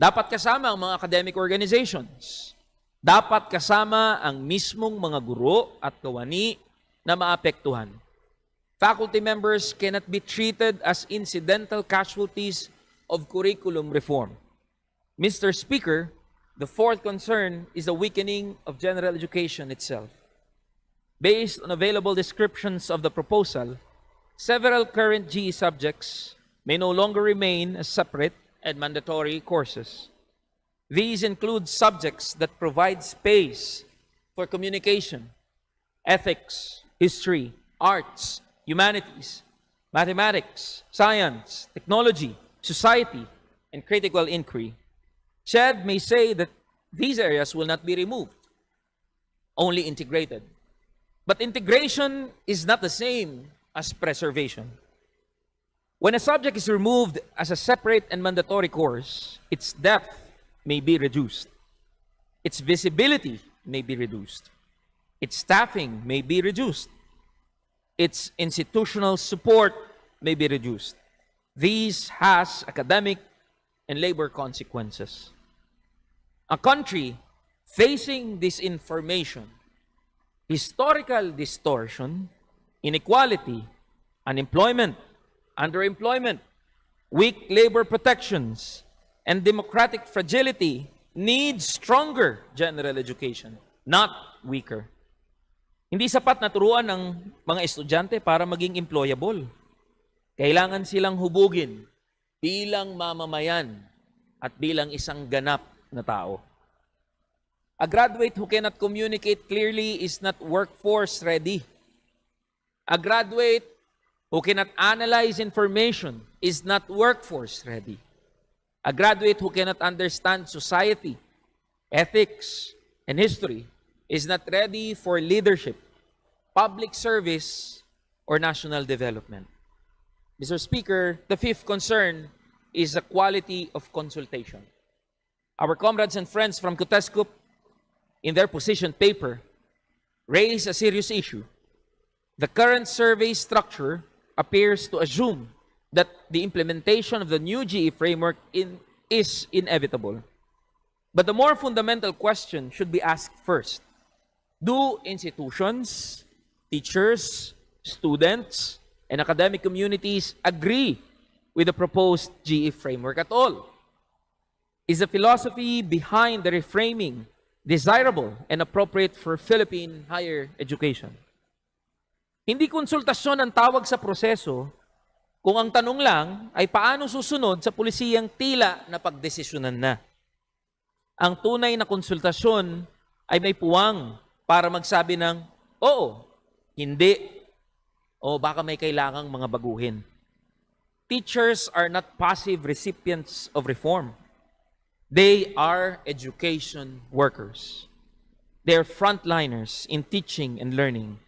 S19: Dapat kasama ang mga academic organizations. Dapat kasama ang mismong mga guro at kawani na maapektuhan. Faculty members cannot be treated as incidental casualties of curriculum reform. Mr. Speaker, the fourth concern is the weakening of general education itself. Based on available descriptions of the proposal, several current GE subjects may no longer remain as separate and mandatory courses. These include subjects that provide space for communication, ethics, history, arts, humanities, mathematics, science, technology, society, and critical inquiry. CHED may say that these areas will not be removed, only integrated. But integration is not the same as preservation. When a subject is removed as a separate and mandatory course, its depth may be reduced. Its visibility may be reduced. Its staffing may be reduced. Its institutional support may be reduced. These has academic and labor consequences. A country facing disinformation, historical distortion, inequality, unemployment, underemployment, weak labor protections, and democratic fragility needs stronger general education, not weaker. Hindi sapat na turuan ng mga estudyante para maging employable. Kailangan silang hubugin bilang mamamayan at bilang isang ganap na tao. A graduate who cannot communicate clearly is not workforce ready. A graduate who cannot analyze information is not workforce ready. A graduate who cannot understand society, ethics, and history is not ready for leadership, public service, or national development. Mr. Speaker, the fifth concern is the quality of consultation. Our comrades and friends from Kuteskup, in their position paper, raise a serious issue. The current survey structure appears to assume that the implementation of the new GE framework is inevitable. But the more fundamental question should be asked first. Do institutions, teachers, students, and academic communities agree with the proposed GE framework at all? Is the philosophy behind the reframing desirable and appropriate for Philippine higher education? Hindi konsultasyon ang tawag sa proseso kung ang tanong lang ay paano susunod sa pulisiyang tila na pagdesisyonan na. Ang tunay na konsultasyon ay may puwang para magsabi ng, oo, hindi, o baka may kailangang mga baguhin. Teachers are not passive recipients of reform. They are education workers. They are frontliners in teaching and learning.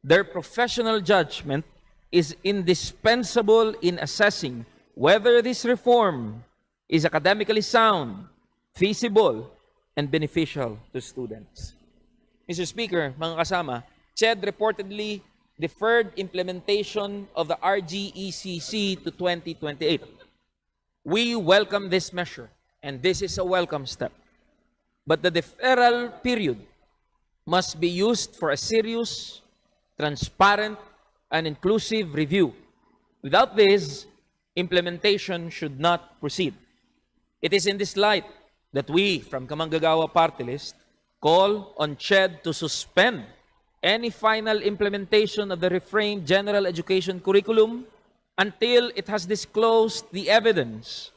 S19: Their professional judgment is indispensable in assessing whether this reform is academically sound, feasible, and beneficial to students. Mr. Speaker, mga kasama, CHED reportedly deferred implementation of the RGECC to 2028. We welcome this measure, and this is a welcome step. But the deferral period must be used for a serious, transparent, and inclusive review. Without this, implementation should not proceed. It is in this light that we, from Kamanggagawa Party List, call on CHED to suspend any final implementation of the reframed general education curriculum until it has disclosed the evidence,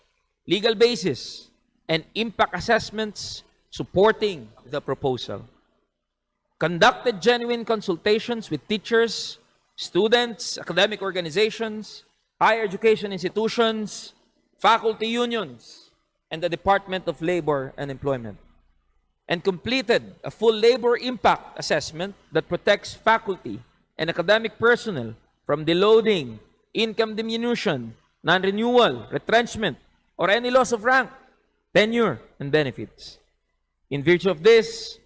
S19: legal basis, and impact assessments supporting the proposal. Conducted genuine consultations with teachers, students, academic organizations, higher education institutions, faculty unions, and the Department of Labor and Employment, and completed a full labor impact assessment that protects faculty and academic personnel from deloading, income diminution, non-renewal, retrenchment, or any loss of rank, tenure, and benefits. In virtue of this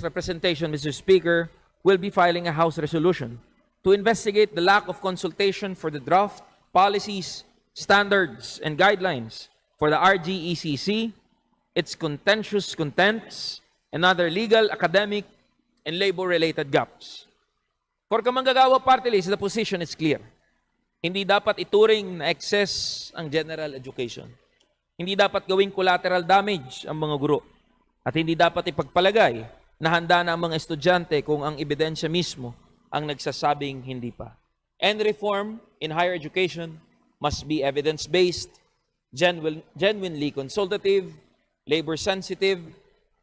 S19: representation, Mr. Speaker, will be filing a House resolution to investigate the lack of consultation for the draft policies, standards, and guidelines for the RGECC, its contentious contents, and other legal, academic, and labor-related gaps. For Kamanggagawa Party List, the position is clear. Hindi dapat ituring na excess ang general education. Hindi dapat gawing collateral damage ang mga guro. At hindi dapat ipagpalagay na handa na ang mga estudyante kung ang ebidensya mismo ang nagsasabing hindi pa. And reform in higher education must be evidence-based, genuinely consultative, labor-sensitive,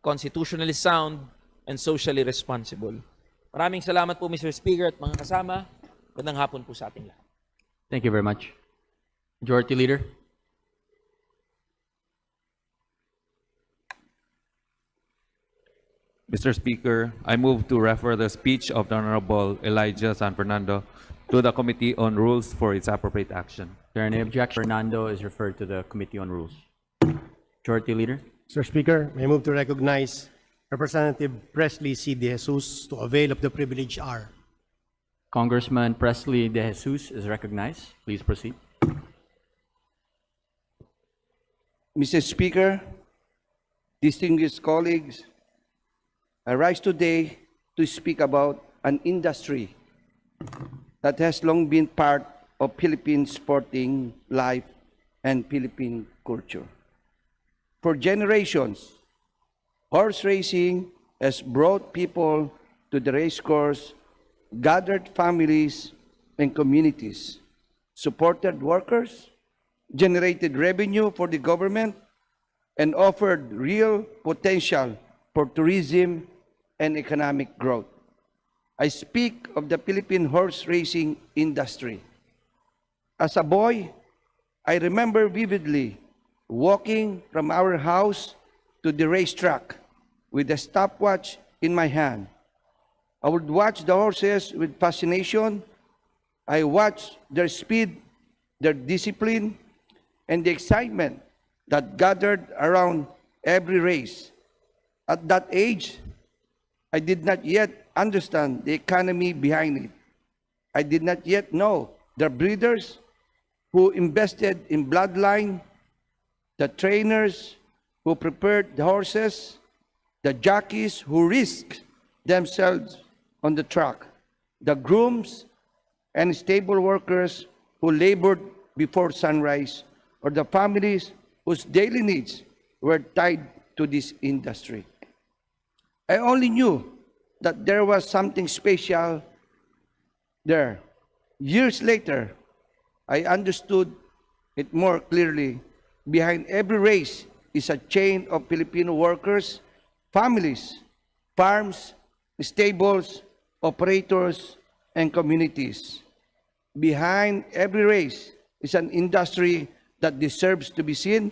S19: constitutionally sound, and socially responsible. Maraming salamat po, Mr. Speaker at mga kasama. Magandang hapon po sa ating lahat.
S2: Thank you very much. Majority Leader.
S18: Mr. Speaker, I move to refer the speech of the Honorable Elijah San Fernando to the Committee on Rules for its appropriate action.
S2: Is there any objection? Fernando is referred to the Committee on Rules. Majority Leader.
S20: Mr. Speaker, I move to recognize Representative Presley C. De Jesus to avail of the privilege R.
S2: Congressman Presley De Jesus is recognized. Please proceed.
S21: Mr. Speaker, distinguished colleagues, I rise today to speak about an industry that has long been part of Philippine sporting life and Philippine culture. For generations, horse racing has brought people to the racecourse, gathered families and communities, supported workers, generated revenue for the government, and offered real potential for tourism and economic growth. I speak of the Philippine horse racing industry. As a boy, I remember vividly walking from our house to the racetrack with a stopwatch in my hand. I would watch the horses with fascination. I watched their speed, their discipline, and the excitement that gathered around every race. At that age, I did not yet understand the economy behind it. I did not yet know the breeders who invested in bloodline, the trainers who prepared the horses, the jockeys who risked themselves on the track, the grooms and stable workers who labored before sunrise, or the families whose daily needs were tied to this industry. I only knew that there was something special there. Years later, I understood it more clearly. Behind every race is a chain of Filipino workers, families, farms, stables, operators, and communities. Behind every race is an industry that deserves to be seen,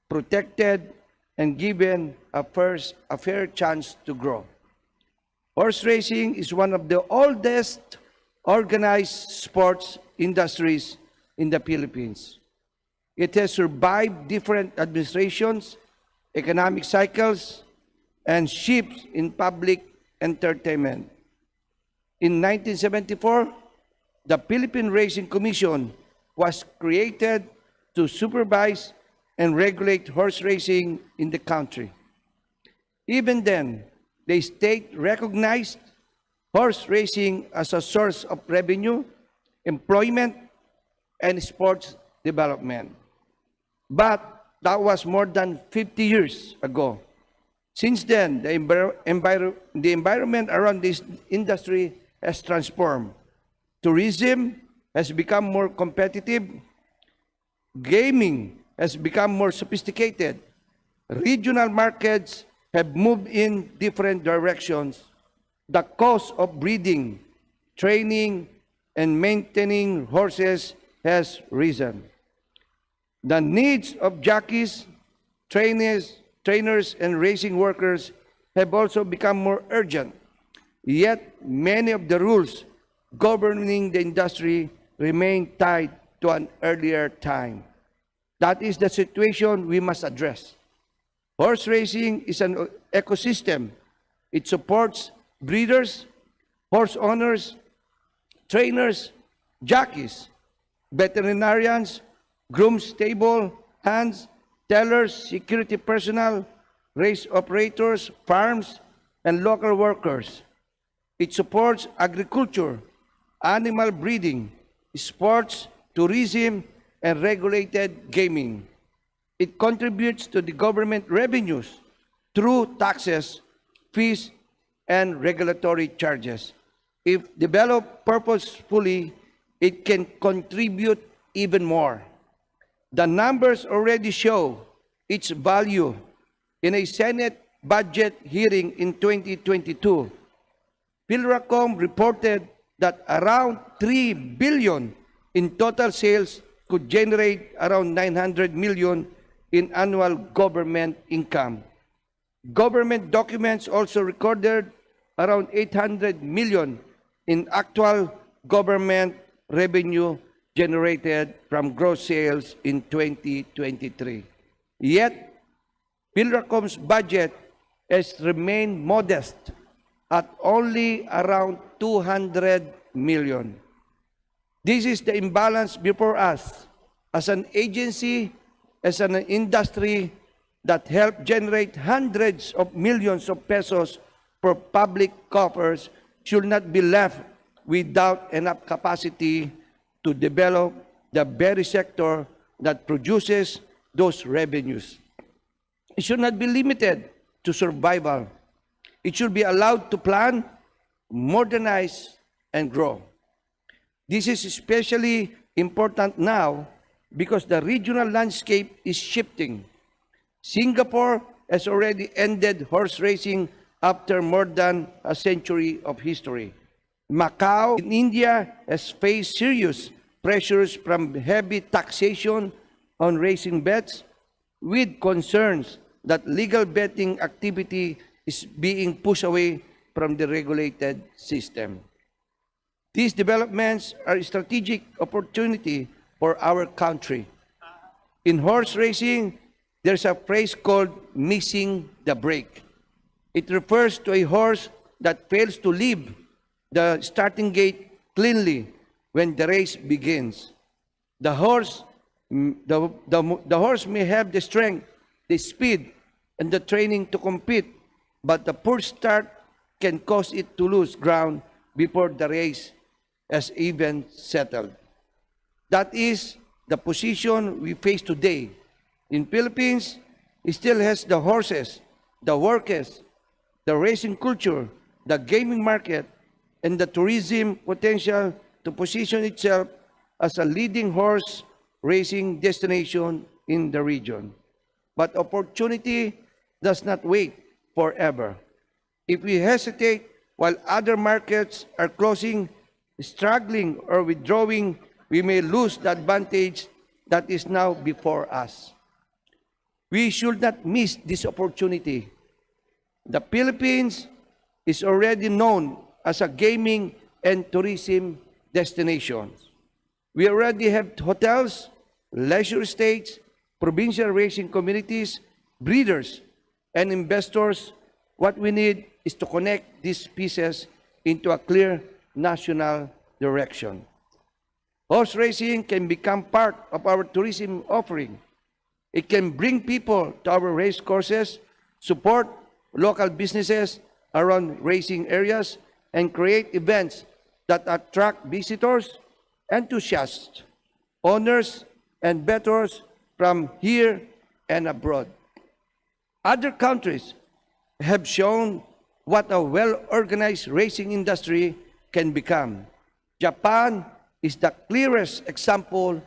S21: protected, and given a fair chance to grow. Horse racing is one of the oldest organized sports industries in the Philippines. It has survived different administrations, economic cycles, and shifts in public entertainment. In 1974, the Philippine Racing Commission was created to supervise and regulate horse racing in the country. Even then, the state recognized horse racing as a source of revenue, employment, and sports development. But that was more than 50 years ago. Since then, the environment around this industry has transformed. Tourism has become more competitive. Gaming has become more sophisticated. Regional markets have moved in different directions. The cost of breeding, training, and maintaining horses has risen. The needs of jockeys, trainers, and racing workers have also become more urgent. Yet, many of the rules governing the industry remain tied to an earlier time. That is the situation we must address. Horse racing is an ecosystem. It supports breeders, horse owners, trainers, jockeys, veterinarians, grooms, stable hands, tellers, security personnel, race operators, farms, and local workers. It supports agriculture, animal breeding, sports, tourism, and regulated gaming. It contributes to the government revenues through taxes, fees, and regulatory charges. If developed purposefully, it can contribute even more. The numbers already show its value. In a Senate budget hearing in 2022, PhilRACOM reported that around 3 billion in total sales could generate around 900 million in annual government income. Government documents also recorded around 800 million in actual government revenue generated from gross sales in 2023. Yet, PhilRACOM's budget has remained modest at only around 200 million. This is the imbalance before us as an agency, as an industry that helped generate hundreds of millions of pesos for public coffers should not be left without enough capacity to develop the very sector that produces those revenues. It should not be limited to survival. It should be allowed to plan, modernize, and grow. This is especially important now because the regional landscape is shifting. Singapore has already ended horse racing after more than a century of history. Macau in India has faced serious pressures from heavy taxation on racing bets, with concerns that legal betting activity is being pushed away from the regulated system. These developments are a strategic opportunity for our country. In horse racing, there's a phrase called missing the break. It refers to a horse that fails to leave the starting gate cleanly when the race begins. The horse may have the strength, the speed, and the training to compete, but the poor start can cause it to lose ground before the race has even settled. That is the position we face today. In Philippines, it still has the horses, the workers, the racing culture, the gaming market, and the tourism potential to position itself as a leading horse racing destination in the region. But opportunity does not wait forever. If we hesitate while other markets are closing, struggling, or withdrawing, we may lose the advantage that is now before us. We should not miss this opportunity. The Philippines is already known as a gaming and tourism destination. We already have hotels, leisure estates, provincial racing communities, breeders, and investors. What we need is to connect these pieces into a clear national direction. Horse racing can become part of our tourism offering. It can bring people to our race courses, support local businesses around racing areas, and create events that attract visitors, enthusiasts, owners, and bettors from here and abroad. Other countries have shown what a well-organized racing industry can become. Japan is the clearest example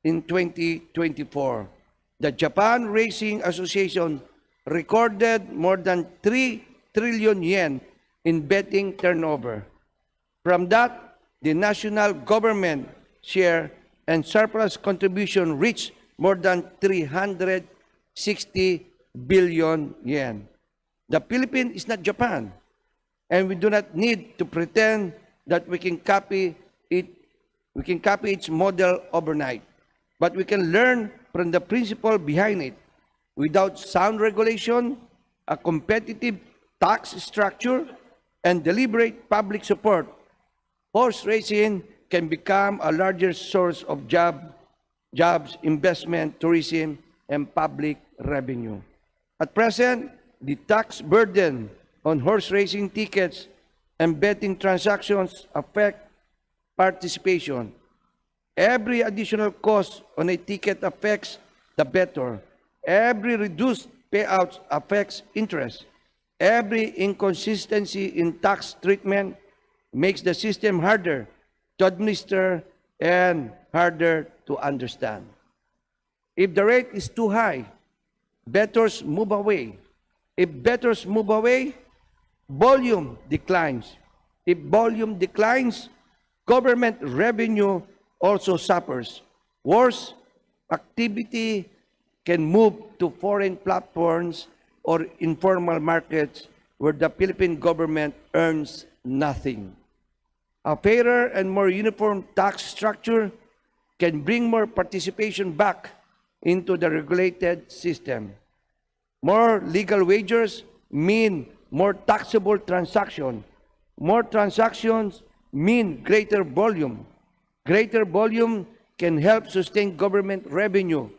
S21: in 2024. The Japan Racing Association recorded more than 3 trillion yen in betting turnover. From that, the national government share and surplus contribution reached more than 360 billion yen. The Philippines is not Japan, and we do not need to pretend that we can copy its model overnight. But we can learn from the principle behind it. Without sound regulation, a competitive tax structure, and deliberate public support, horse racing can become a larger source of jobs, investment, tourism, and public revenue. At present, the tax burden on horse racing tickets and betting transactions affect participation. Every additional cost on a ticket affects the bettor. Every reduced payout affects interest. Every inconsistency in tax treatment makes the system harder to administer and harder to understand. If the rate is too high, bettors move away. If bettors move away, volume declines. If volume declines, government revenue also suffers. Worse, activity can move to foreign platforms or informal markets where the Philippine government earns nothing. A fairer and more uniform tax structure can bring more participation back into the regulated system. More legal wagers mean more taxable transaction. More transactions mean greater volume. Greater volume can help sustain government revenue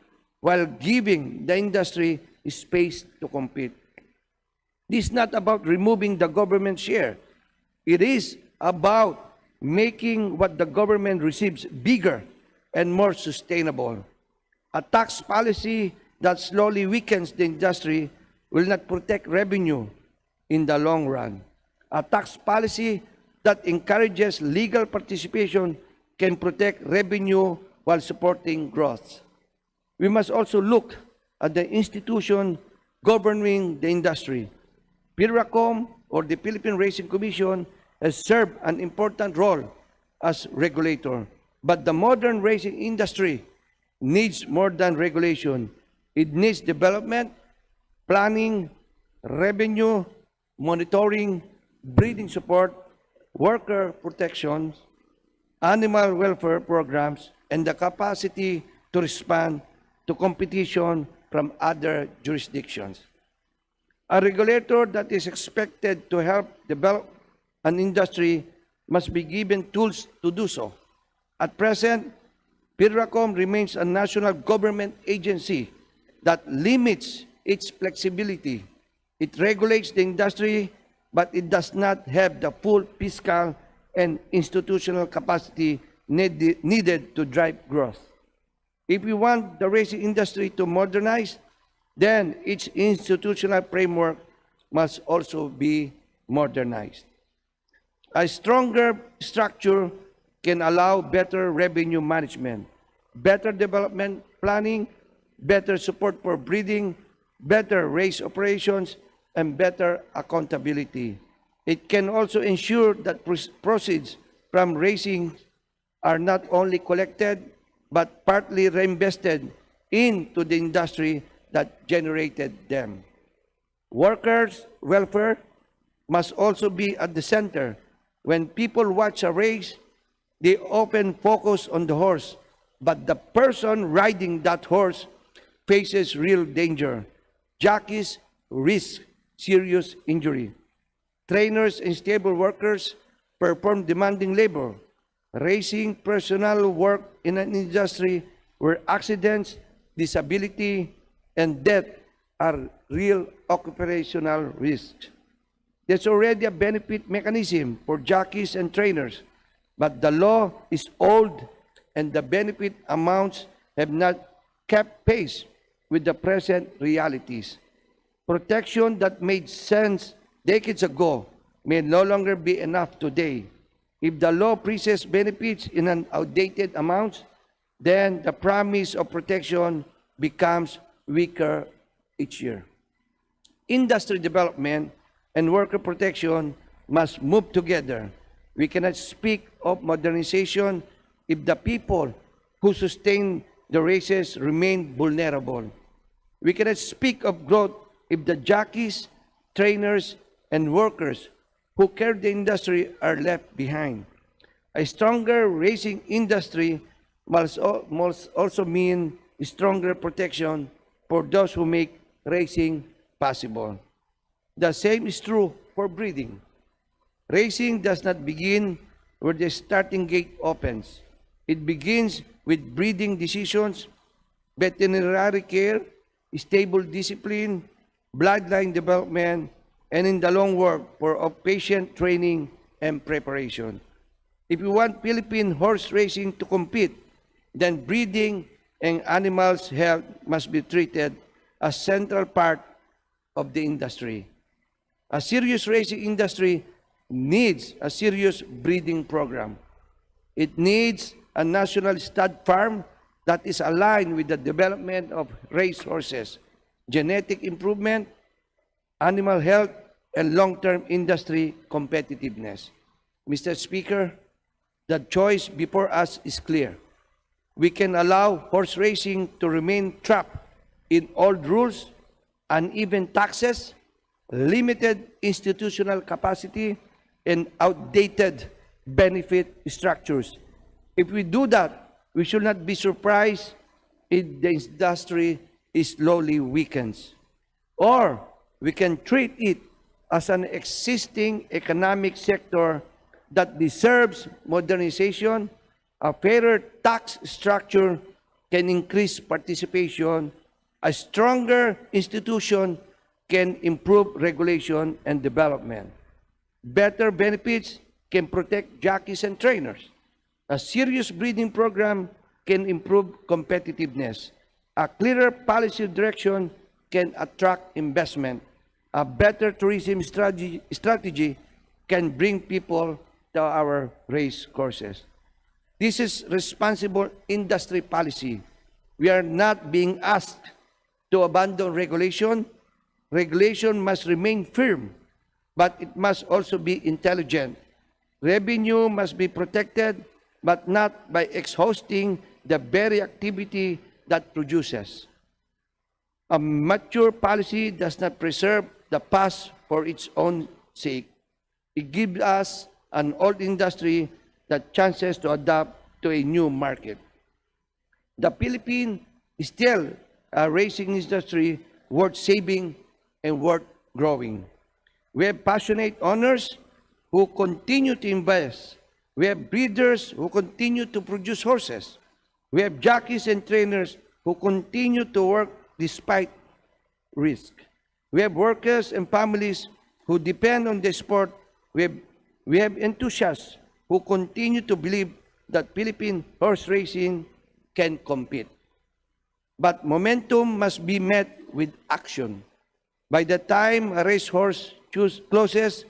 S21: while giving the industry space to compete. This is not about removing the government share. It is about making what the government receives bigger and more sustainable. A tax policy that slowly weakens the industry will not protect revenue in the long run. A tax policy that encourages legal participation can protect revenue while supporting growth. We must also look at the institution governing the industry. PIRACOM, or the Philippine Racing Commission, has served an important role as regulator. But the modern racing industry needs more than regulation. It needs development, planning, revenue, monitoring, breeding support, worker protections, animal welfare programs, and the capacity to respond to competition from other jurisdictions. A regulator that is expected to help develop an industry must be given tools to do so. At present, PIRACOM remains a national government agency that limits its flexibility. It regulates the industry, but it does not have the full fiscal and institutional capacity needed to drive growth. If we want the racing industry to modernize, then its institutional framework must also be modernized. A stronger structure can allow better revenue management, better development planning, better support for breeding, better race operations, and better accountability. It can also ensure that proceeds from racing are not only collected, but partly reinvested into the industry that generated them. Workers' welfare must also be at the center. When people watch a race, they often focus on the horse, but the person riding that horse faces real danger. Jockeys risk serious injury. Trainers and stable workers perform demanding labor. Racing personnel work in an industry where accidents, disability, and death are real occupational risks. There's already a benefit mechanism for jockeys and trainers, but the law is old and the benefit amounts have not kept pace with the present realities. Protection that made sense decades ago may no longer be enough today. If the law freezes benefits in an outdated amount, then the promise of protection becomes weaker each year. Industry development and worker protection must move together. We cannot speak of modernization if the people who sustain the races remain vulnerable. We cannot speak of growth if the jockeys, trainers, and workers who carry the industry are left behind. A stronger racing industry must also mean stronger protection for those who make racing possible. The same is true for breeding. Racing does not begin where the starting gate opens. It begins with breeding decisions, veterinary care, stable discipline, bloodline development, and in the long work of patient training and preparation. If we want Philippine horse racing to compete, then breeding and animals' health must be treated as central part of the industry. A serious racing industry needs a serious breeding program. It needs a national stud farm that is aligned with the development of race horses, genetic improvement, animal health, and long-term industry competitiveness. Mr. Speaker, the choice before us is clear. We can allow horse racing to remain trapped in old rules, uneven taxes, limited institutional capacity, and outdated benefit structures. If we do that, we should not be surprised if the industry slowly weakens. Or we can treat it as an existing economic sector that deserves modernization. A fairer tax structure can increase participation. A stronger institution can improve regulation and development. Better benefits can protect jockeys and trainers. A serious breeding program can improve competitiveness. A clearer policy direction can attract investment. A better tourism strategy can bring people to our race courses. This is responsible industry policy. We are not being asked to abandon regulation. Regulation must remain firm, but it must also be intelligent. Revenue must be protected, but not by exhausting the very activity that produces. A mature policy does not preserve the past for its own sake. It gives us an old industry the chances to adapt to a new market. The Philippines is still a racing industry worth saving and worth growing. We have passionate owners who continue to invest. We have breeders who continue to produce horses. We have jockeys and trainers who continue to work despite risk. We have workers and families who depend on the sport. We have enthusiasts who continue to believe that Philippine horse racing can compete. But momentum must be met with action. By the time a racehorse closes,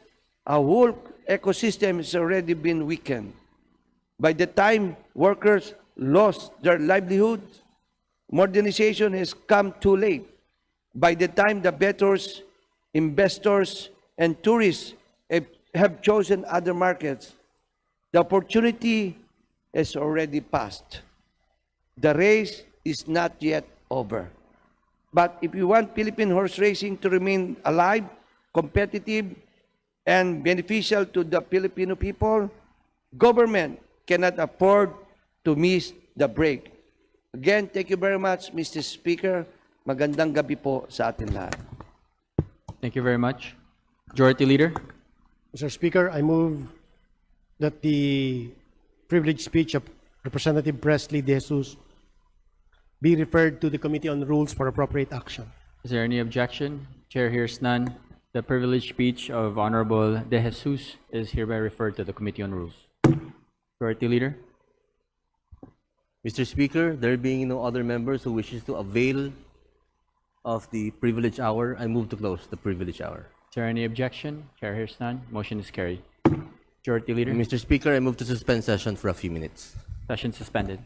S21: a whole ecosystem has already been weakened. By the time workers lost their livelihoods, modernization has come too late. By the time the bettors, investors, and tourists have chosen other markets, the opportunity has already passed. The race is not yet over. But if we want Philippine horse racing to remain alive, competitive, and beneficial to the Filipino people, government cannot afford to miss the break. Again, thank you very much, Mr. Speaker. Magandang gabi po sa atin lahat.
S2: Thank you very much. Majority Leader.
S20: Mr. Speaker, I move that the privileged speech of Representative Presley De Jesus be referred to the Committee on Rules for appropriate action.
S2: Is there any objection? Chair hears none. The privileged speech of Honorable De Jesus is hereby referred to the Committee on Rules. Majority Leader.
S3: Mr. Speaker, there being no other members who wishes to avail of the privilege hour, I move to close the privilege hour.
S2: Is there any objection? Chair hears none. Motion is carried. Majority Leader.
S3: Mr. Speaker, I move to suspend session for a few minutes.
S2: Session suspended.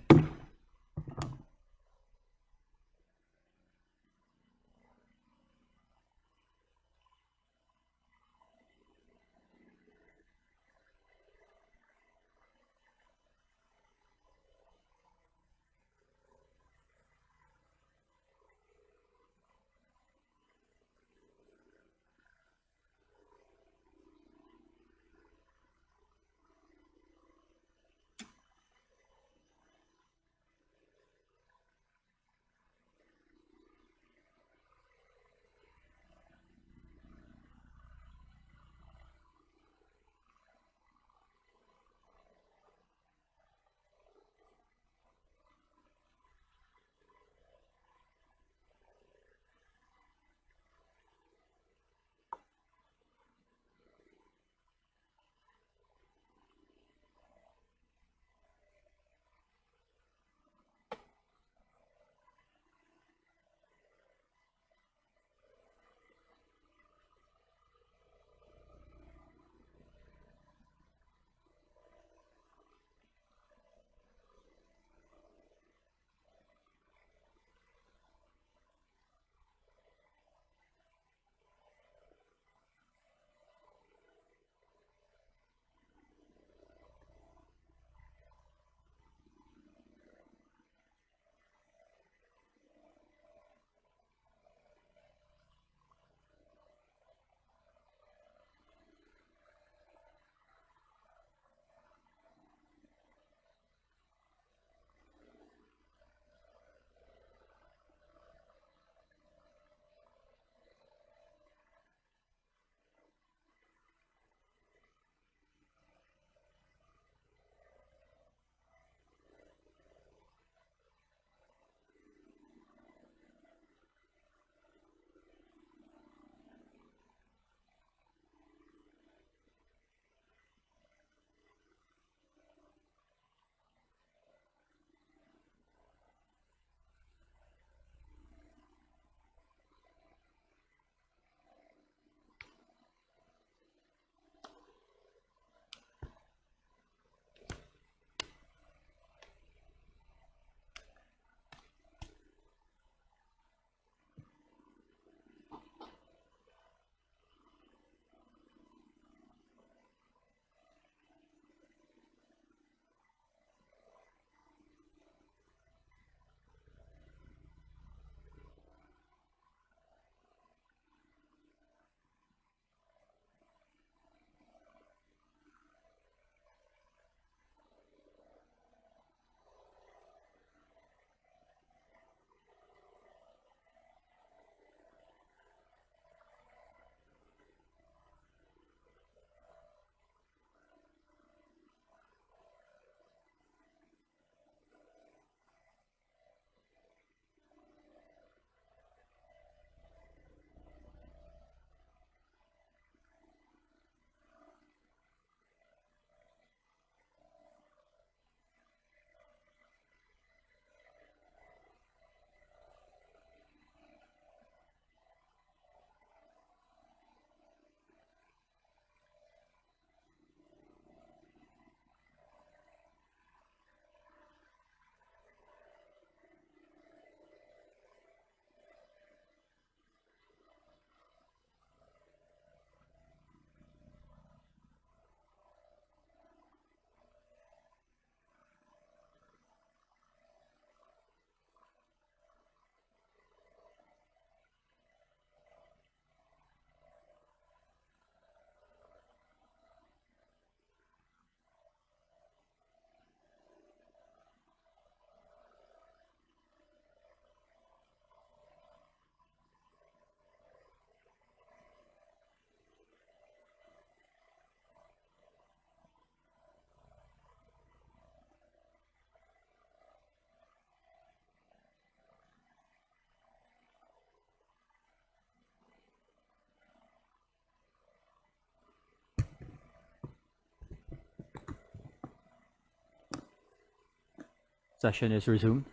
S2: Session is resumed.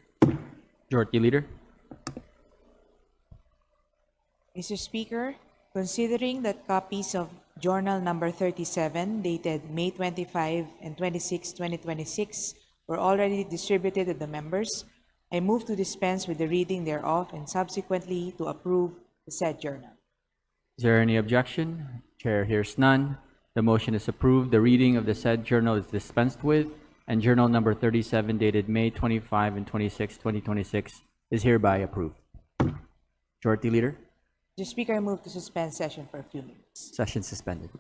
S2: Majority Leader.
S4: Mr. Speaker, considering that copies of Journal Number 37, dated May 25 and 26, 2026, were already distributed to the members, I move to dispense with the reading thereof and subsequently to approve the said journal.
S2: Is there any objection? Chair hears none. The motion is approved. The reading of the said journal is dispensed with, and Journal Number 37, dated May 25 and 26, 2026, is hereby approved. Majority Leader.
S4: Mr. Speaker, I move to suspend session for a few minutes.
S2: Session suspended.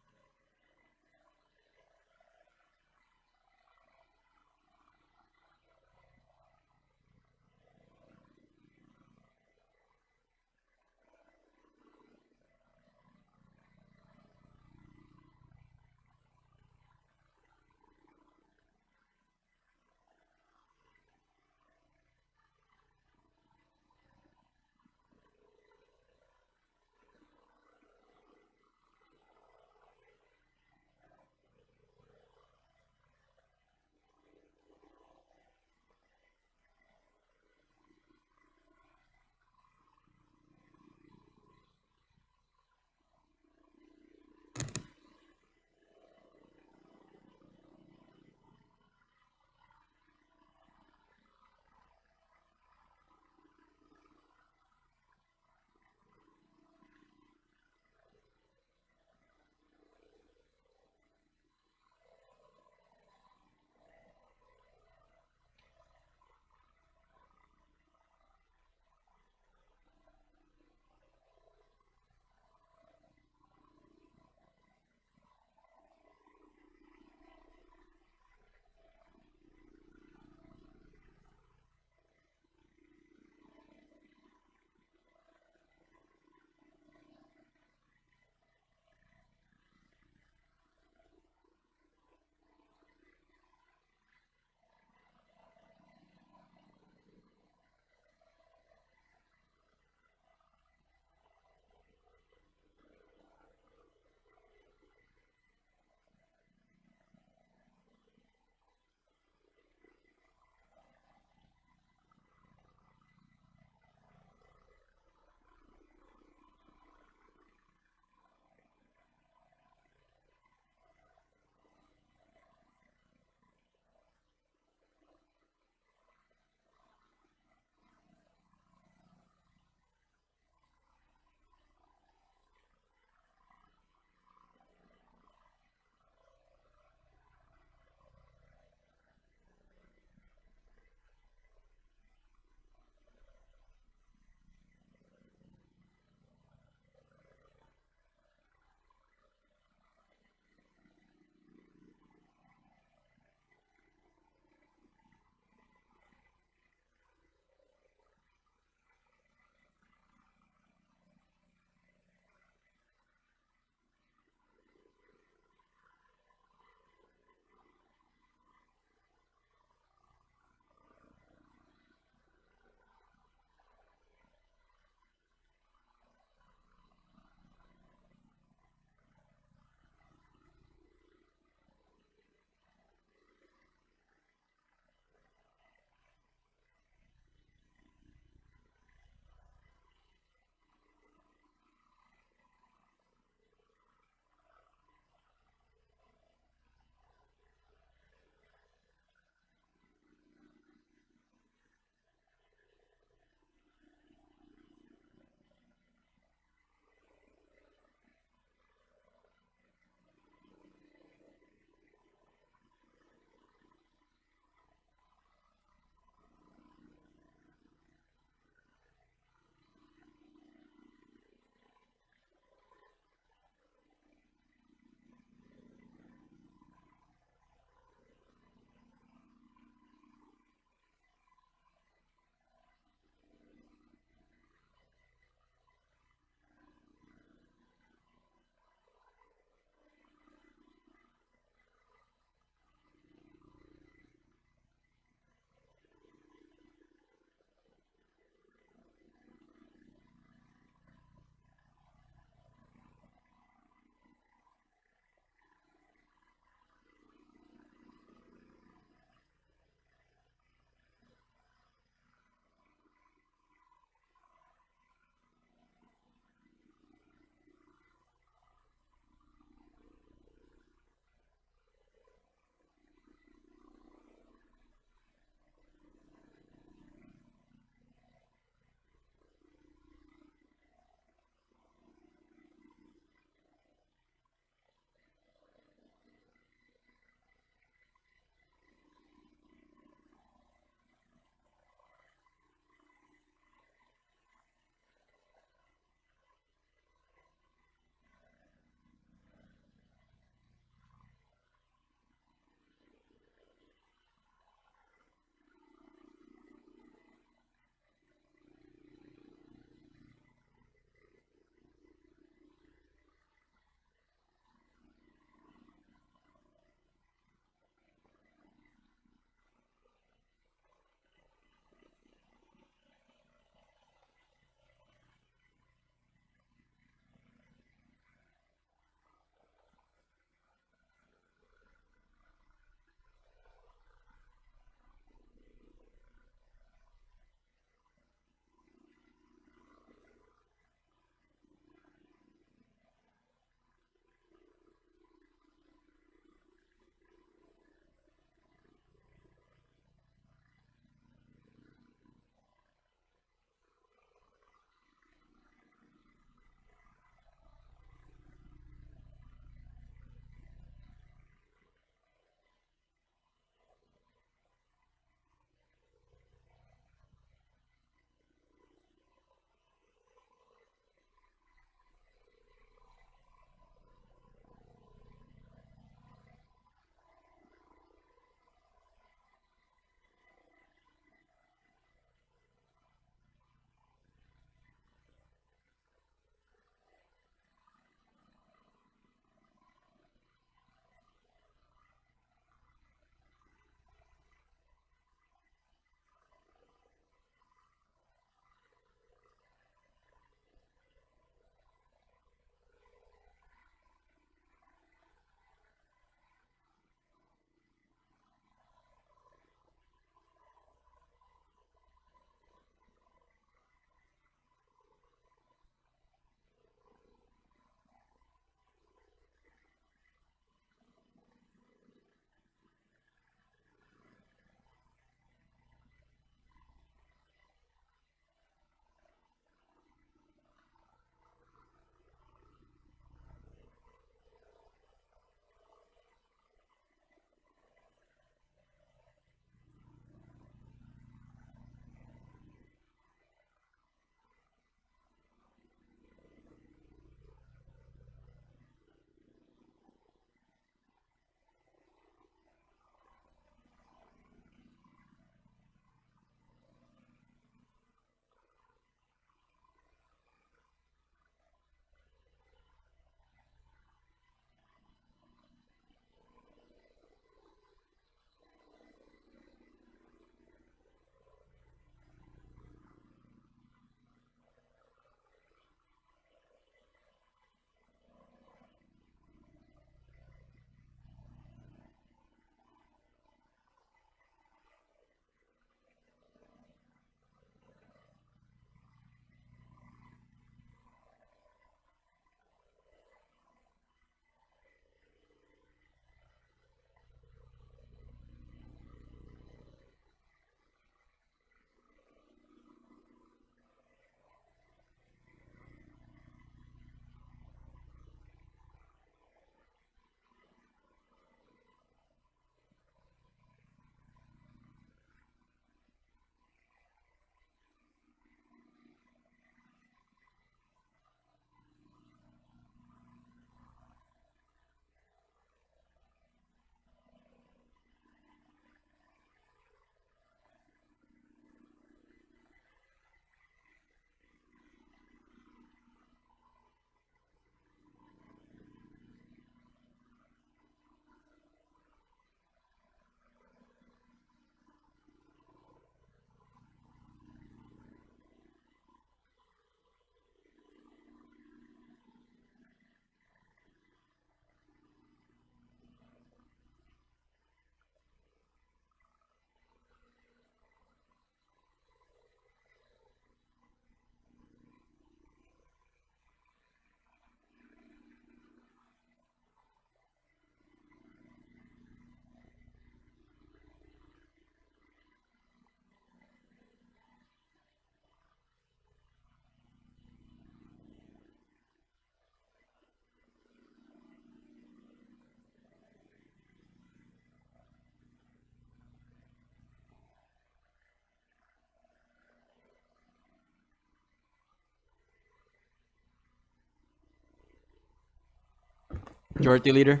S2: Majority Leader.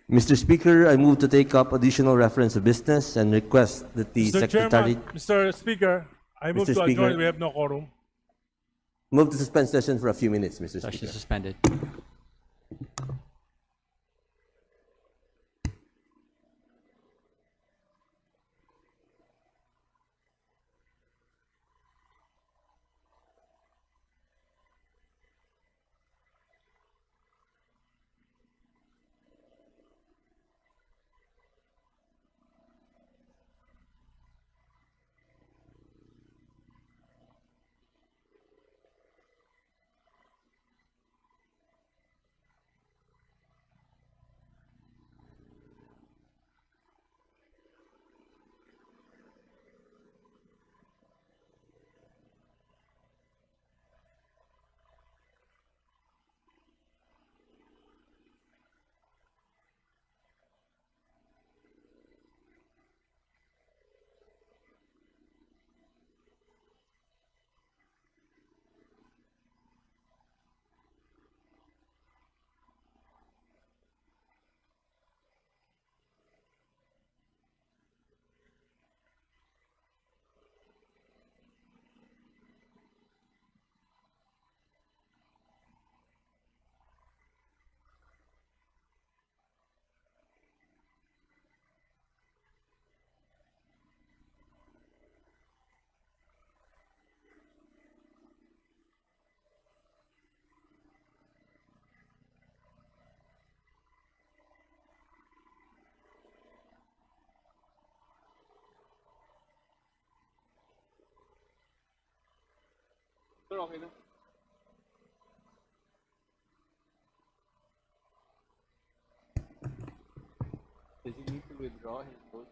S3: Mr. Speaker, I move to take up additional reference of business and request that the
S1: Mr.
S3: Secretary...
S1: Chairman, Mr. Speaker, I move
S3: Mr.
S1: to
S3: Speaker.
S1: adjourn. We have no quorum.
S3: Move to suspend session for a few minutes, Mr.
S2: Session
S3: Speaker.
S2: suspended.
S3: Does he need to withdraw his vote?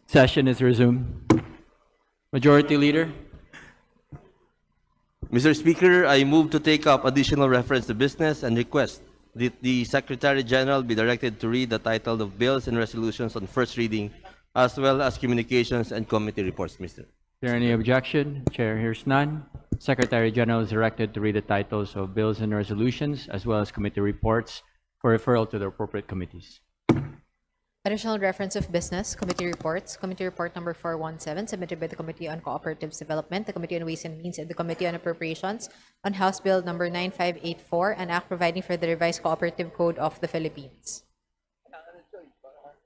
S2: Session is resumed. Majority Leader.
S3: Mr. Speaker, I move to take up additional reference to business and request that the Secretary General be directed to read the title of bills and resolutions on first reading, as well as communications and committee reports, Mr.
S2: Is there any objection? Chair hears none. Secretary General is directed to read the titles of bills and resolutions as well as committee reports for referral to the appropriate committees.
S22: Additional reference of business, committee reports. Committee report number 417, submitted by the Committee on Cooperatives Development, the Committee on Ways and Means, and the Committee on Appropriations on House Bill number 9584, an act providing for the revised Cooperative Code of the Philippines.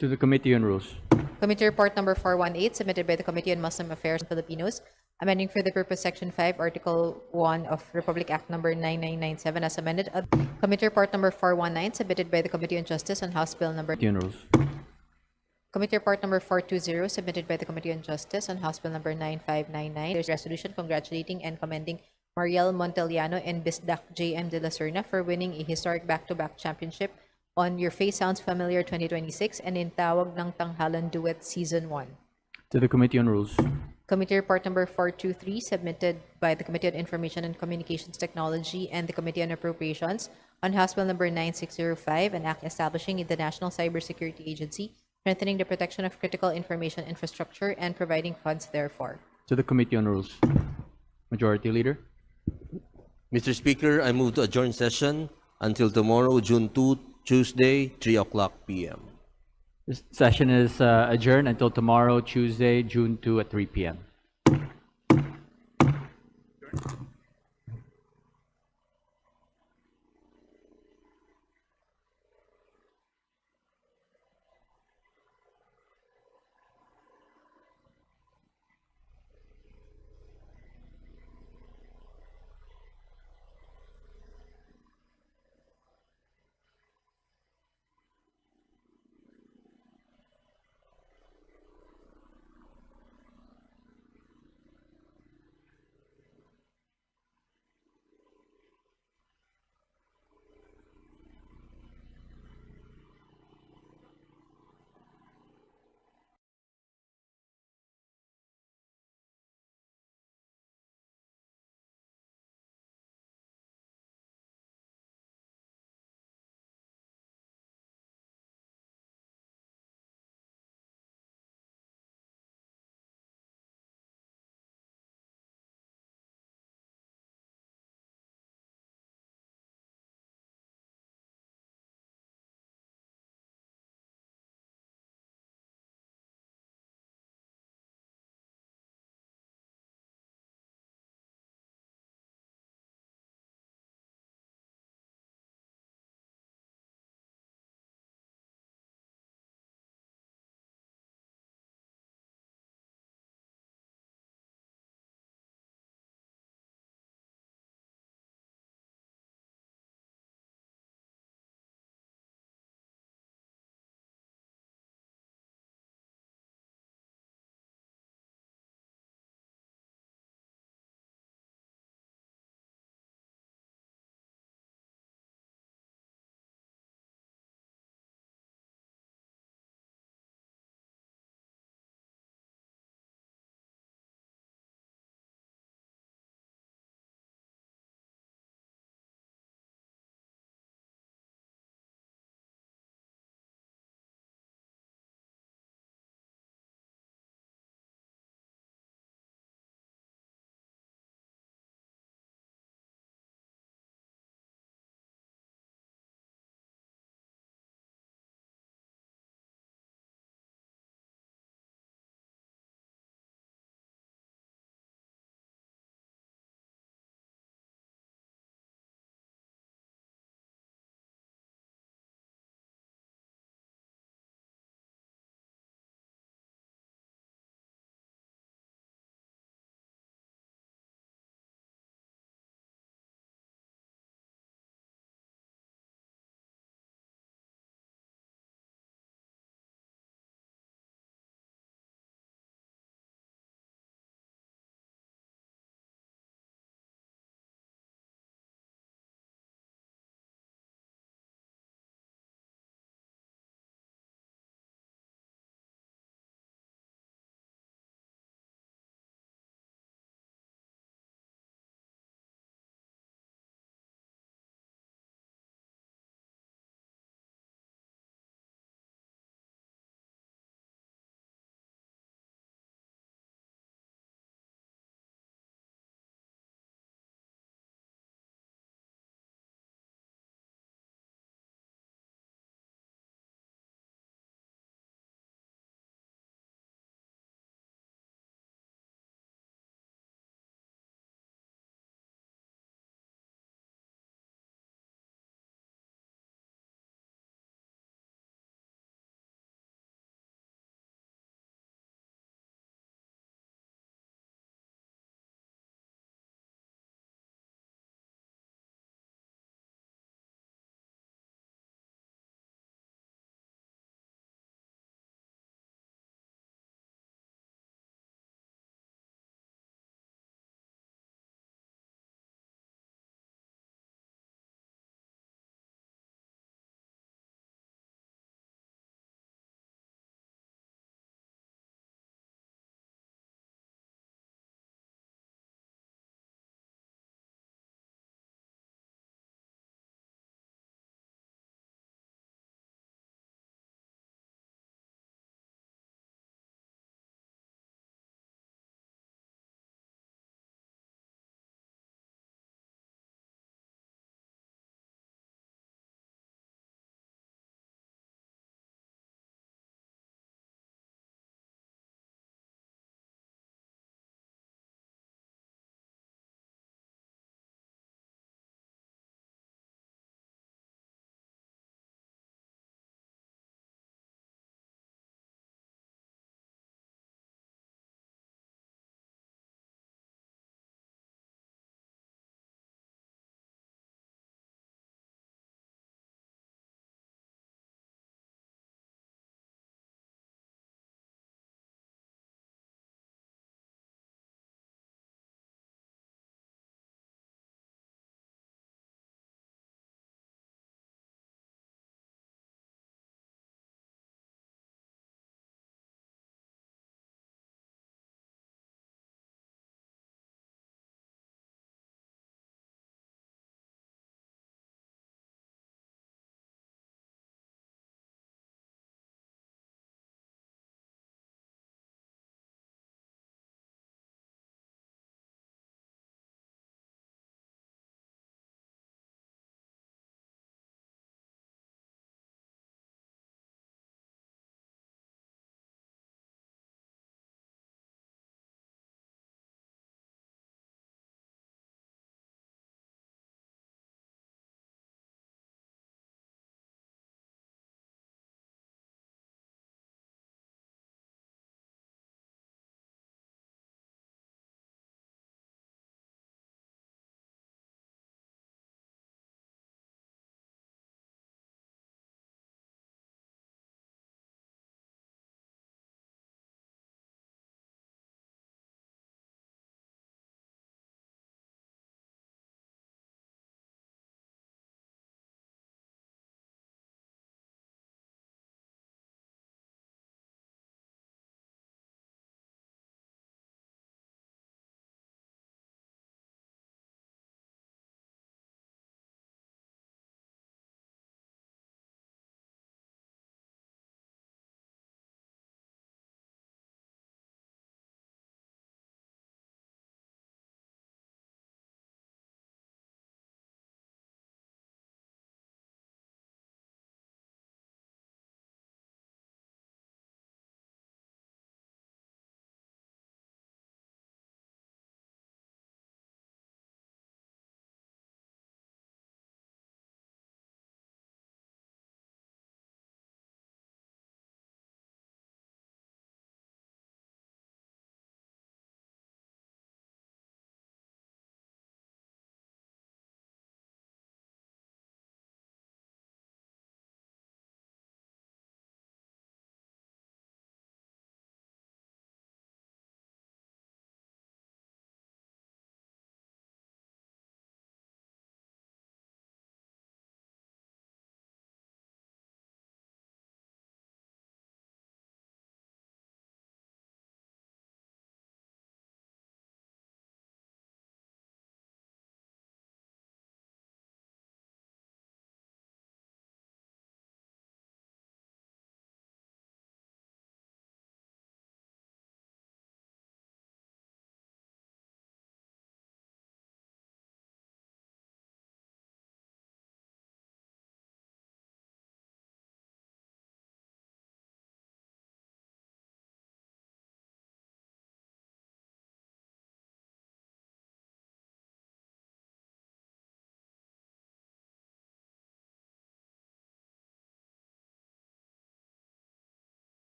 S2: To the Committee on Rules.
S22: Committee report number 418, submitted by the Committee on Muslim Affairs and Filipinos, amending for the purpose Section 5, Article 1 of Republic Act number 9997 as amended. Committee report number 419, submitted by the Committee on Justice on House Bill number...
S2: Committee on Rules.
S22: Committee report number 420, submitted by the Committee on Justice on House Bill number 9599. There's a resolution congratulating and commending Mariel Monteliano and Bisdak J.M. de la Serna for winning a historic back-to-back championship on Your Face Sounds Familiar 2026 and in Tawag ng Tanghalan Duet Season 1.
S2: To the Committee on Rules.
S22: Committee report number 423, submitted by the Committee on Information and Communications Technology and the Committee on Appropriations on House Bill number 9605, an act establishing the National Cybersecurity Agency, strengthening the protection of critical information infrastructure and providing funds therefor.
S2: To the Committee on Rules. Majority Leader.
S3: Mr. Speaker, I move to adjourn session until tomorrow, June 2, Tuesday, 3 o'clock p.m.
S2: This session is adjourned until tomorrow, Tuesday, June 2 at 3 p.m.